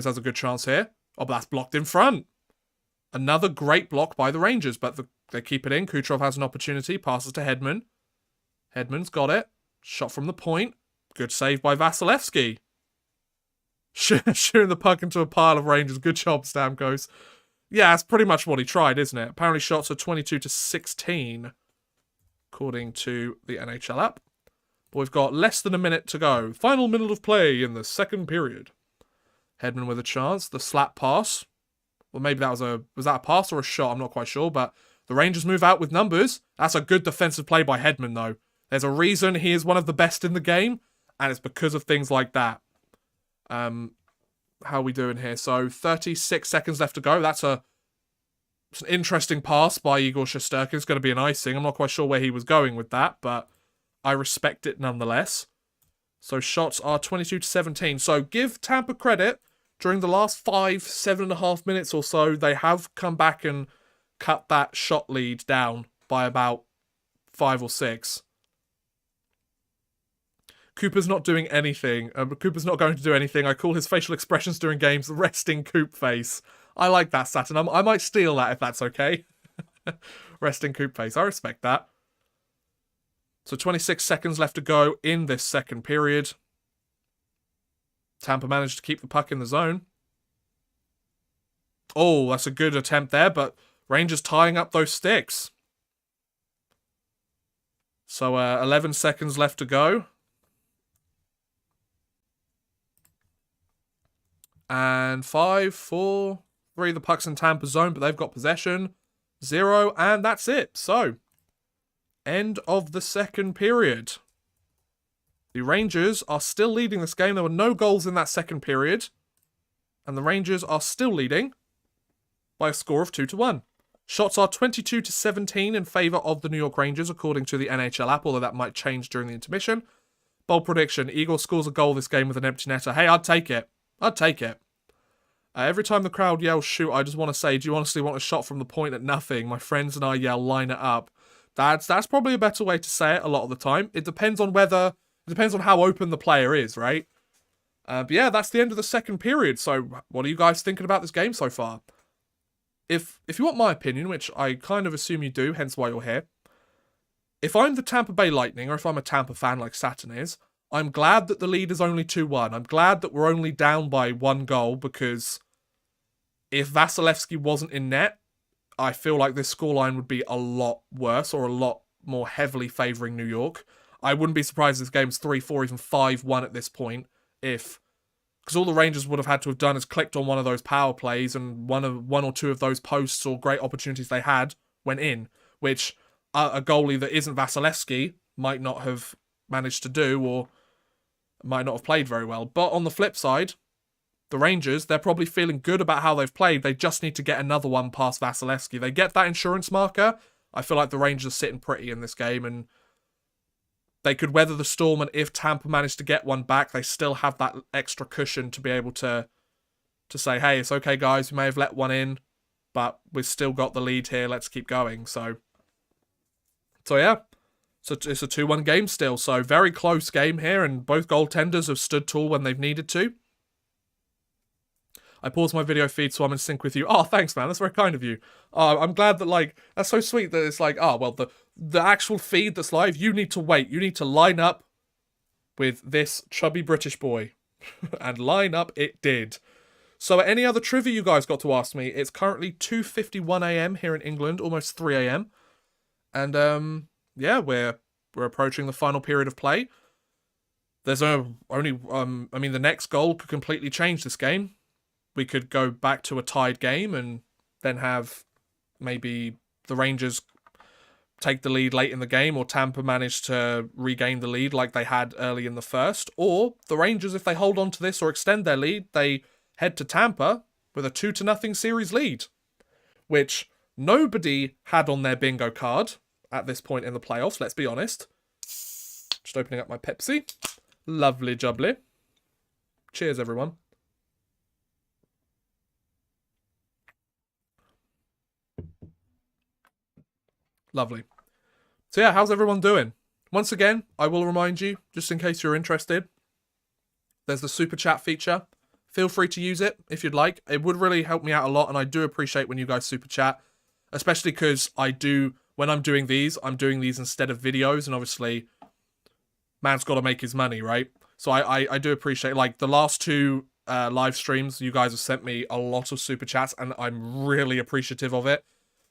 has a good chance here. Oh, but that's blocked in front. Another great block by the Rangers, but they keep it in. Kucherov has an opportunity. Passes to Hedman. Hedman's got it. Shot from the point. Good save by Vasilevsky. Shooting the puck into a pile of Rangers. Good job, Stamkos. Yeah, that's pretty much what he tried, isn't it? Apparently shots are 22-16, according to the NHL app. But we've got less than a minute to go. Final minute of play in the second period. Hedman with a chance. The slap pass. Well, maybe that was that a pass or a shot? I'm not quite sure, but the Rangers move out with numbers. That's a good defensive play by Hedman, though. There's a reason he is one of the best in the game, and it's because of things like that. How are we doing here? So, 36 seconds left to go. It's an interesting pass by Igor Shesterkin. It's going to be an icing. I'm not quite sure where he was going with that, but I respect it nonetheless. So, shots are 22-17. So, give Tampa credit. During the last 7.5 minutes or so, they have come back and cut that shot lead down by about 5 or 6. Cooper's not doing anything. Cooper's not going to do anything. I call his facial expressions during games resting Coop face. I like that, Saturn. I might steal that if that's okay. Resting Coop face. I respect that. So 26 seconds left to go in this second period. Tampa managed to keep the puck in the zone. Oh, that's a good attempt there, but Rangers tying up those sticks. So 11 seconds left to go. And 5, 4, 3, the puck's in Tampa's zone, but they've got possession. 0, and that's it. So, end of the second period. The Rangers are still leading this game. There were no goals in that second period. And the Rangers are still leading by a score of 2-1. Shots are 22-17 in favour of the New York Rangers, according to the NHL app, although that might change during the intermission. Bold prediction, Igor scores a goal this game with an empty netter. Hey, I'd take it. I'd take it. Every time the crowd yells shoot, I just want to say, do you honestly want a shot from the point at nothing? My friends and I yell line it up. That's probably a better way to say it a lot of the time. It depends on how open the player is, right? But yeah, that's the end of the second period. So what are you guys thinking about this game so far? If you want my opinion, which I kind of assume you do, hence why you're here. If I'm the Tampa Bay Lightning, or if I'm a Tampa fan like Saturn is, I'm glad that the lead is only 2-1. I'm glad that we're only down by 1 goal, because if Vasilevsky wasn't in net, I feel like this scoreline would be a lot worse, or a lot more heavily favouring New York. I wouldn't be surprised if this game's 3-4, even 5-1 at this point, because all the Rangers would have had to have done is clicked on one of those power plays, and one or two of those posts or great opportunities they had went in, which a goalie that isn't Vasilevsky might not have managed to do, or might not have played very well. But on the flip side, the Rangers, they're probably feeling good about how they've played. They just need to get another one past Vasilevsky. They get that insurance marker. I feel like the Rangers are sitting pretty in this game, and they could weather the storm, and if Tampa managed to get one back, they still have that extra cushion to be able to say, hey, it's okay, guys, we may have let one in, but we've still got the lead here, let's keep going. So yeah. So it's a 2-1 game still, so very close game here, and both goaltenders have stood tall when they've needed to. I paused my video feed so I'm in sync with you. Oh, thanks, man. That's very kind of you. I'm glad that, like, that's so sweet that it's like, oh, well, the actual feed that's live, you need to wait. You need to line up with this chubby British boy. And line up it did. So any other trivia you guys got to ask me? It's currently 2:51 a.m. here in England, almost 3 a.m. And, yeah, we're approaching the final period of play. There's the next goal could completely change this game. We could go back to a tied game and then have maybe the Rangers take the lead late in the game, or Tampa manage to regain the lead like they had early in the first. Or the Rangers, if they hold on to this or extend their lead, they head to Tampa with a 2-0 series lead, which nobody had on their bingo card at this point in the playoffs, let's be honest. Just opening up my Pepsi. Lovely jubbly. Cheers, everyone. Lovely. So yeah, how's everyone doing? Once again, I will remind you, just in case you're interested, there's the super chat feature. Feel free to use it if you'd like. It would really help me out a lot, and I do appreciate when you guys super chat, especially because when I'm doing these instead of videos, and obviously, man's got to make his money, right? So I do appreciate, like, the last 2 live streams, you guys have sent me a lot of super chats, and I'm really appreciative of it.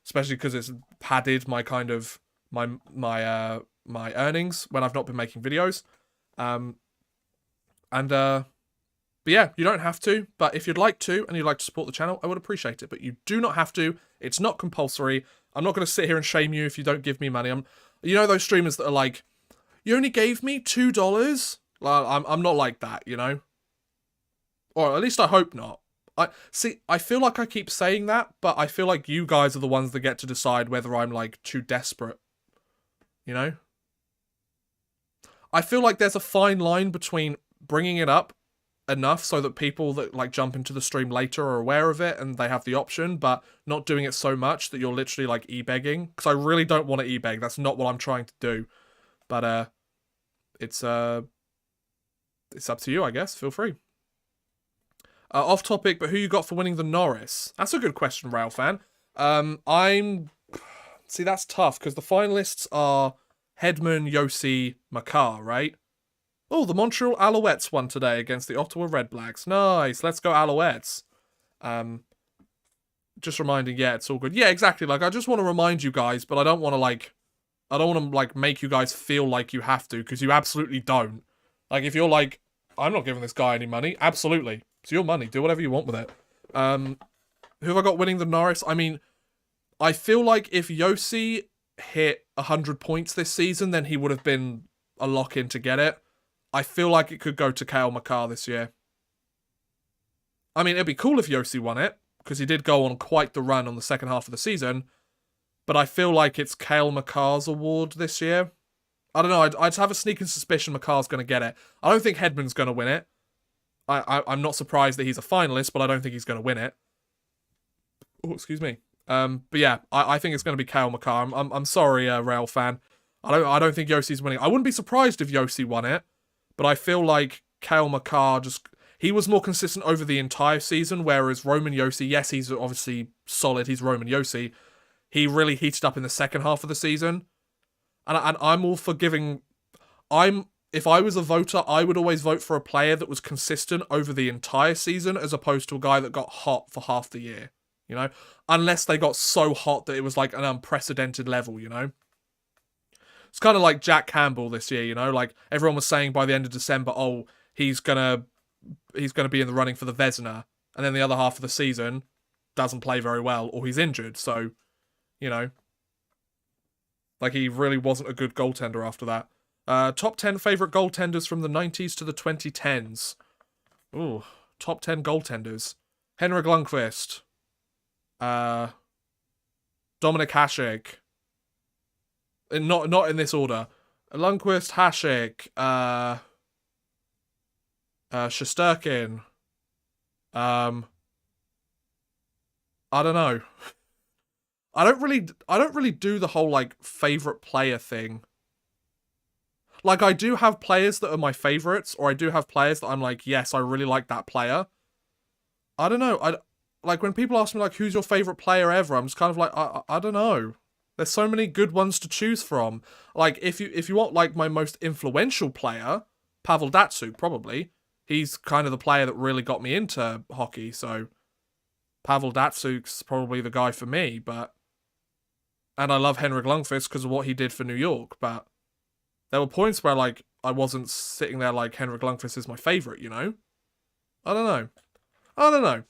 Especially because it's padded my kind of my earnings when I've not been making videos, but yeah, you don't have to. But if you'd like to and you'd like to support the channel, I would appreciate it. But you do not have to. It's not compulsory. I'm not going to sit here and shame you if you don't give me money. You know those streamers that are like, you only gave me $2. I'm not like that, you know, or at least I hope not. I feel like I keep saying that, but I feel like you guys are the ones that get to decide whether I'm, like, too desperate. You know? I feel like there's a fine line between bringing it up enough so that people that, like, jump into the stream later are aware of it and they have the option, but not doing it so much that you're literally, like, e-begging. Because I really don't want to e-beg. That's not what I'm trying to do. But, it's up to you, I guess. Feel free. Off topic, but who you got for winning the Norris? That's a good question, Rail fan. See, that's tough, because the finalists are Hedman, Yossi, Makar, right? Oh, the Montreal Alouettes won today against the Ottawa Redblacks. Nice, let's go Alouettes. Just reminding, yeah, it's all good. Yeah, exactly, like, I just want to remind you guys, but I don't want to, like, I don't want to, like, make you guys feel like you have to, because you absolutely don't. Like, if you're like, I'm not giving this guy any money, absolutely. It's your money. Do whatever you want with it. Who have I got winning the Norris? I mean, I feel like if Yossi hit 100 points this season, then he would have been a lock-in to get it. I feel like it could go to Cale Makar this year. I mean, it'd be cool if Yossi won it, because he did go on quite the run on the second half of the season, but I feel like it's Cale Makar's award this year. I don't know, I'd have a sneaking suspicion Makar's going to get it. I don't think Hedman's going to win it. I'm not surprised that he's a finalist, but I don't think he's going to win it. Oh, excuse me. But yeah, I think it's going to be Cale Makar. I'm sorry, Real fan. I don't think Yossi's winning. I wouldn't be surprised if Yossi won it, but I feel like Cale Makar he was more consistent over the entire season, whereas Roman Yossi, yes, he's obviously solid, he's Roman Yossi, he really heated up in the second half of the season. And I'm all for giving... If I was a voter, I would always vote for a player that was consistent over the entire season, as opposed to a guy that got hot for half the year, you know? Unless they got so hot that it was like an unprecedented level, you know? It's kind of like Jack Campbell this year, you know? Like, everyone was saying by the end of December, oh, he's gonna be in the running for the Vezina, and then the other half of the season doesn't play very well, or he's injured, so, you know, like, he really wasn't a good goaltender after that. Top 10 favourite goaltenders from the 90s to the 2010s. Ooh, top 10 goaltenders. Henrik Lundqvist. Dominik Hasek. Not in this order. Lundqvist, Hasek, Shesterkin. I don't know. I don't really do the whole, like, favourite player thing. Like, I do have players that are my favourites, or I do have players that I'm like, yes, I really like that player. I don't know. Like, when people ask me, like, who's your favourite player ever, I'm just kind of like, I don't know. There's so many good ones to choose from. Like, if you want, like, my most influential player, Pavel Datsyuk, probably. He's kind of the player that really got me into hockey, so Pavel Datsyuk's probably the guy for me, but... And I love Henrik Lundqvist because of what he did for New York, but there were points where, like, I wasn't sitting there like Henrik Lundqvist is my favourite, you know? I don't know.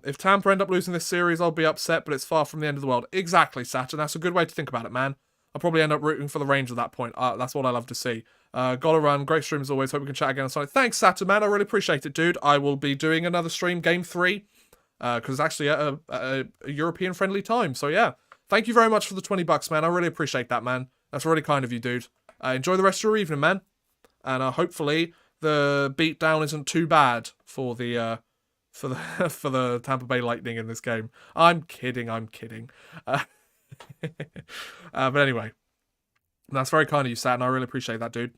If Tampa end up losing this series, I'll be upset, but it's far from the end of the world. Exactly, Saturn. That's a good way to think about it, man. I'll probably end up rooting for the Rangers at that point. That's what I love to see. Gotta run. Great stream as always. Hope we can chat again on Sunday. Thanks, Saturn, man. I really appreciate it, dude. I will be doing another stream, Game 3, because it's actually at a European-friendly time. So, yeah. Thank you very much for the $20, man. I really appreciate that, man. That's really kind of you, dude. Enjoy the rest of your evening, man. And hopefully the beatdown isn't too bad for the for the Tampa Bay Lightning in this game. I'm kidding. But anyway, that's very kind of you, Saturn. I really appreciate that, dude.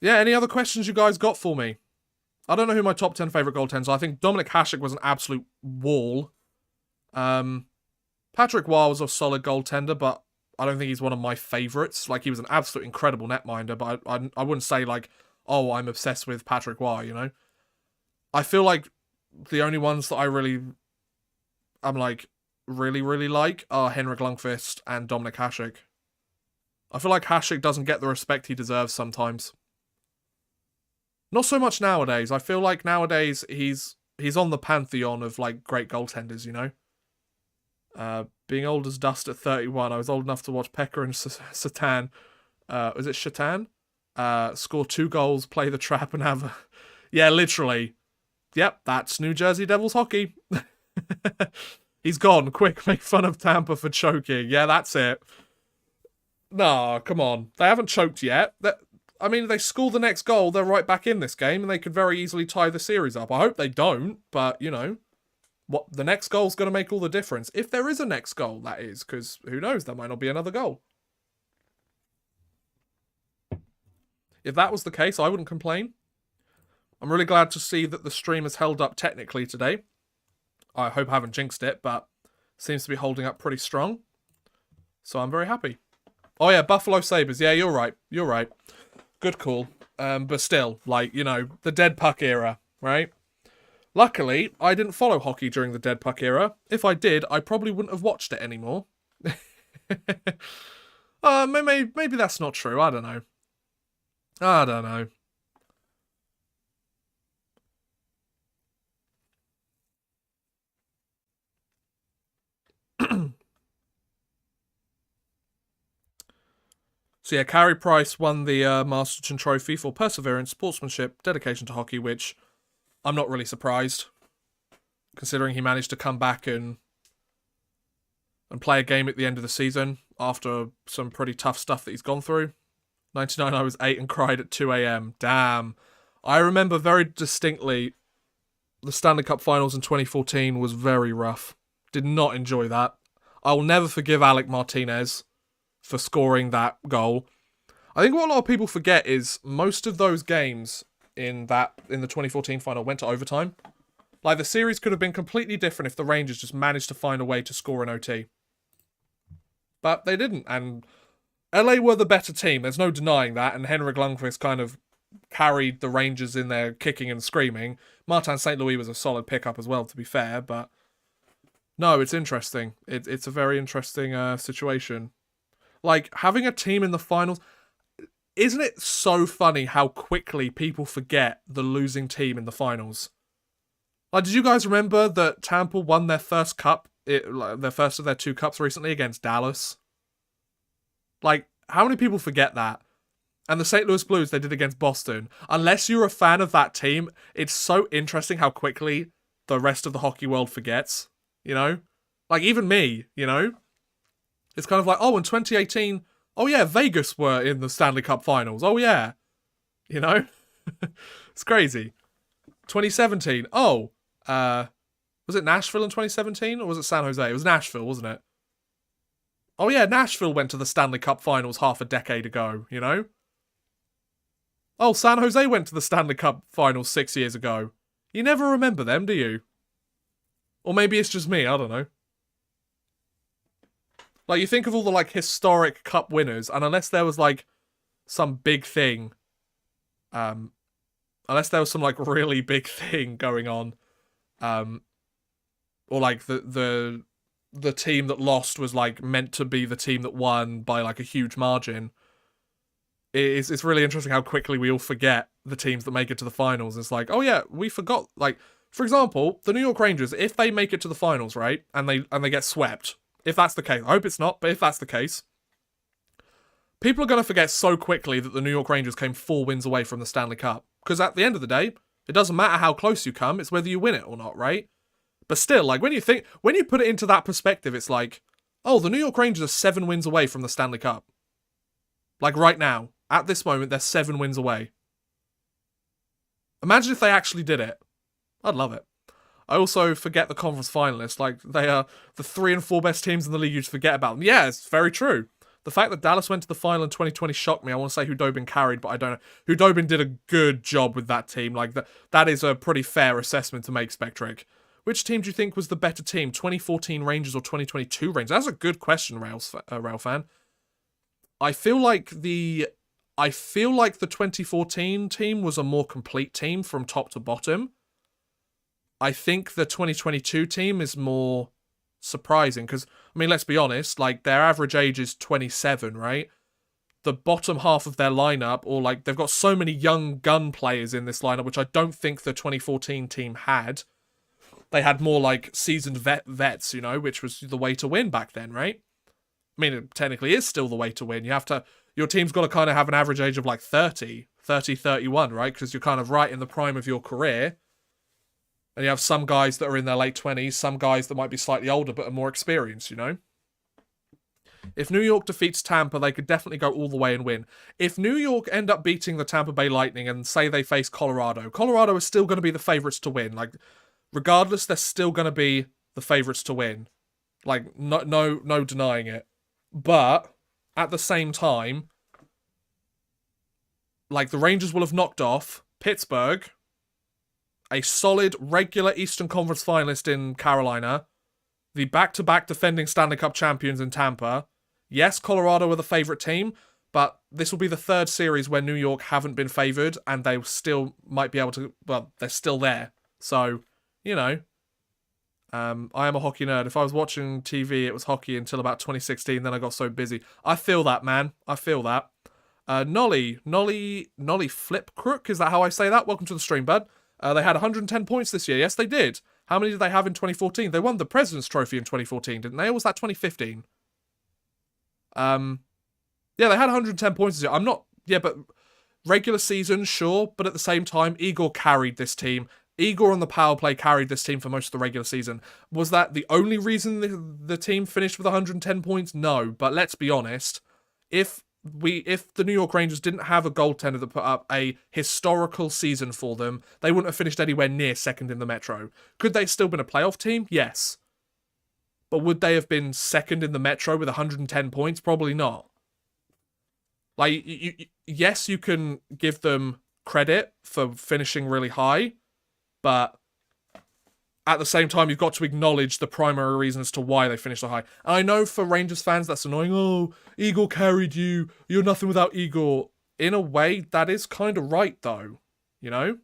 Yeah, any other questions you guys got for me? I don't know who my top 10 favourite goaltenders are. I think Dominik Hasek was an absolute wall. Patrick Roy was a solid goaltender, but I don't think he's one of my favourites. Like, he was an absolute incredible netminder, but I wouldn't say, like, oh, I'm obsessed with Patrick Roy, you know? I feel like the only ones that I'm like, really like are Henrik Lundqvist and Dominik Hasek. I feel like Hasek doesn't get the respect he deserves sometimes. Not so much nowadays. I feel like nowadays he's on the pantheon of, like, great goaltenders, you know? Being old as dust at 31, I was old enough to watch Pekka and Satan, was it Shatan? Score 2 goals, play the trap, and have a... Yeah, literally. Yep, that's New Jersey Devils hockey. He's gone. Quick, make fun of Tampa for choking. Yeah, that's it. No, come on. They haven't choked yet. I mean, they score the next goal, they're right back in this game, and they could very easily tie the series up. I hope they don't, but, you know... What the next goal's going to make all the difference. If there is a next goal, that is, because who knows, there might not be another goal. If that was the case, I wouldn't complain. I'm really glad to see that the stream has held up technically today. I hope I haven't jinxed it, but seems to be holding up pretty strong. So I'm very happy. Oh yeah, Buffalo Sabres. Yeah, you're right. Good call. But still, like, you know, the dead puck era, right? Luckily, I didn't follow hockey during the dead puck era. If I did, I probably wouldn't have watched it anymore. Maybe that's not true. I don't know. I don't know. So yeah, Carey Price won the Masterton Trophy for perseverance, sportsmanship, dedication to hockey, which I'm not really surprised, considering he managed to come back and play a game at the end of the season after some pretty tough stuff that he's gone through. 99, I was 8 and cried at 2 a.m. Damn. I remember very distinctly the Stanley Cup Finals in 2014 was very rough. Did not enjoy that. I will never forgive Alec Martinez for scoring that goal. I think what a lot of people forget is most of those games in the 2014 final went to overtime. Like, the series could have been completely different if the Rangers just managed to find a way to score an OT. But they didn't, and LA were the better team. There's no denying that, and Henrik Lundqvist kind of carried the Rangers in there kicking and screaming. Martin St. Louis was a solid pickup as well, to be fair, but no, it's interesting. It's a very interesting situation. Like, having a team in the finals, isn't it so funny how quickly people forget the losing team in the finals? Like, did you guys remember that Tampa won their first cup, their first of their 2 cups recently against Dallas? Like, how many people forget that? And the St. Louis Blues, they did against Boston. Unless you're a fan of that team, it's so interesting how quickly the rest of the hockey world forgets, you know? Like, even me, you know? It's kind of like, oh, in 2018, oh yeah, Vegas were in the Stanley Cup Finals. Oh yeah. You know? It's crazy. 2017, oh, was it Nashville in 2017 or was it San Jose? It was Nashville, wasn't it? Oh yeah, Nashville went to the Stanley Cup Finals half a decade ago, you know? Oh, San Jose went to the Stanley Cup Finals 6 years ago. You never remember them, do you? Or maybe it's just me, I don't know. Like, you think of all the, like, historic cup winners, and unless there was, like, some big thing, unless there was some, like, really big thing going on, or, like, the team that lost was, like, meant to be the team that won by, like, a huge margin, it's really interesting how quickly we all forget the teams that make it to the finals. It's like, oh yeah, we forgot, like, for example, the New York Rangers, if they make it to the finals, right, and they get swept, if that's the case, I hope it's not, but if that's the case, people are going to forget so quickly that the New York Rangers came 4 wins away from the Stanley Cup. Because at the end of the day, it doesn't matter how close you come, it's whether you win it or not, right? But still, like, when you put it into that perspective, it's like, oh, the New York Rangers are 7 wins away from the Stanley Cup. Like, right now, at this moment, they're 7 wins away. Imagine if they actually did it. I'd love it. I also forget the conference finalists. Like, they are the 3 and 4 best teams in the league. You just forget about them. Yeah, it's very true. The fact that Dallas went to the final in 2020 shocked me. I want to say Hudobin carried, but I don't know. Hudobin did a good job with that team. Like, that is a pretty fair assessment to make, Spectric. Which team do you think was the better team? 2014 Rangers or 2022 Rangers? That's a good question, Rail fan. I feel like the 2014 team was a more complete team from top to bottom. I think the 2022 team is more surprising because, I mean, let's be honest, like, their average age is 27, right? The bottom half of their lineup, or like, they've got so many young gun players in this lineup, which I don't think the 2014 team had. They had more like seasoned vets, you know, which was the way to win back then, right? I mean, it technically is still the way to win. Your team's got to kind of have an average age of like 30, 31, right? Because you're kind of right in the prime of your career. And you have some guys that are in their late 20s, some guys that might be slightly older but are more experienced, you know? If New York defeats Tampa, they could definitely go all the way and win. If New York end up beating the Tampa Bay Lightning and say they face Colorado is still going to be the favourites to win. Like, regardless, they're still going to be the favourites to win. Like, no denying it. But, at the same time, like, the Rangers will have knocked off Pittsburgh, a solid regular Eastern Conference finalist in Carolina, the back-to-back defending Stanley Cup champions in Tampa. Yes, Colorado are the favourite team, but this will be the 3rd series where New York haven't been favoured, and they still might be able to, well, they're still there. So, you know, I am a hockey nerd. If I was watching TV, it was hockey until about 2016. Then I got so busy. I feel that, man. I feel that. Nolly Flip Crook. Is that how I say that? Welcome to the stream, bud. They had 110 points this year. Yes, they did. How many did they have in 2014? They won the President's Trophy in 2014, didn't they? Or was that 2015? Yeah, they had 110 points this year. I'm not... Yeah, but regular season, sure. But at the same time, Igor carried this team. Igor on the power play carried this team for most of the regular season. Was that the only reason the team finished with 110 points? No. But let's be honest. If the New York Rangers didn't have a goaltender that put up a historical season for them, they wouldn't have finished anywhere near second in the Metro. Could they still been a playoff team? Yes. But would they have been second in the Metro with 110 points? Probably not. Like, yes, you can give them credit for finishing really high, but at the same time, you've got to acknowledge the primary reason as to why they finished so high. And I know for Rangers fans, that's annoying. Oh, Igor carried you. You're nothing without Igor. In a way, that is kind of right, though. You know?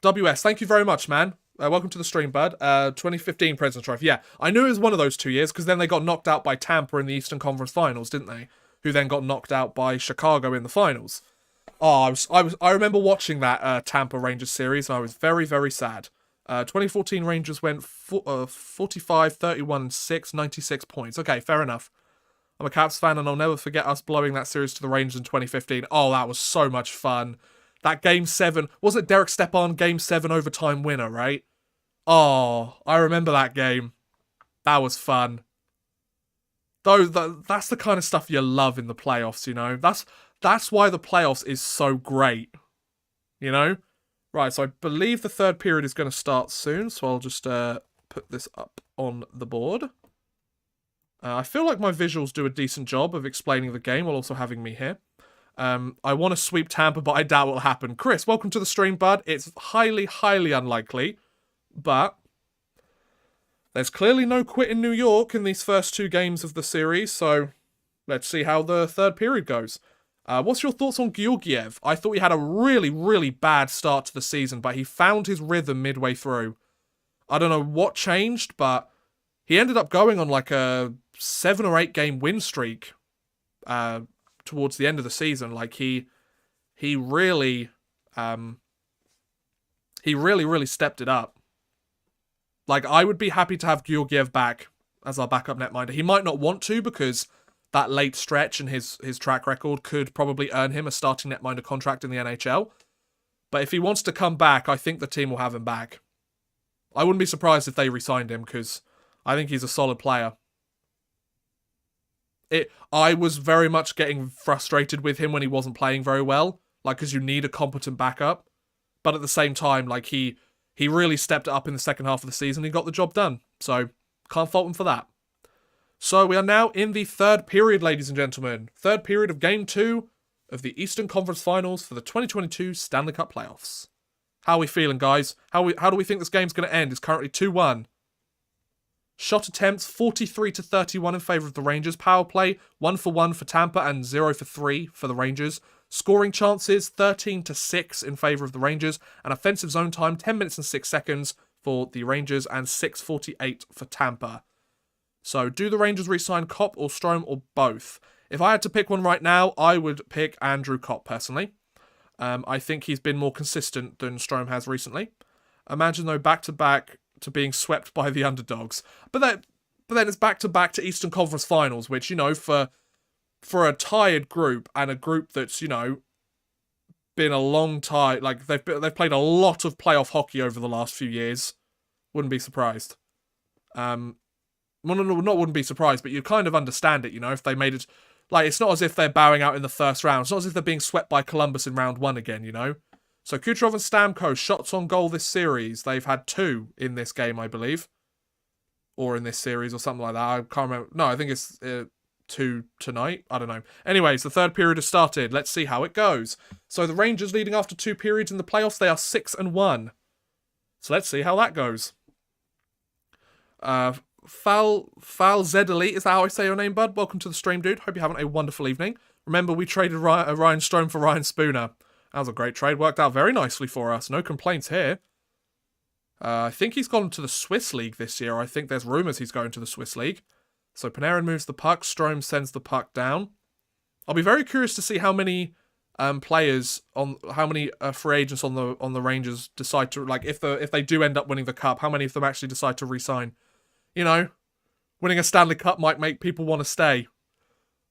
WS, thank you very much, man. Welcome to the stream, bud. 2015 President's Trophy. Yeah, I knew it was one of those 2 years, because then they got knocked out by Tampa in the Eastern Conference Finals, didn't they? Who then got knocked out by Chicago in the finals. Oh, I remember watching that Tampa Rangers series, and I was very, very sad. 2014 Rangers went 45, 31, 6, 96 points. Okay, fair enough. I'm a Caps fan, and I'll never forget us blowing that series to the Rangers in 2015. Oh, that was so much fun. That Game 7, was it Derek Stepan Game 7 overtime winner, right? Oh, I remember that game. That was fun. Though, that's the kind of stuff you love in the playoffs, you know? That's why the playoffs is so great, you know? Right, so I believe the third period is going to start soon, so I'll just put this up on the board. I feel like my visuals do a decent job of explaining the game while also having me here. I want to sweep Tampa, but I doubt it will happen. Chris, welcome to the stream, bud. It's highly, highly unlikely, but there's clearly no quit in New York in these first two games of the series, so let's see how the third period goes. What's your thoughts on Georgiev? I thought he had a really, really bad start to the season, but he found his rhythm midway through. I don't know what changed, but he ended up going on like a 7 or 8 game win streak towards the end of the season. Like he really stepped it up. Like, I would be happy to have Georgiev back as our backup netminder. He might not want to, because that late stretch and his track record could probably earn him a starting netminder contract in the NHL. But if he wants to come back, I think the team will have him back. I wouldn't be surprised if they re-signed him, because I think he's a solid player. I was very much getting frustrated with him when he wasn't playing very well, like, because you need a competent backup. But at the same time, like, he really stepped it up in the second half of the season. He got the job done, so can't fault him for that. So we are now in the third period, ladies and gentlemen. Third period of Game 2 of the Eastern Conference Finals for the 2022 Stanley Cup Playoffs. How are we feeling, guys? How do we think this game's going to end? It's currently 2-1. Shot attempts, 43-31 in favour of the Rangers. Power play, 1-for-1 for Tampa and 0-for-3 for the Rangers. Scoring chances, 13-6 in favour of the Rangers. And offensive zone time, 10 minutes and 6 seconds for the Rangers and 6:48 for Tampa. So, do the Rangers re-sign Kopp or Strome or both? If I had to pick one right now, I would pick Andrew Kopp, personally. I think he's been more consistent than Strome has recently. Imagine, though, back-to-back to being swept by the underdogs. But then it's back-to-back to Eastern Conference Finals, which, you know, for a tired group, and a group that's, you know, been a long time, like, they've played a lot of playoff hockey over the last few years. Wouldn't be surprised. Well, no, not wouldn't be surprised, but you'd kind of understand it, you know, if they made it... Like, it's not as if they're bowing out in the first round. It's not as if they're being swept by Columbus in round 1 again, you know? So, Kucherov and Stamkos, shots on goal this series. They've had 2 in this game, I believe. Or in this series, or something like that. I can't remember. No, I think it's 2 tonight. I don't know. Anyways, the third period has started. Let's see how it goes. So, the Rangers leading after 2 periods in the playoffs. They are 6-1. So, let's see how that goes. Fal Zedeli, is that how I say your name, bud? Welcome to the stream, dude. Hope you're having a wonderful evening. Remember, we traded Ryan Strome for Ryan Spooner. That was a great trade. Worked out very nicely for us. No complaints here. I think he's gone to the Swiss League this year. I think there's rumours he's going to the Swiss League. So Panarin moves the puck. Strome sends the puck down. I'll be very curious to see how many players how many free agents on the Rangers decide to, like, if they do end up winning the cup, how many of them actually decide to re-sign. You know, winning a Stanley Cup might make people want to stay,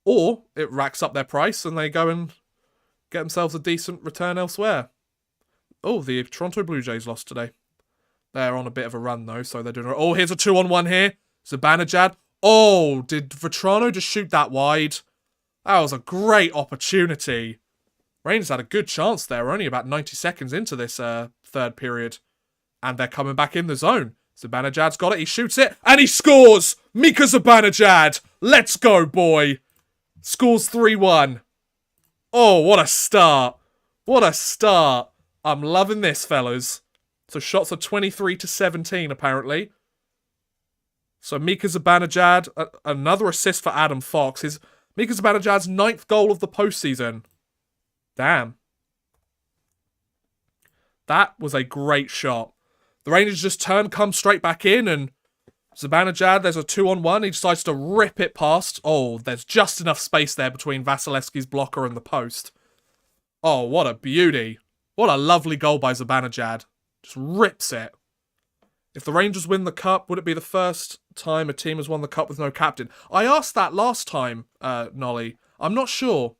or it racks up their price and they go and get themselves a decent return elsewhere. Oh, the Toronto Blue Jays lost today. They're on a bit of a run, though, so they're doing... Oh, here's a 2-on-1 here. Zibanejad. Oh, did Vetrano just shoot that wide? That was a great opportunity. Rangers had a good chance there. We're only about 90 seconds into this third period. And they're coming back in the zone. Zibanejad's got it. He shoots it. And he scores! Mika Zibanejad! Let's go, boy! Scores 3-1. Oh, what a start. What a start. I'm loving this, fellas. So shots are 23-17, apparently. So Mika Zibanejad, another assist for Adam Fox. Mika Zibanejad's 9th goal of the postseason. Damn. That was a great shot. The Rangers just come straight back in, and Zibanejad, there's a 2-on-1. He decides to rip it past. Oh, there's just enough space there between Vasilevsky's blocker and the post. Oh, what a beauty. What a lovely goal by Zibanejad. Just rips it. If the Rangers win the cup, would it be the first time a team has won the cup with no captain? I asked that last time, Nolly. I'm not sure.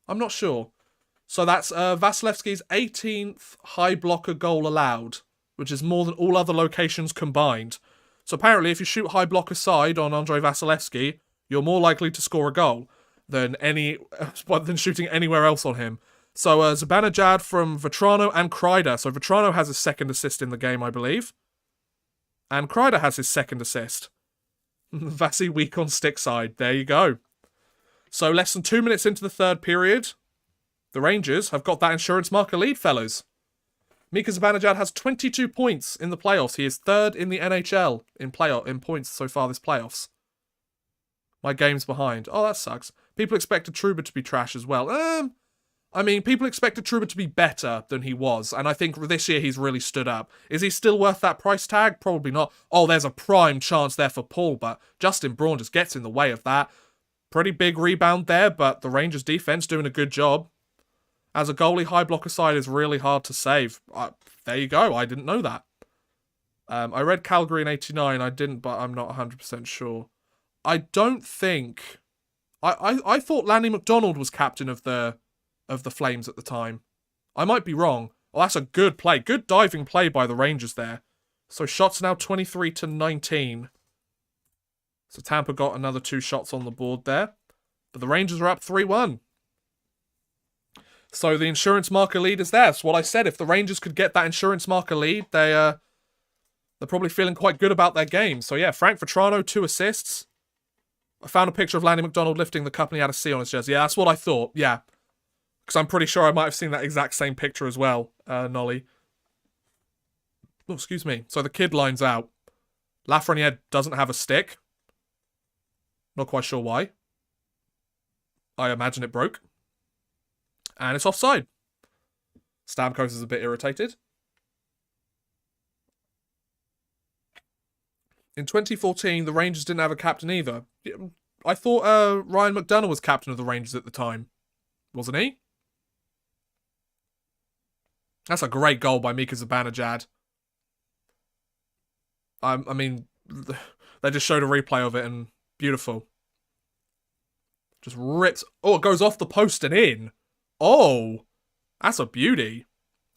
So that's Vasilevsky's 18th high blocker goal allowed, which is more than all other locations combined. So apparently, if you shoot high blocker side on Andrei Vasilevsky, you're more likely to score a goal than shooting anywhere else on him. So Zibanejad from Vetrano and Kreider. So Vetrano has his second assist in the game, I believe. And Kreider has his second assist. Vasi weak on stick side. There you go. So less than 2 minutes into the third period, the Rangers have got that insurance marker lead, fellas. Mika Zibanejad has 22 points in the playoffs. He is third in the NHL in points so far this playoffs. My game's behind. Oh, that sucks. People expected Trouba to be trash as well. I mean, people expected Trouba to be better than he was, and I think this year he's really stood up. Is he still worth that price tag? Probably not. Oh, there's a prime chance there for Paul, but Justin Braun just gets in the way of that. Pretty big rebound there, but the Rangers defense doing a good job. As a goalie, high blocker side is really hard to save. There you go, I didn't know that. I read Calgary in 89, I didn't, but I'm not 100% sure. I don't think... I thought Lanny McDonald was captain of the Flames at the time. I might be wrong. Oh, that's a good play. Good diving play by the Rangers there. So shots now 23-19. So Tampa got another 2 shots on the board there. But the Rangers are up 3-1. So the insurance marker lead is there. That's what I said. If the Rangers could get that insurance marker lead, they're probably feeling quite good about their game. So yeah, Frank Vetrano, 2 assists. I found a picture of Lanny McDonald lifting the cup and he had a C on his jersey. Yeah, that's what I thought. Yeah. Because I'm pretty sure I might have seen that exact same picture as well, Nolly. Oh, excuse me. So the kid lines out. Lafreniere doesn't have a stick. Not quite sure why. I imagine it broke. And it's offside. Stamkos is a bit irritated. In 2014, the Rangers didn't have a captain either. I thought Ryan McDonough was captain of the Rangers at the time. Wasn't he? That's a great goal by Mika Zibanejad. I mean, they just showed a replay of it and beautiful. Just rips... Oh, it goes off the post and in. Oh, that's a beauty.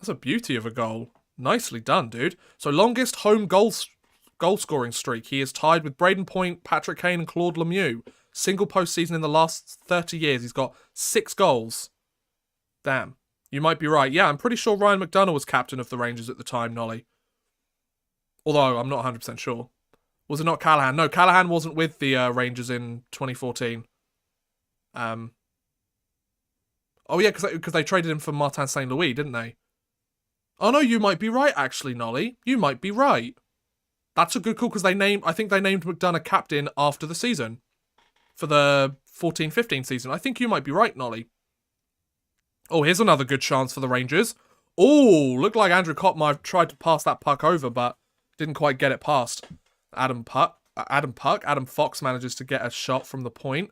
That's a beauty of a goal. Nicely done, dude. So longest home goal scoring streak. He is tied with Braden Point, Patrick Kane and Claude Lemieux. Single postseason in the last 30 years. He's got 6 goals. Damn. You might be right. Yeah, I'm pretty sure Ryan McDonough was captain of the Rangers at the time, Nolly. Although, I'm not 100% sure. Was it not Callahan? No, Callahan wasn't with the Rangers in 2014. Oh, yeah, because they traded him for Martin St. Louis, didn't they? Oh, no, you might be right, actually, Nolly. You might be right. That's a good call, because I think they named McDonough captain after the season. For the 14-15 season. I think you might be right, Nolly. Oh, here's another good chance for the Rangers. Oh, looked like Andrew Kopp might have tried to pass that puck over, but didn't quite get it past. Adam Fox manages to get a shot from the point.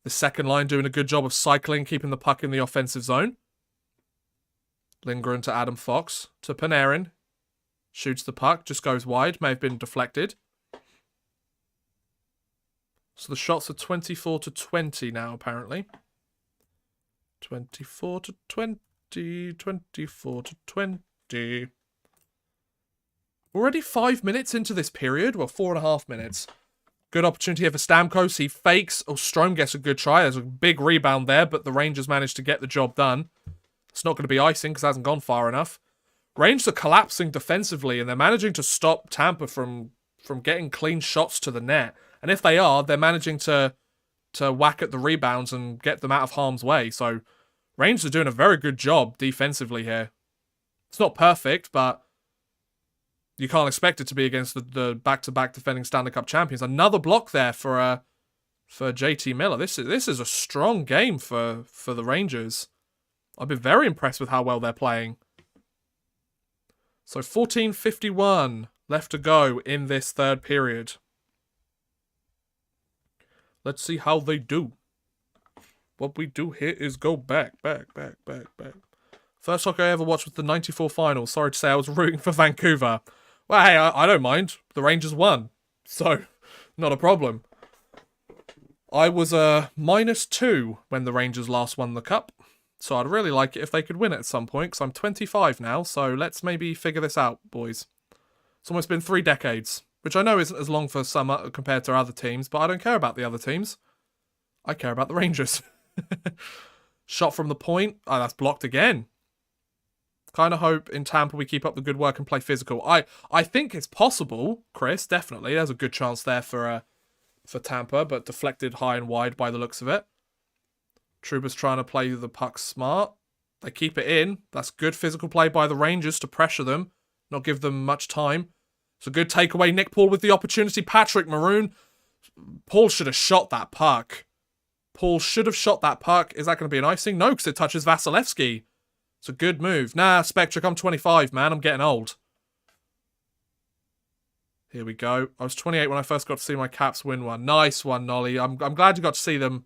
The second line doing a good job of cycling, keeping the puck in the offensive zone. Lindgren to Adam Fox to Panarin. Shoots the puck, just goes wide, may have been deflected. So the shots are 24-20 now, apparently. 24-20, 24-20. Already 5 minutes into this period. Well, 4.5 minutes. Good opportunity here for Stamkos. He fakes. Oh, Strome gets a good try. There's a big rebound there, but the Rangers managed to get the job done. It's not going to be icing because it hasn't gone far enough. Rangers are collapsing defensively, and they're managing to stop Tampa from getting clean shots to the net. And if they are, they're managing to whack at the rebounds and get them out of harm's way. So Rangers are doing a very good job defensively here. It's not perfect, but you can't expect it to be against the back-to-back defending Stanley Cup champions. Another block there for JT Miller. This is a strong game for the Rangers. I've been very impressed with how well they're playing. So 14:51 left to go in this third period. Let's see how they do. What we do here is go back. First hockey I ever watched was the 94 finals. Sorry to say I was rooting for Vancouver. Well, hey, I don't mind. The Rangers won. So, not a problem. I was -2 when the Rangers last won the Cup. So I'd really like it if they could win it at some point, because I'm 25 now. So let's maybe figure this out, boys. It's almost been 3 decades. Which I know isn't as long for some compared to other teams, but I don't care about the other teams. I care about the Rangers. Shot from the point. Oh, that's blocked again. Kind of hope in Tampa we keep up the good work and play physical. I think it's possible, Chris, definitely. There's a good chance there for Tampa, but deflected high and wide by the looks of it. Trouba's trying to play the puck smart. They keep it in. That's good physical play by the Rangers to pressure them, not give them much time. It's a good takeaway. Nick Paul with the opportunity. Patrick Maroon. Paul should have shot that puck. Paul should have shot that puck. Is that going to be an icing? No, because it touches Vasilevsky. It's a good move. Nah, Spectric, I'm 25, man. I'm getting old. Here we go. I was 28 when I first got to see my Caps win one. Nice one, Nolly. I'm glad you got to see them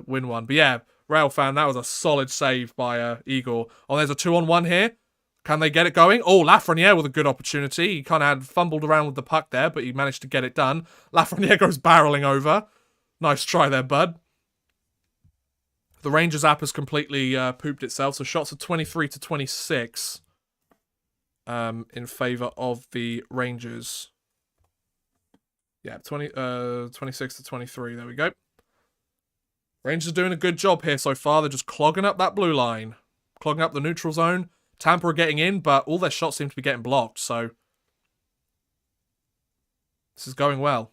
win one. But yeah, Rail fan, that was a solid save by Igor. Oh, there's a 2-on-1 here. Can they get it going? Oh, Lafreniere with a good opportunity. He kind of had fumbled around with the puck there, but he managed to get it done. Lafreniere goes barreling over. Nice try there, bud. The Rangers app has completely pooped itself, so shots are 23-26 in favour of the Rangers. Yeah, 26-23. There we go. Rangers are doing a good job here so far. They're just clogging up that blue line. Clogging up the neutral zone. Tampa are getting in, but all their shots seem to be getting blocked, so this is going well.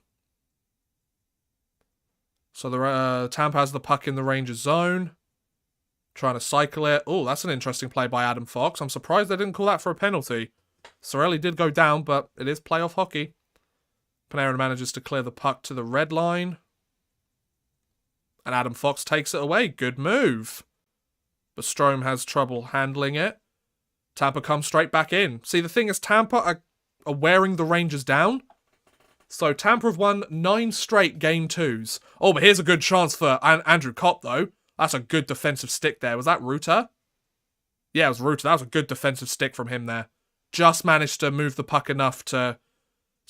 So the Tampa has the puck in the Rangers zone. Trying to cycle it. Oh, that's an interesting play by Adam Fox. I'm surprised they didn't call that for a penalty. Sorelli did go down, but it is playoff hockey. Panarin manages to clear the puck to the red line. And Adam Fox takes it away. Good move. But Strome has trouble handling it. Tampa comes straight back in. See, the thing is, Tampa are wearing the Rangers down. So Tampa have won 9 straight Game 2s. Oh, but here's a good chance for Andrew Kopp, though. That's a good defensive stick there. Was that Ruta? Yeah, it was Ruta. That was a good defensive stick from him there. Just managed to move the puck enough so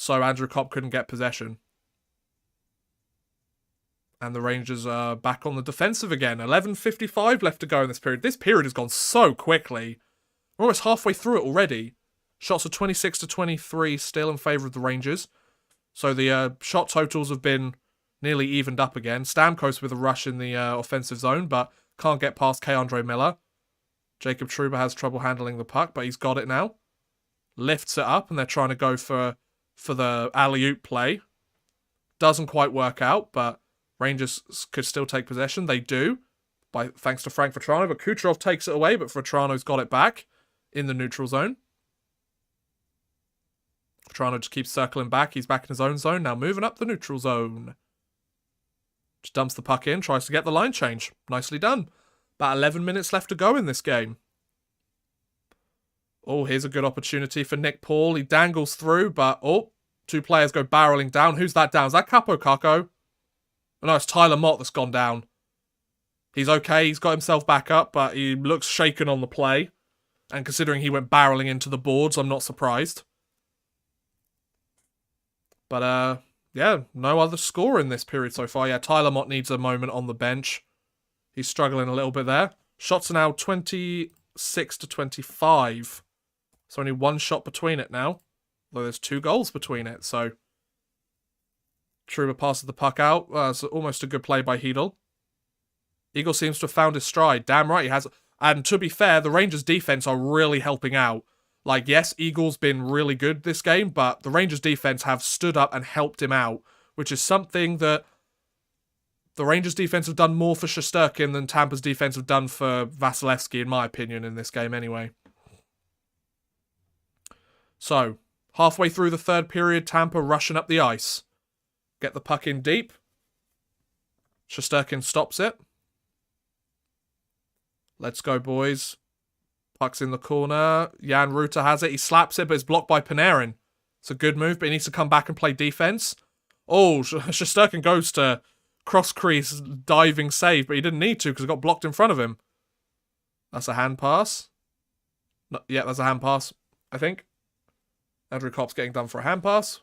Andrew Kopp couldn't get possession. And the Rangers are back on the defensive again. 11:55 left to go in this period. This period has gone so quickly. We're almost halfway through it already. Shots are 26-23 still in favour of the Rangers. So the shot totals have been nearly evened up again. Stamkos with a rush in the offensive zone, but can't get past K-Andre Miller. Jacob Trouba has trouble handling the puck, but he's got it now. Lifts it up, and they're trying to go for the alley-oop play. Doesn't quite work out, but Rangers could still take possession. They do, thanks to Frank Vetrano, but Kucherov takes it away, but Vetrano's got it back in the neutral zone. Vetrano just keeps circling back. He's back in his own zone, now moving up the neutral zone. Just dumps the puck in, tries to get the line change. Nicely done. About 11 minutes left to go in this game. Oh, here's a good opportunity for Nick Paul. He dangles through, but, oh, two players go barreling down. Who's that down? Is that Capo Caco? Oh, no, it's Tyler Mott that's gone down. He's okay. He's got himself back up, but he looks shaken on the play. And considering he went barreling into the boards, I'm not surprised. But, yeah, no other score in this period so far. Yeah, Tyler Mott needs a moment on the bench. He's struggling a little bit there. Shots are now 26 to 25. So only one shot between it now. Though there's 2 goals between it, so... Truba passes the puck out. It's almost a good play by Hedel. Eagle seems to have found his stride. Damn right he has. And to be fair, the Rangers' defense are really helping out. Like, yes, Eagle's been really good this game, but the Rangers' defense have stood up and helped him out, which is something that the Rangers' defense have done more for Shesterkin than Tampa's defense have done for Vasilevsky, in my opinion, in this game anyway. So, halfway through the third period, Tampa rushing up the ice. Get the puck in deep. Shesterkin stops it. Let's go, boys. Puck's in the corner. Jan Ruta has it. He slaps it, but it's blocked by Panarin. It's a good move, but he needs to come back and play defense. Oh, Shesterkin goes to cross-crease diving save, but he didn't need to because it got blocked in front of him. That's a hand pass. No, yeah, that's a hand pass, I think. Andrew Kopp's getting done for a hand pass.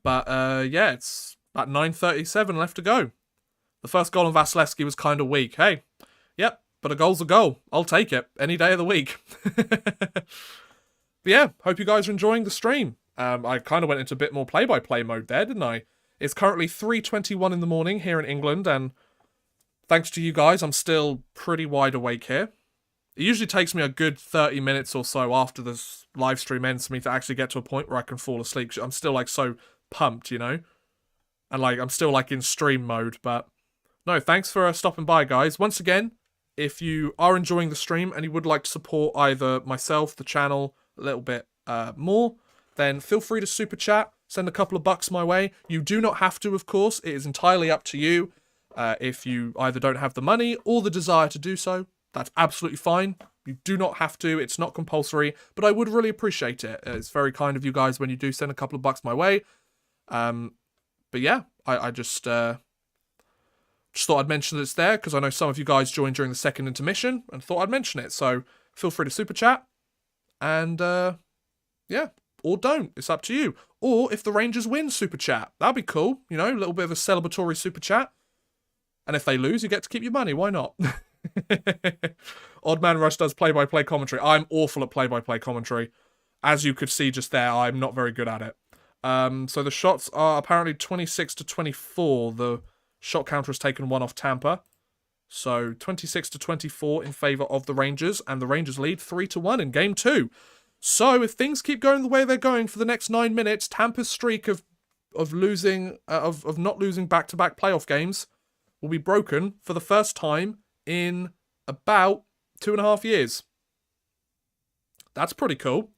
But, yeah, it's about 9:37 left to go. The first goal on Vasilevsky was kind of weak. Hey, yep, but a goal's a goal. I'll take it any day of the week. But yeah, hope you guys are enjoying the stream. I kind of went into a bit more play-by-play mode there, didn't I? It's currently 3:21 in the morning here in England, and thanks to you guys, I'm still pretty wide awake here. It usually takes me a good 30 minutes or so after this live stream ends for me to actually get to a point where I can fall asleep. I'm still, like, so pumped, you know? And, like, I'm still, like, in stream mode, but... No, thanks for stopping by, guys. Once again, if you are enjoying the stream and you would like to support either myself, the channel, a little bit more, then feel free to super chat, send a couple of bucks my way. You do not have to, of course. It is entirely up to you. If you either don't have the money or the desire to do so, that's absolutely fine. You do not have to. It's not compulsory, but I would really appreciate it. It's very kind of you guys when you do send a couple of bucks my way. But yeah, I just thought I'd mention that it's there because I know some of you guys joined during the second intermission and thought I'd mention it. So feel free to super chat. And yeah, or don't. It's up to you. Or if the Rangers win, super chat. That'd be cool. You know, a little bit of a celebratory super chat. And if they lose, you get to keep your money. Why not? Odd Man Rush does play-by-play commentary. I'm awful at play-by-play commentary. As you could see just there, I'm not very good at it. So the shots are apparently 26 to 24. The shot counter has taken one off Tampa. So 26 to 24 in favour of the Rangers. And the Rangers lead 3-1 in Game 2. So if things keep going the way they're going for the next 9 minutes, Tampa's streak of not losing back-to-back playoff games will be broken for the first time in about 2.5 years. That's pretty cool.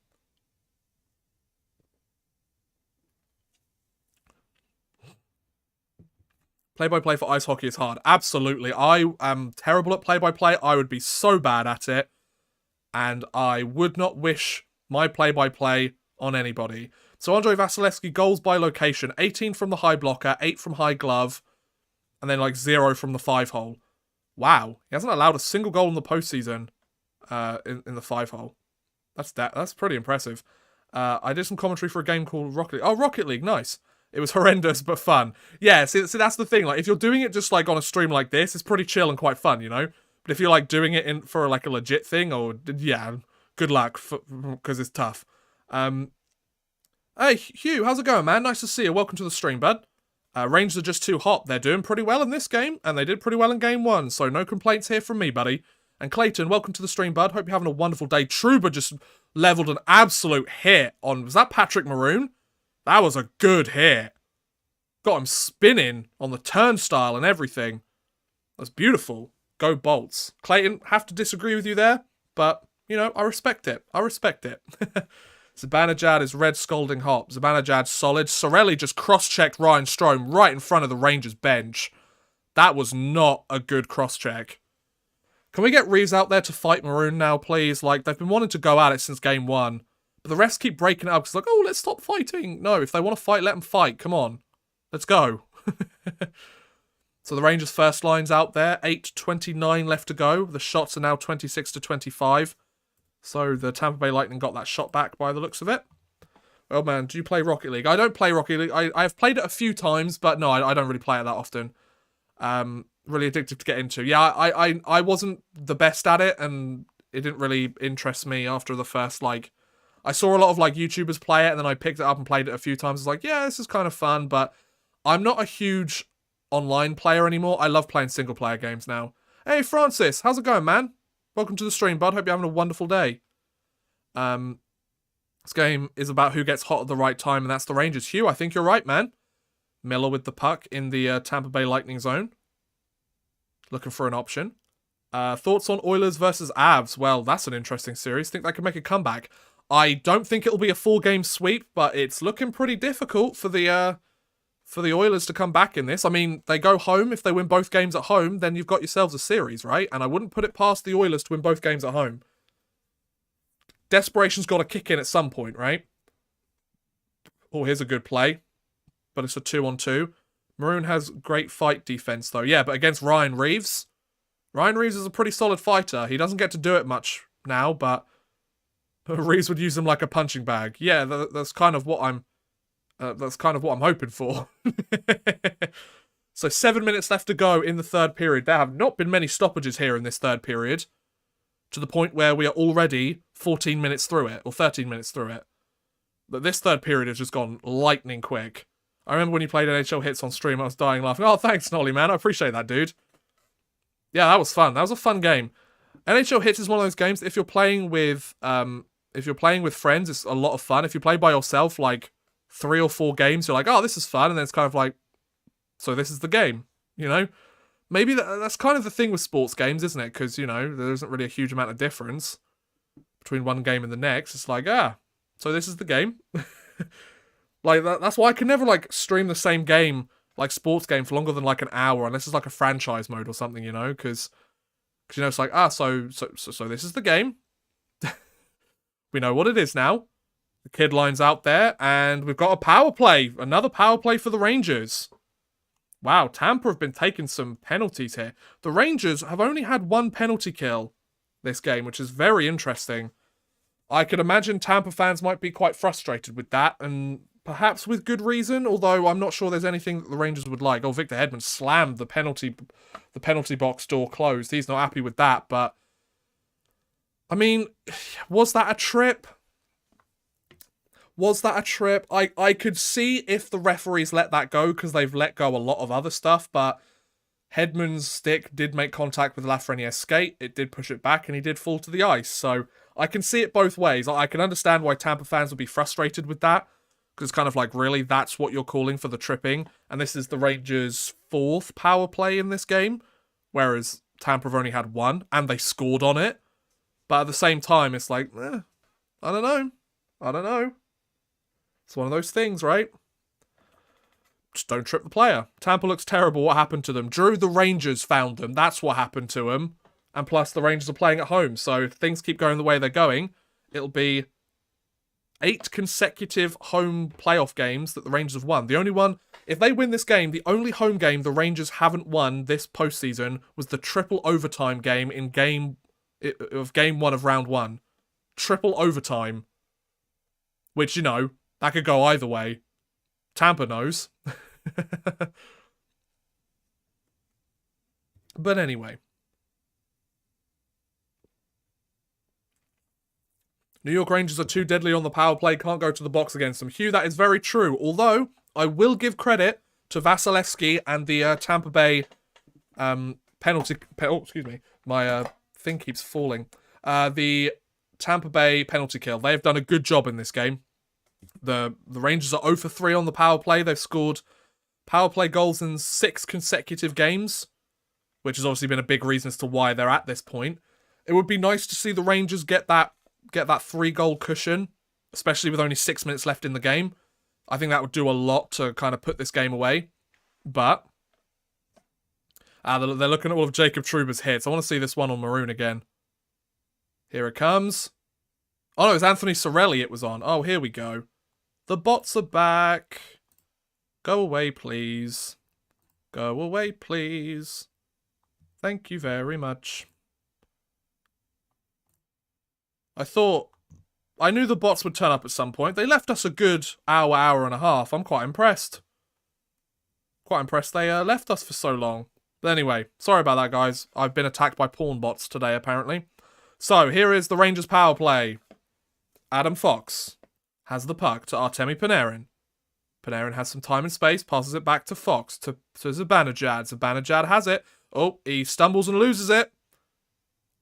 Play-by-play for ice hockey is hard. Absolutely. I am terrible at play-by-play. I would be so bad at it. And I would not wish my play-by-play on anybody. So Andrei Vasilevsky, goals by location. 18 from the high blocker, 8 from high glove, and then like 0 from the 5-hole. Wow. He hasn't allowed a single goal in the postseason in the 5-hole. That's pretty impressive. I did some commentary for a game called Rocket League. Oh, Rocket League. Nice. It was horrendous, but fun. Yeah, see, that's the thing. Like, if you're doing it just, like, on a stream like this, it's pretty chill and quite fun, you know? But if you're, like, doing it for, like, a legit thing, or, yeah, good luck, because it's tough. Hey, Hugh, how's it going, man? Nice to see you. Welcome to the stream, bud. Rangers are just too hot. They're doing pretty well in this game, and they did pretty well in Game 1, so no complaints here from me, buddy. And Clayton, welcome to the stream, bud. Hope you're having a wonderful day. Trouba just leveled an absolute hit on... Was that Patrick Maroon? That was a good hit. Got him spinning on the turnstile and everything. That's beautiful. Go Bolts. Clayton, have to disagree with you there, but, you know, I respect it. I respect it. Zibanejad is red scalding hot. Zibanejad solid. Sorelli just cross-checked Ryan Strome right in front of the Rangers bench. That was not a good cross-check. Can we get Reeves out there to fight Maroon now, please? Like, they've been wanting to go at it since game 1. But the refs keep breaking it up. It's like, oh, let's stop fighting. No, if they want to fight, let them fight. Come on. Let's go. So the Rangers' first line's out there. 8:29 left to go. The shots are now 26-25. So the Tampa Bay Lightning got that shot back by the looks of it. Oh man, do you play Rocket League? I don't play Rocket League. I've played it a few times, but no, I don't really play it that often. Really addictive to get into. Yeah, I wasn't the best at it, and it didn't really interest me after the first, like... I saw a lot of, like, YouTubers play it, and then I picked it up and played it a few times. I was like, yeah, this is kind of fun, but I'm not a huge online player anymore. I love playing single-player games now. Hey, Francis, how's it going, man? Welcome to the stream, bud. Hope you're having a wonderful day. This game is about who gets hot at the right time, and that's the Rangers. Hugh, I think you're right, man. Miller with the puck in the Tampa Bay Lightning zone. Looking for an option. Thoughts on Oilers versus Avs? Well, that's an interesting series. Think they could make a comeback. I don't think it'll be a 4-game sweep, but it's looking pretty difficult for the Oilers to come back in this. I mean, they go home. If they win both games at home, then you've got yourselves a series, right? And I wouldn't put it past the Oilers to win both games at home. Desperation's got to kick in at some point, right? Oh, here's a good play. But it's a 2-on-2. Maroon has great fight defense, though. Yeah, but against Ryan Reeves. Ryan Reeves is a pretty solid fighter. He doesn't get to do it much now, but Reeves would use him like a punching bag. Yeah, that's kind of what I'm hoping for. So 7 minutes left to go in the third period. There have not been many stoppages here in this third period, to the point where we are already 14 minutes through it, or 13 minutes through it. But this third period has just gone lightning quick. I remember when you played NHL Hits on stream, I was dying laughing. Oh, thanks, Nolly, man. I appreciate that, dude. Yeah, that was fun. That was a fun game. NHL Hits is one of those games, if you're playing with friends, it's a lot of fun. If you play by yourself, like 3 or 4 games, you're like, oh, this is fun. And then it's kind of like, so this is the game, you know? Maybe that's kind of the thing with sports games, isn't it? Because, you know, there isn't really a huge amount of difference between one game and the next. It's like, so this is the game. Like, that's why I can never, like, stream the same game, like, sports game for longer than, like, an hour, unless it's, like, a franchise mode or something, you know? Because you know, it's like, so this is the game. We know what it is now. The kid line's out there, and we've got a power play. Another power play for the Rangers. Wow, Tampa have been taking some penalties here. The Rangers have only had 1 penalty kill this game, which is very interesting. I could imagine Tampa fans might be quite frustrated with that, and perhaps with good reason, although I'm not sure there's anything that the Rangers would like. Oh, Victor Hedman slammed the penalty box door closed. He's not happy with that, but I mean, was that a trip? Was that a trip? I could see if the referees let that go, because they've let go a lot of other stuff, but Hedman's stick did make contact with Lafreniere's skate. It did push it back, and he did fall to the ice. So I can see it both ways. I can understand why Tampa fans would be frustrated with that, because it's kind of like, really, that's what you're calling for the tripping? And this is the Rangers' 4th power play in this game, whereas Tampa have only had 1, and they scored on it. But at the same time, it's like, I don't know. It's one of those things, right? Just don't trip the player. Tampa looks terrible. What happened to them? Drew, the Rangers found them. That's what happened to them. And plus, the Rangers are playing at home. So if things keep going the way they're going, it'll be 8 consecutive home playoff games that the Rangers have won. The only one, if they win this game, the only home game the Rangers haven't won this postseason was the triple overtime game in game 1 of round 1. Triple overtime. Which, you know, that could go either way. Tampa knows. But anyway. New York Rangers are too deadly on the power play, can't go to the box against them. Hugh, that is very true. Although, I will give credit to Vasilevsky and the Tampa Bay penalty... excuse me. My thing keeps falling. The Tampa Bay penalty kill. They have done a good job in this game. The Rangers are 0 for 3 on the power play. They've scored power play goals in 6 consecutive games, which has obviously been a big reason as to why they're at this point. It would be nice to see the Rangers get that 3-goal cushion, especially with only 6 minutes left in the game. I think that would do a lot to kind of put this game away. But They're looking at all of Jacob Trouba's hits. I want to see this one on Maroon again. Here it comes. Oh, no, it was Anthony Sorelli it was on. Oh, here we go. The bots are back. Go away, please. Go away, please. Thank you very much. I knew the bots would turn up at some point. They left us a good hour and a half. I'm quite impressed. Quite impressed they left us for so long. But anyway, sorry about that, guys. I've been attacked by porn bots today, apparently. So, here is the Rangers power play. Adam Fox has the puck to Artemi Panarin. Panarin has some time and space, passes it back to Fox, to Zibanejad. Zibanejad has it. Oh, he stumbles and loses it.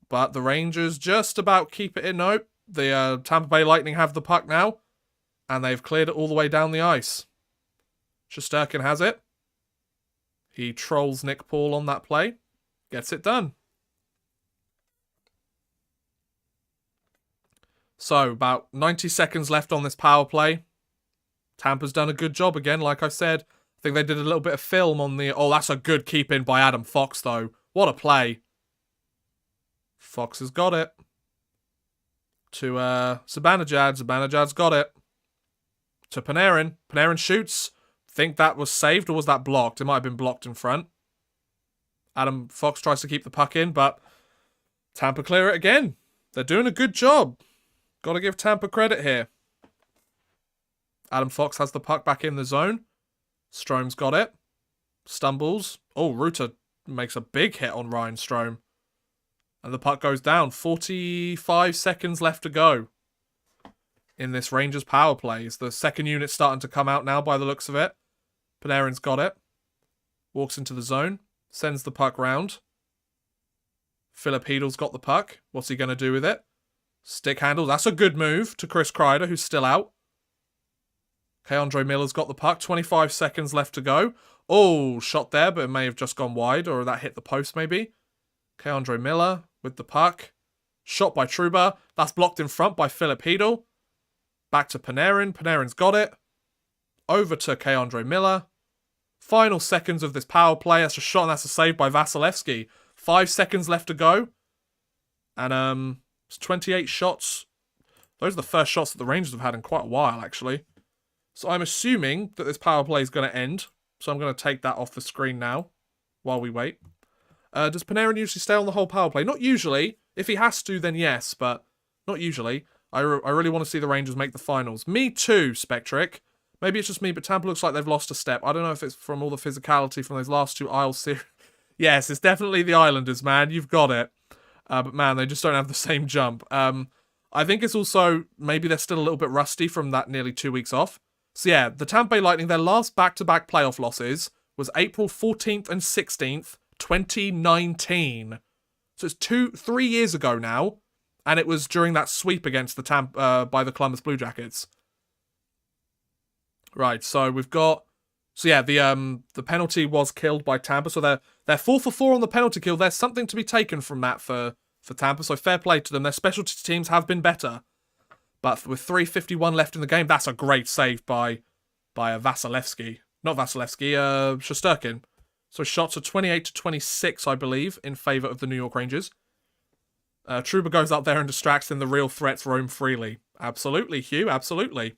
But the Rangers just about keep it in. Nope. The Tampa Bay Lightning have the puck now. And they've cleared it all the way down the ice. Shesterkin has it. He trolls Nick Paul on that play. Gets it done. So, about 90 seconds left on this power play. Tampa's done a good job again, like I said. I think they did a little bit of film on the... Oh, that's a good keep-in by Adam Fox, though. What a play. Fox has got it. To Zibanejad. Zibanejad's got it. To Panarin. Panarin shoots. Think that was saved, or was that blocked? It might have been blocked in front. Adam Fox tries to keep the puck in, but Tampa clear it again. They're doing a good job. Got to give Tampa credit here. Adam Fox has the puck back in the zone. Strome's got it. Stumbles. Oh, Ruta makes a big hit on Ryan Strome. And the puck goes down. 45 seconds left to go in this Rangers power play. Is the second unit starting to come out now by the looks of it. Panarin's got it. Walks into the zone. Sends the puck round. Philip Heedle's got the puck. What's he going to do with it? Stick handle. That's a good move to Chris Kreider, who's still out. Keandre Miller's got the puck. 25 seconds left to go. Oh, shot there, but it may have just gone wide, or that hit the post maybe. Keandre Miller with the puck. Shot by Trouba. That's blocked in front by Philip Heedle. Back to Panarin. Panarin's got it. Over to Keandre Miller. Final seconds of this power play. That's a shot and that's a save by Vasilevsky. 5 seconds left to go. And it's 28 shots. Those are the first shots that the Rangers have had in quite a while, actually. So I'm assuming that this power play is going to end. So I'm going to take that off the screen now while we wait. Does Panarin usually stay on the whole power play? Not usually. If he has to, then yes, but not usually. I really want to see the Rangers make the finals. Me too, Spectric. Maybe it's just me, but Tampa looks like they've lost a step. I don't know if it's from all the physicality from those last two Isles series. Yes, it's definitely the Islanders, man. You've got it. But man, they just don't have the same jump. I think it's also, maybe they're still a little bit rusty from that nearly 2 weeks off. So yeah, the Tampa Bay Lightning, their last back-to-back playoff losses was April 14th and 16th, 2019. So it's 3 years ago now, and it was during that sweep against the by the Columbus Blue Jackets. Right, so we've got... So yeah, the penalty was killed by Tampa, so they're 4 for 4 on the penalty kill. There's something to be taken from that for Tampa, so fair play to them. Their specialty teams have been better. But with 3:51 left in the game, that's a great save by Vasilevsky. Not Vasilevsky, Shesterkin. So shots are 28-26, I believe, in favour of the New York Rangers. Trouba goes up there and distracts, and the real threats roam freely. Absolutely, Hugh, absolutely.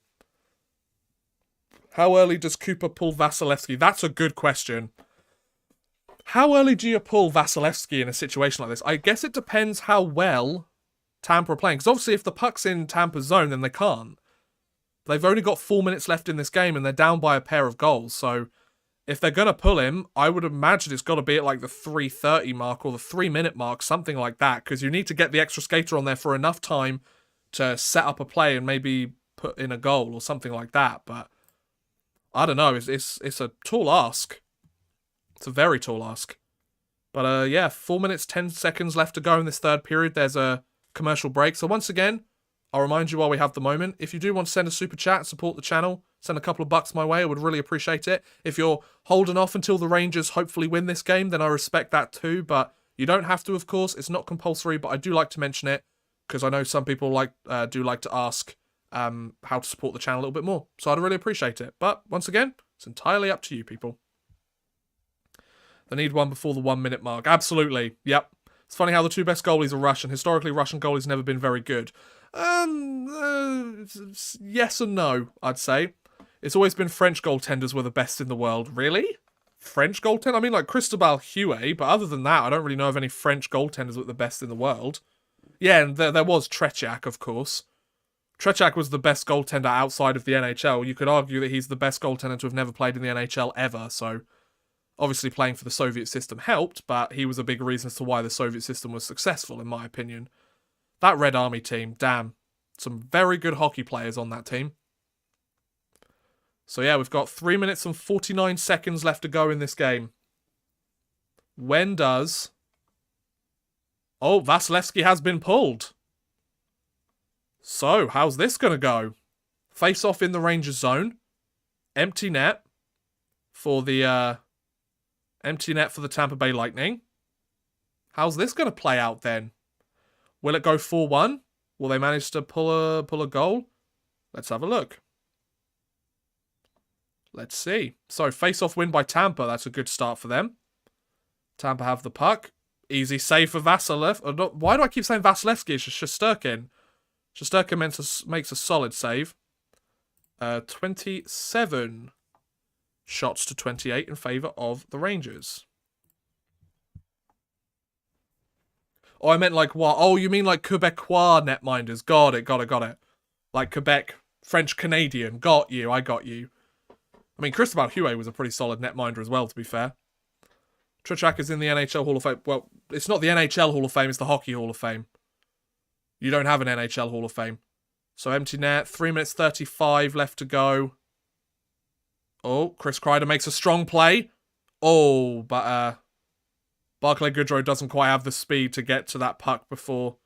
How early does Cooper pull Vasilevsky? That's a good question. How early do you pull Vasilevsky in a situation like this? I guess it depends how well Tampa are playing. Because obviously if the puck's in Tampa's zone, then they can't. They've only got 4 minutes left in this game, and they're down by a pair of goals. So if they're going to pull him, I would imagine it's got to be at like the 3:30 mark or the 3-minute mark, something like that. Because you need to get the extra skater on there for enough time to set up a play and maybe put in a goal or something like that. But I don't know. It's a tall ask. It's a very tall ask. But yeah, 4 minutes, 10 seconds left to go in this third period. There's a commercial break. So once again, I'll remind you while we have the moment, if you do want to send a super chat and support the channel, send a couple of bucks my way. I would really appreciate it. If you're holding off until the Rangers hopefully win this game, then I respect that too. But you don't have to, of course. It's not compulsory, but I do like to mention it because I know some people do like to ask how to support the channel a little bit more. So I'd really appreciate it. But once again, it's entirely up to you, people. They need one before the 1 minute mark. Absolutely. Yep. It's funny how the two best goalies are Russian. Historically, Russian goalies never been very good. Yes and no, I'd say. It's always been French goaltenders were the best in the world. Really? French goaltender? I mean, like Cristobal Huet, but other than that, I don't really know of any French goaltenders that were the best in the world. Yeah, and there was Tretiak, of course. Tretiak was the best goaltender outside of the NHL. You could argue that he's the best goaltender to have never played in the NHL ever, so obviously playing for the Soviet system helped, but he was a big reason as to why the Soviet system was successful, in my opinion. That Red Army team, damn. Some very good hockey players on that team. So yeah, we've got 3 minutes and 49 seconds left to go in this game. When does... Oh, Vasilevsky has been pulled. So, how's this going to go? Face off in the Rangers zone. Empty net for the Tampa Bay Lightning. How's this going to play out then? Will it go 4-1? Will they manage to pull a goal? Let's have a look. Let's see. So, face-off win by Tampa. That's a good start for them. Tampa have the puck. Easy save for Vasilevsky. Why do I keep saying Vasilevsky? It's just Shesterkin. Shesterkin makes a solid save. 27 shots to 28 in favour of the Rangers. Oh, I meant like what? Oh, you mean like Quebecois netminders. Got it. Like Quebec, French-Canadian. Got you, I got you. I mean, Cristobal Huet was a pretty solid netminder as well, to be fair. Tretiak is in the NHL Hall of Fame. Well, it's not the NHL Hall of Fame, it's the Hockey Hall of Fame. You don't have an NHL Hall of Fame. So empty net, 3 minutes 35 left to go. Oh, Chris Kreider makes a strong play. Oh, but Barclay Goodrow doesn't quite have the speed to get to that puck before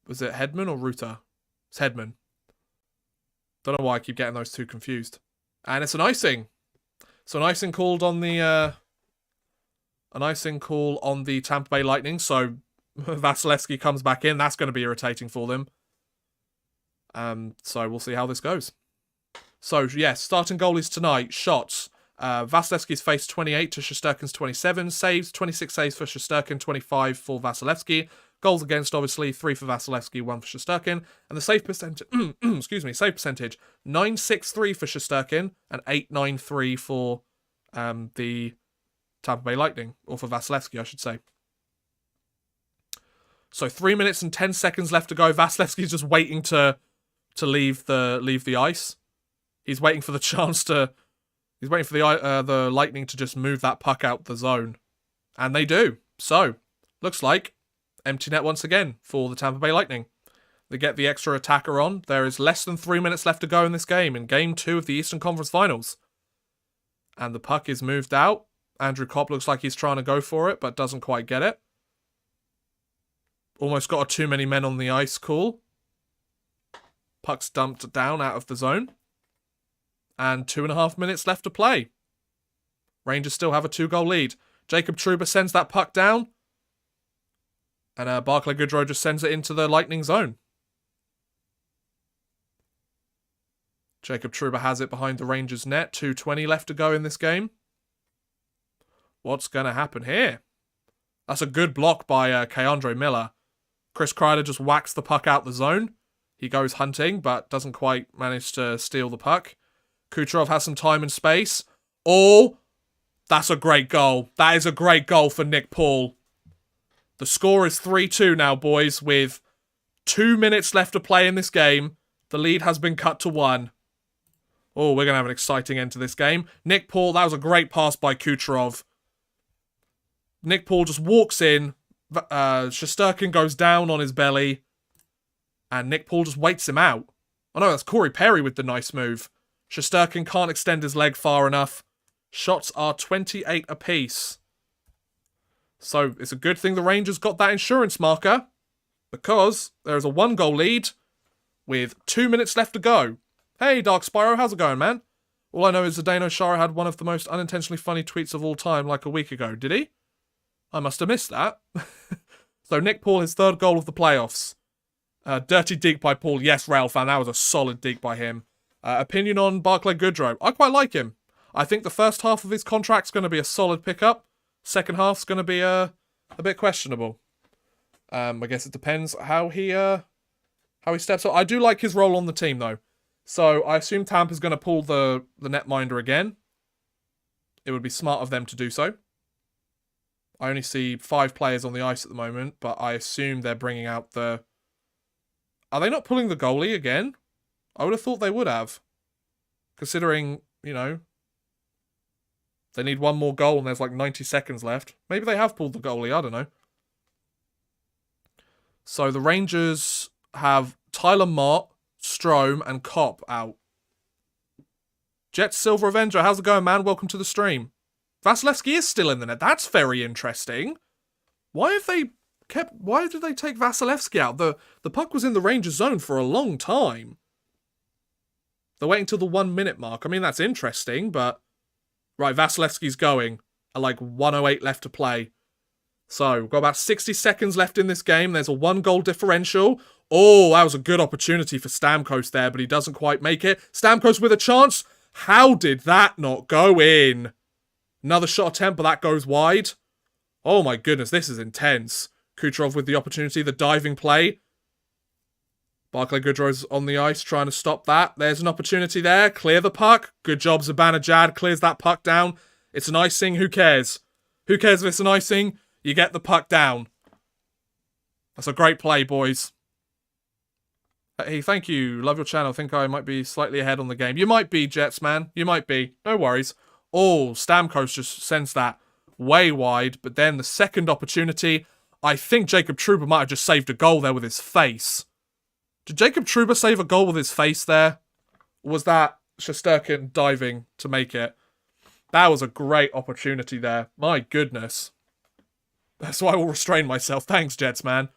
was it Hedman or Ruta? It's Hedman. Don't know why I keep getting those two confused. And it's an icing. So an icing called on the Tampa Bay Lightning. So Vasilevsky comes back in. That's going to be irritating for them. So we'll see how this goes. So yes, starting goalies tonight. Shots. Vasilevsky's faced 28 to Shesterkin's 27. Saves, 26 saves for Shesterkin, 25 for Vasilevsky. Goals against, obviously, 3 for Vasilevsky, 1 for Shesterkin. And the save percentage, save percentage, 9.63 for Shesterkin and 8.93 for the Tampa Bay Lightning, or for Vasilevsky, I should say. So 3 minutes and 10 seconds left to go. Vasilevsky's just waiting to leave the ice. He's waiting for the chance to. He's waiting for the Lightning to just move that puck out the zone, and they do. So looks like empty net once again for the Tampa Bay Lightning. They get the extra attacker on. There is less than 3 minutes left to go in this game, in Game 2 of the Eastern Conference Finals. And the puck is moved out. Andrew Kopp looks like he's trying to go for it, but doesn't quite get it. Almost got a too many men on the ice call. Puck's dumped down out of the zone. And 2.5 minutes left to play. Rangers still have a 2-goal lead. Jacob Trouba sends that puck down. And Barclay Goodrow just sends it into the Lightning zone. Jacob Trouba has it behind the Rangers net. 2:20 left to go in this game. What's going to happen here? That's a good block by K'Andre Miller. Chris Kreider just whacks the puck out the zone. He goes hunting, but doesn't quite manage to steal the puck. Kucherov has some time and space. Oh, that's a great goal. That is a great goal for Nick Paul. The score is 3-2 now, boys, with 2 minutes left to play in this game. The lead has been cut to 1. Oh, we're going to have an exciting end to this game. Nick Paul, that was a great pass by Kucherov. Nick Paul just walks in. Shesterkin goes down on his belly. And Nick Paul just waits him out. Oh no, that's Corey Perry with the nice move. Shesterkin can't extend his leg far enough. Shots are 28 apiece. So it's a good thing the Rangers got that insurance marker, because there is a 1-goal lead with 2 minutes left to go. Hey, Dark Spyro, how's it going, man? All I know is Zdeno Chara had one of the most unintentionally funny tweets of all time like a week ago. Did he? I must have missed that. So Nick Paul, his 3rd goal of the playoffs. Dirty deke by Paul. Yes, Rail fan, that was a solid deke by him. Opinion on Barclay Goodrow. I quite like him. I think the first half of his contract's going to be a solid pickup. Second half's going to be a bit questionable. I guess it depends how he steps up. I do like his role on the team, though. So I assume Tampa's going to pull the netminder again. It would be smart of them to do so. I only see 5 players on the ice at the moment, but I assume they're bringing out the... Are they not pulling the goalie again? I would have thought they would have. Considering, you know, they need one more goal and there's like 90 seconds left. Maybe they have pulled the goalie, I don't know. So the Rangers have Tyler Mott, Strome, and Kopp out. Jet Silver Avenger, how's it going, man? Welcome to the stream. Vasilevsky is still in the net. That's very interesting. Why did they take Vasilevsky out? The puck was in the Rangers zone for a long time. They're waiting till the 1 minute mark. I mean, that's interesting, but... Right, Vasilevsky's going. At like 1:08 left to play. So, we've got about 60 seconds left in this game. There's a 1-goal differential. Oh, that was a good opportunity for Stamkos there, but he doesn't quite make it. Stamkos with a chance. How did that not go in? Another shot attempt, but that goes wide. Oh my goodness, this is intense. Kucherov with the opportunity, the diving play. Barclay Goodrow's on the ice trying to stop that. There's an opportunity there. Clear the puck. Good job, Zibanejad clears that puck down. It's an icing. Who cares? Who cares if it's an icing? You get the puck down. That's a great play, boys. Hey, thank you. Love your channel. Think I might be slightly ahead on the game. You might be, Jets, man. You might be. No worries. Oh, Stamkos just sends that way wide. But then the second opportunity, I think Jacob Trouba might have just saved a goal there with his face. Did Jacob Trouba save a goal with his face there? Or was that Shesterkin diving to make it? That was a great opportunity there. My goodness. That's why I will restrain myself. Thanks, Jets, man.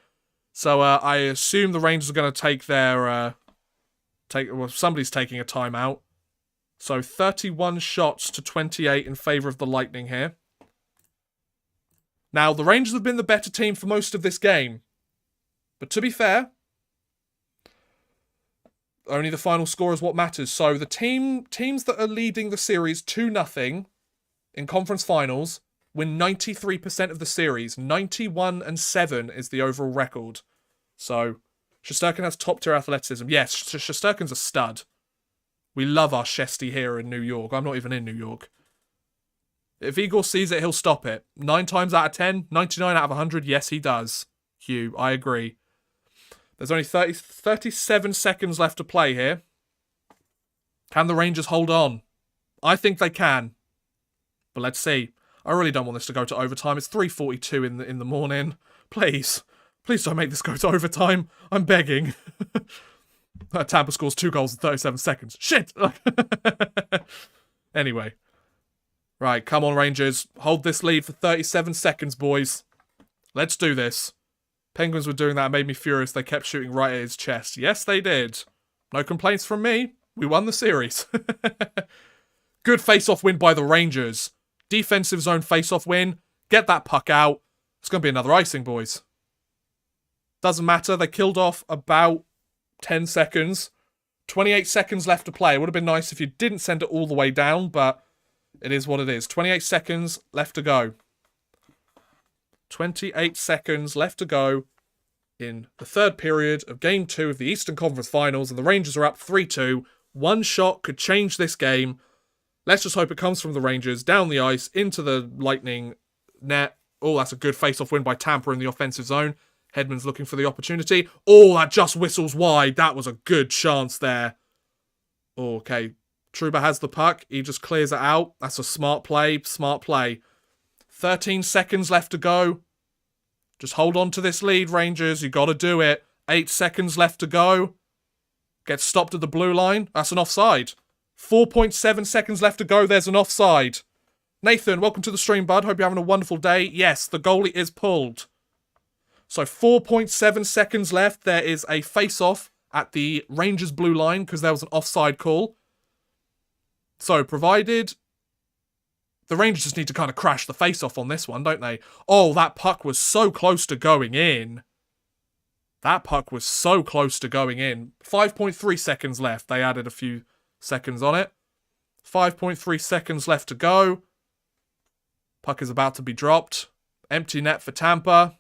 So I assume the Rangers are going to take their... well, somebody's taking a timeout. So 31 shots to 28 in favour of the Lightning here. Now, the Rangers have been the better team for most of this game. But to be fair, only the final score is what matters. So the teams that are leading the series 2-0 in conference finals win 93% of the series. 91-7 is the overall record. So Shesterkin has top-tier athleticism. Yes, Shesterkin's a stud. We love our Shesty here in New York. I'm not even in New York. If Igor sees it, he'll stop it. 9 times out of 10, 99 out of 100, yes, he does. Hugh, I agree. There's only 37 seconds left to play here. Can the Rangers hold on? I think they can. But let's see. I really don't want this to go to overtime. It's 3:42 in the morning. Please. Please don't make this go to overtime. I'm begging. Tampa scores 2 goals in 37 seconds. Shit! Anyway. Right, come on, Rangers. Hold this lead for 37 seconds, boys. Let's do this. Penguins were doing that. It made me furious. They kept shooting right at his chest. Yes, they did. No complaints from me. We won the series. Good face-off win by the Rangers. Defensive zone face-off win. Get that puck out. It's going to be another icing, boys. Doesn't matter. They killed off about 10 seconds. 28 seconds left to play. It would have been nice if you didn't send it all the way down, but it is what it is. 28 seconds left to go. 28 seconds left to go in the third period of Game 2 of the Eastern Conference Finals, and the Rangers are up 3-2. One shot could change this game. Let's just hope it comes from the Rangers, down the ice, into the Lightning net. Oh, that's a good face-off win by Tampa in the offensive zone. Hedman's looking for the opportunity. Oh, that just whistles wide. That was a good chance there. Oh, okay. Trouba has the puck. He just clears it out. That's a smart play. Smart play. 13 seconds left to go. Just hold on to this lead, Rangers. You got to do it. 8 seconds left to go. Gets stopped at the blue line. That's an offside. 4.7 seconds left to go. There's an offside. Nathan, welcome to the stream, bud. Hope you're having a wonderful day. Yes, the goalie is pulled. So 4.7 seconds left. There is a face-off at the Rangers blue line because there was an offside call. So provided... The Rangers just need to kind of crash the face-off on this one, don't they? Oh, that puck was so close to going in. That puck was so close to going in. 5.3 seconds left. They added a few seconds on it. 5.3 seconds left to go. Puck is about to be dropped. Empty net for Tampa.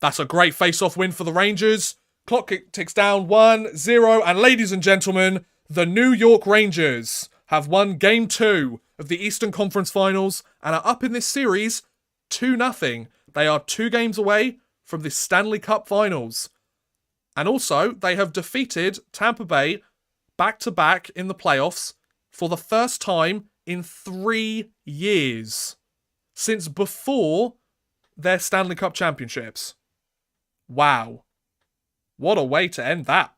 That's a great face-off win for the Rangers. Clock ticks down 1-0. And ladies and gentlemen, the New York Rangers have won Game 2 of the Eastern Conference Finals and are up in this series 2-0. They are 2 games away from the Stanley Cup Finals. And also, they have defeated Tampa Bay back-to-back in the playoffs for the first time in 3 years. Since before their Stanley Cup championships. Wow. What a way to end that.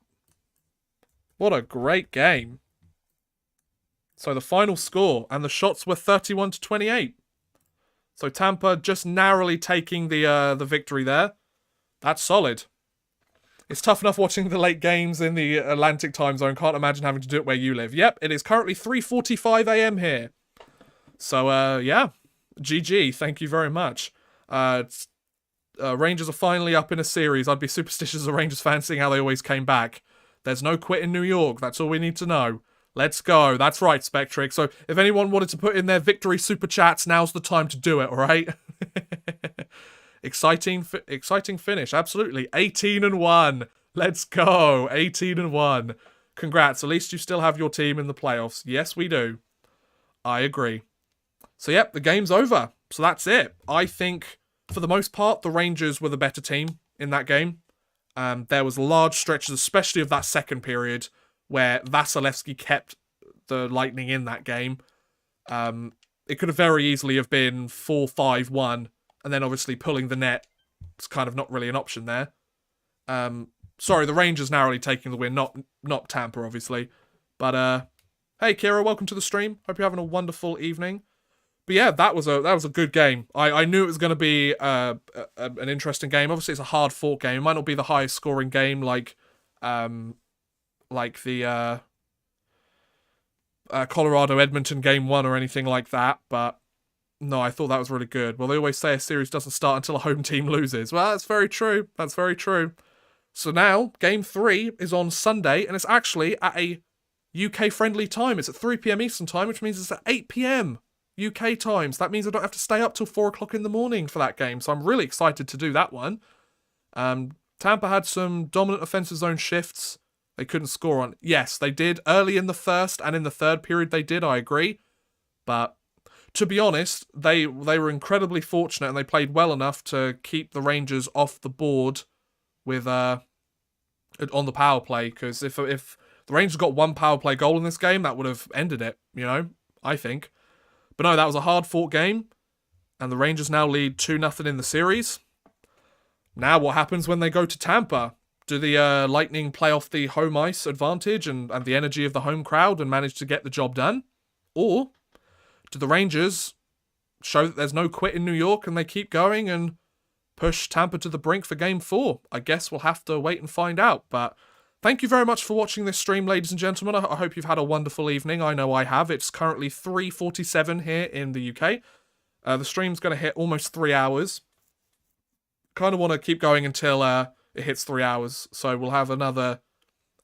What a great game. So the final score, and the shots were 31-28. So Tampa just narrowly taking the victory there. That's solid. It's tough enough watching the late games in the Atlantic time zone. Can't imagine having to do it where you live. Yep, it is currently 3:45 a.m. here. So, yeah. GG, thank you very much. Rangers are finally up in a series. I'd be superstitious as a Rangers fan seeing how they always came back. There's no quit in New York. That's all we need to know. Let's go. That's right, Spectric. So if anyone wanted to put in their victory super chats, now's the time to do it, all right? Exciting finish. Absolutely. 18-1. Let's go. 18-1. Congrats. At least you still have your team in the playoffs. Yes, we do. I agree. So, yep, the game's over. So that's it. I think, for the most part, the Rangers were the better team in that game. There was large stretches, especially of that second period, where Vasilevsky kept the Lightning in that game. It could have very easily have been 4-5-1, and then obviously pulling the net is kind of not really an option there. Sorry, the Rangers narrowly taking the win, not Tampa, obviously. But, hey, Kira, welcome to the stream. Hope you're having a wonderful evening. But yeah, that was a good game. I knew it was going to be an interesting game. Obviously, it's a hard-fought game. It might not be the highest-scoring game like the Colorado-Edmonton Game 1 or anything like that. But no, I thought that was really good. Well, they always say a series doesn't start until a home team loses. Well, that's very true. That's very true. So now, Game 3 is on Sunday, and it's actually at a UK-friendly time. It's at 3 p.m. Eastern time, which means it's at 8 p.m. UK times. That means I don't have to stay up till 4 o'clock in the morning for that game. So I'm really excited to do that one. Tampa had some dominant offensive zone shifts. They couldn't score on. Yes, they did early in the first and in the third period. They did. I agree. But to be honest, they were incredibly fortunate and they played well enough to keep the Rangers off the board with on the power play. Because if the Rangers got one power play goal in this game, that would have ended it. You know, I think. But no, that was a hard-fought game, and the Rangers now lead 2-0 in the series. Now what happens when they go to Tampa? Do the Lightning play off the home ice advantage and the energy of the home crowd and manage to get the job done? Or do the Rangers show that there's no quit in New York and they keep going and push Tampa to the brink for Game 4? I guess we'll have to wait and find out, but thank you very much for watching this stream, ladies and gentlemen. I hope you've had a wonderful evening. I know I have. It's currently 3:47 here in the UK. The stream's going to hit almost 3 hours. Kind of want to keep going until it hits 3 hours. So we'll have another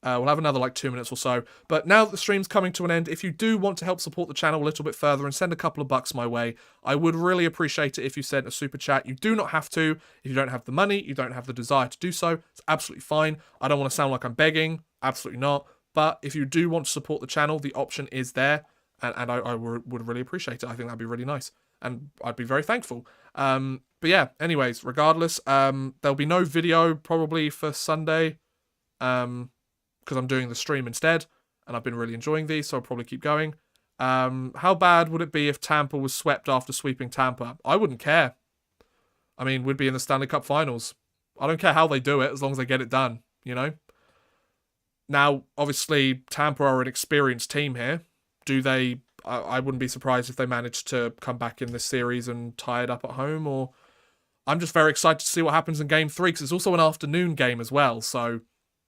like 2 minutes or so. But now that the stream's coming to an end, if you do want to help support the channel a little bit further and send a couple of bucks my way, I would really appreciate it if you sent a super chat. You do not have to. If you don't have the money, you don't have the desire to do so, it's absolutely fine. I don't want to sound like I'm begging. Absolutely not. But if you do want to support the channel, the option is there. And I would really appreciate it. I think that'd be really nice. And I'd be very thankful. But yeah, anyways, regardless, there'll be no video probably for Sunday. Because I'm doing the stream instead, and I've been really enjoying these, so I'll probably keep going. How bad would it be if Tampa was swept after sweeping Tampa? I wouldn't care. I mean, we'd be in the Stanley Cup Finals. I don't care how they do it, as long as they get it done, you know? Now, obviously, Tampa are an experienced team here. Do they... I wouldn't be surprised if they managed to come back in this series and tie it up at home, or... I'm just very excited to see what happens in Game 3, because it's also an afternoon game as well, so...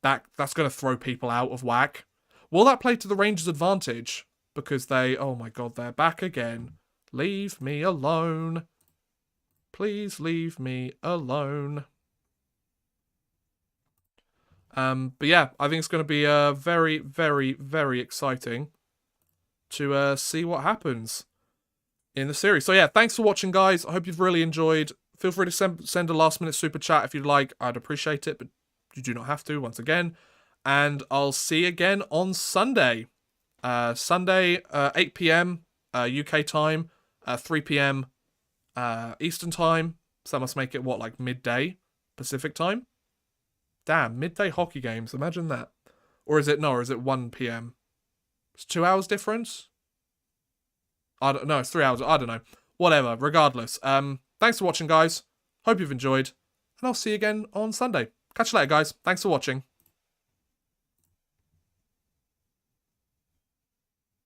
That's going to throw people out of whack. Will that play to the Rangers' advantage? Because they... Oh my god, they're back again. Leave me alone. Please leave me alone. But yeah, I think it's going to be very, very, very exciting. to see what happens in the series. So yeah, thanks for watching, guys. I hope you've really enjoyed. Feel free to send a last-minute super chat if you'd like. I'd appreciate it, but you do not have to, once again. And I'll see you again on Sunday. Sunday, 8 p.m. UK time, 3 p.m. Eastern time. So that must make it, what, like midday Pacific time? Damn, midday hockey games. Imagine that. Or is it 1 p.m.? It's 2 hours difference? I don't know, it's 3 hours. I don't know. Whatever, regardless. Thanks for watching, guys. Hope you've enjoyed. And I'll see you again on Sunday. Catch you later, guys. Thanks for watching.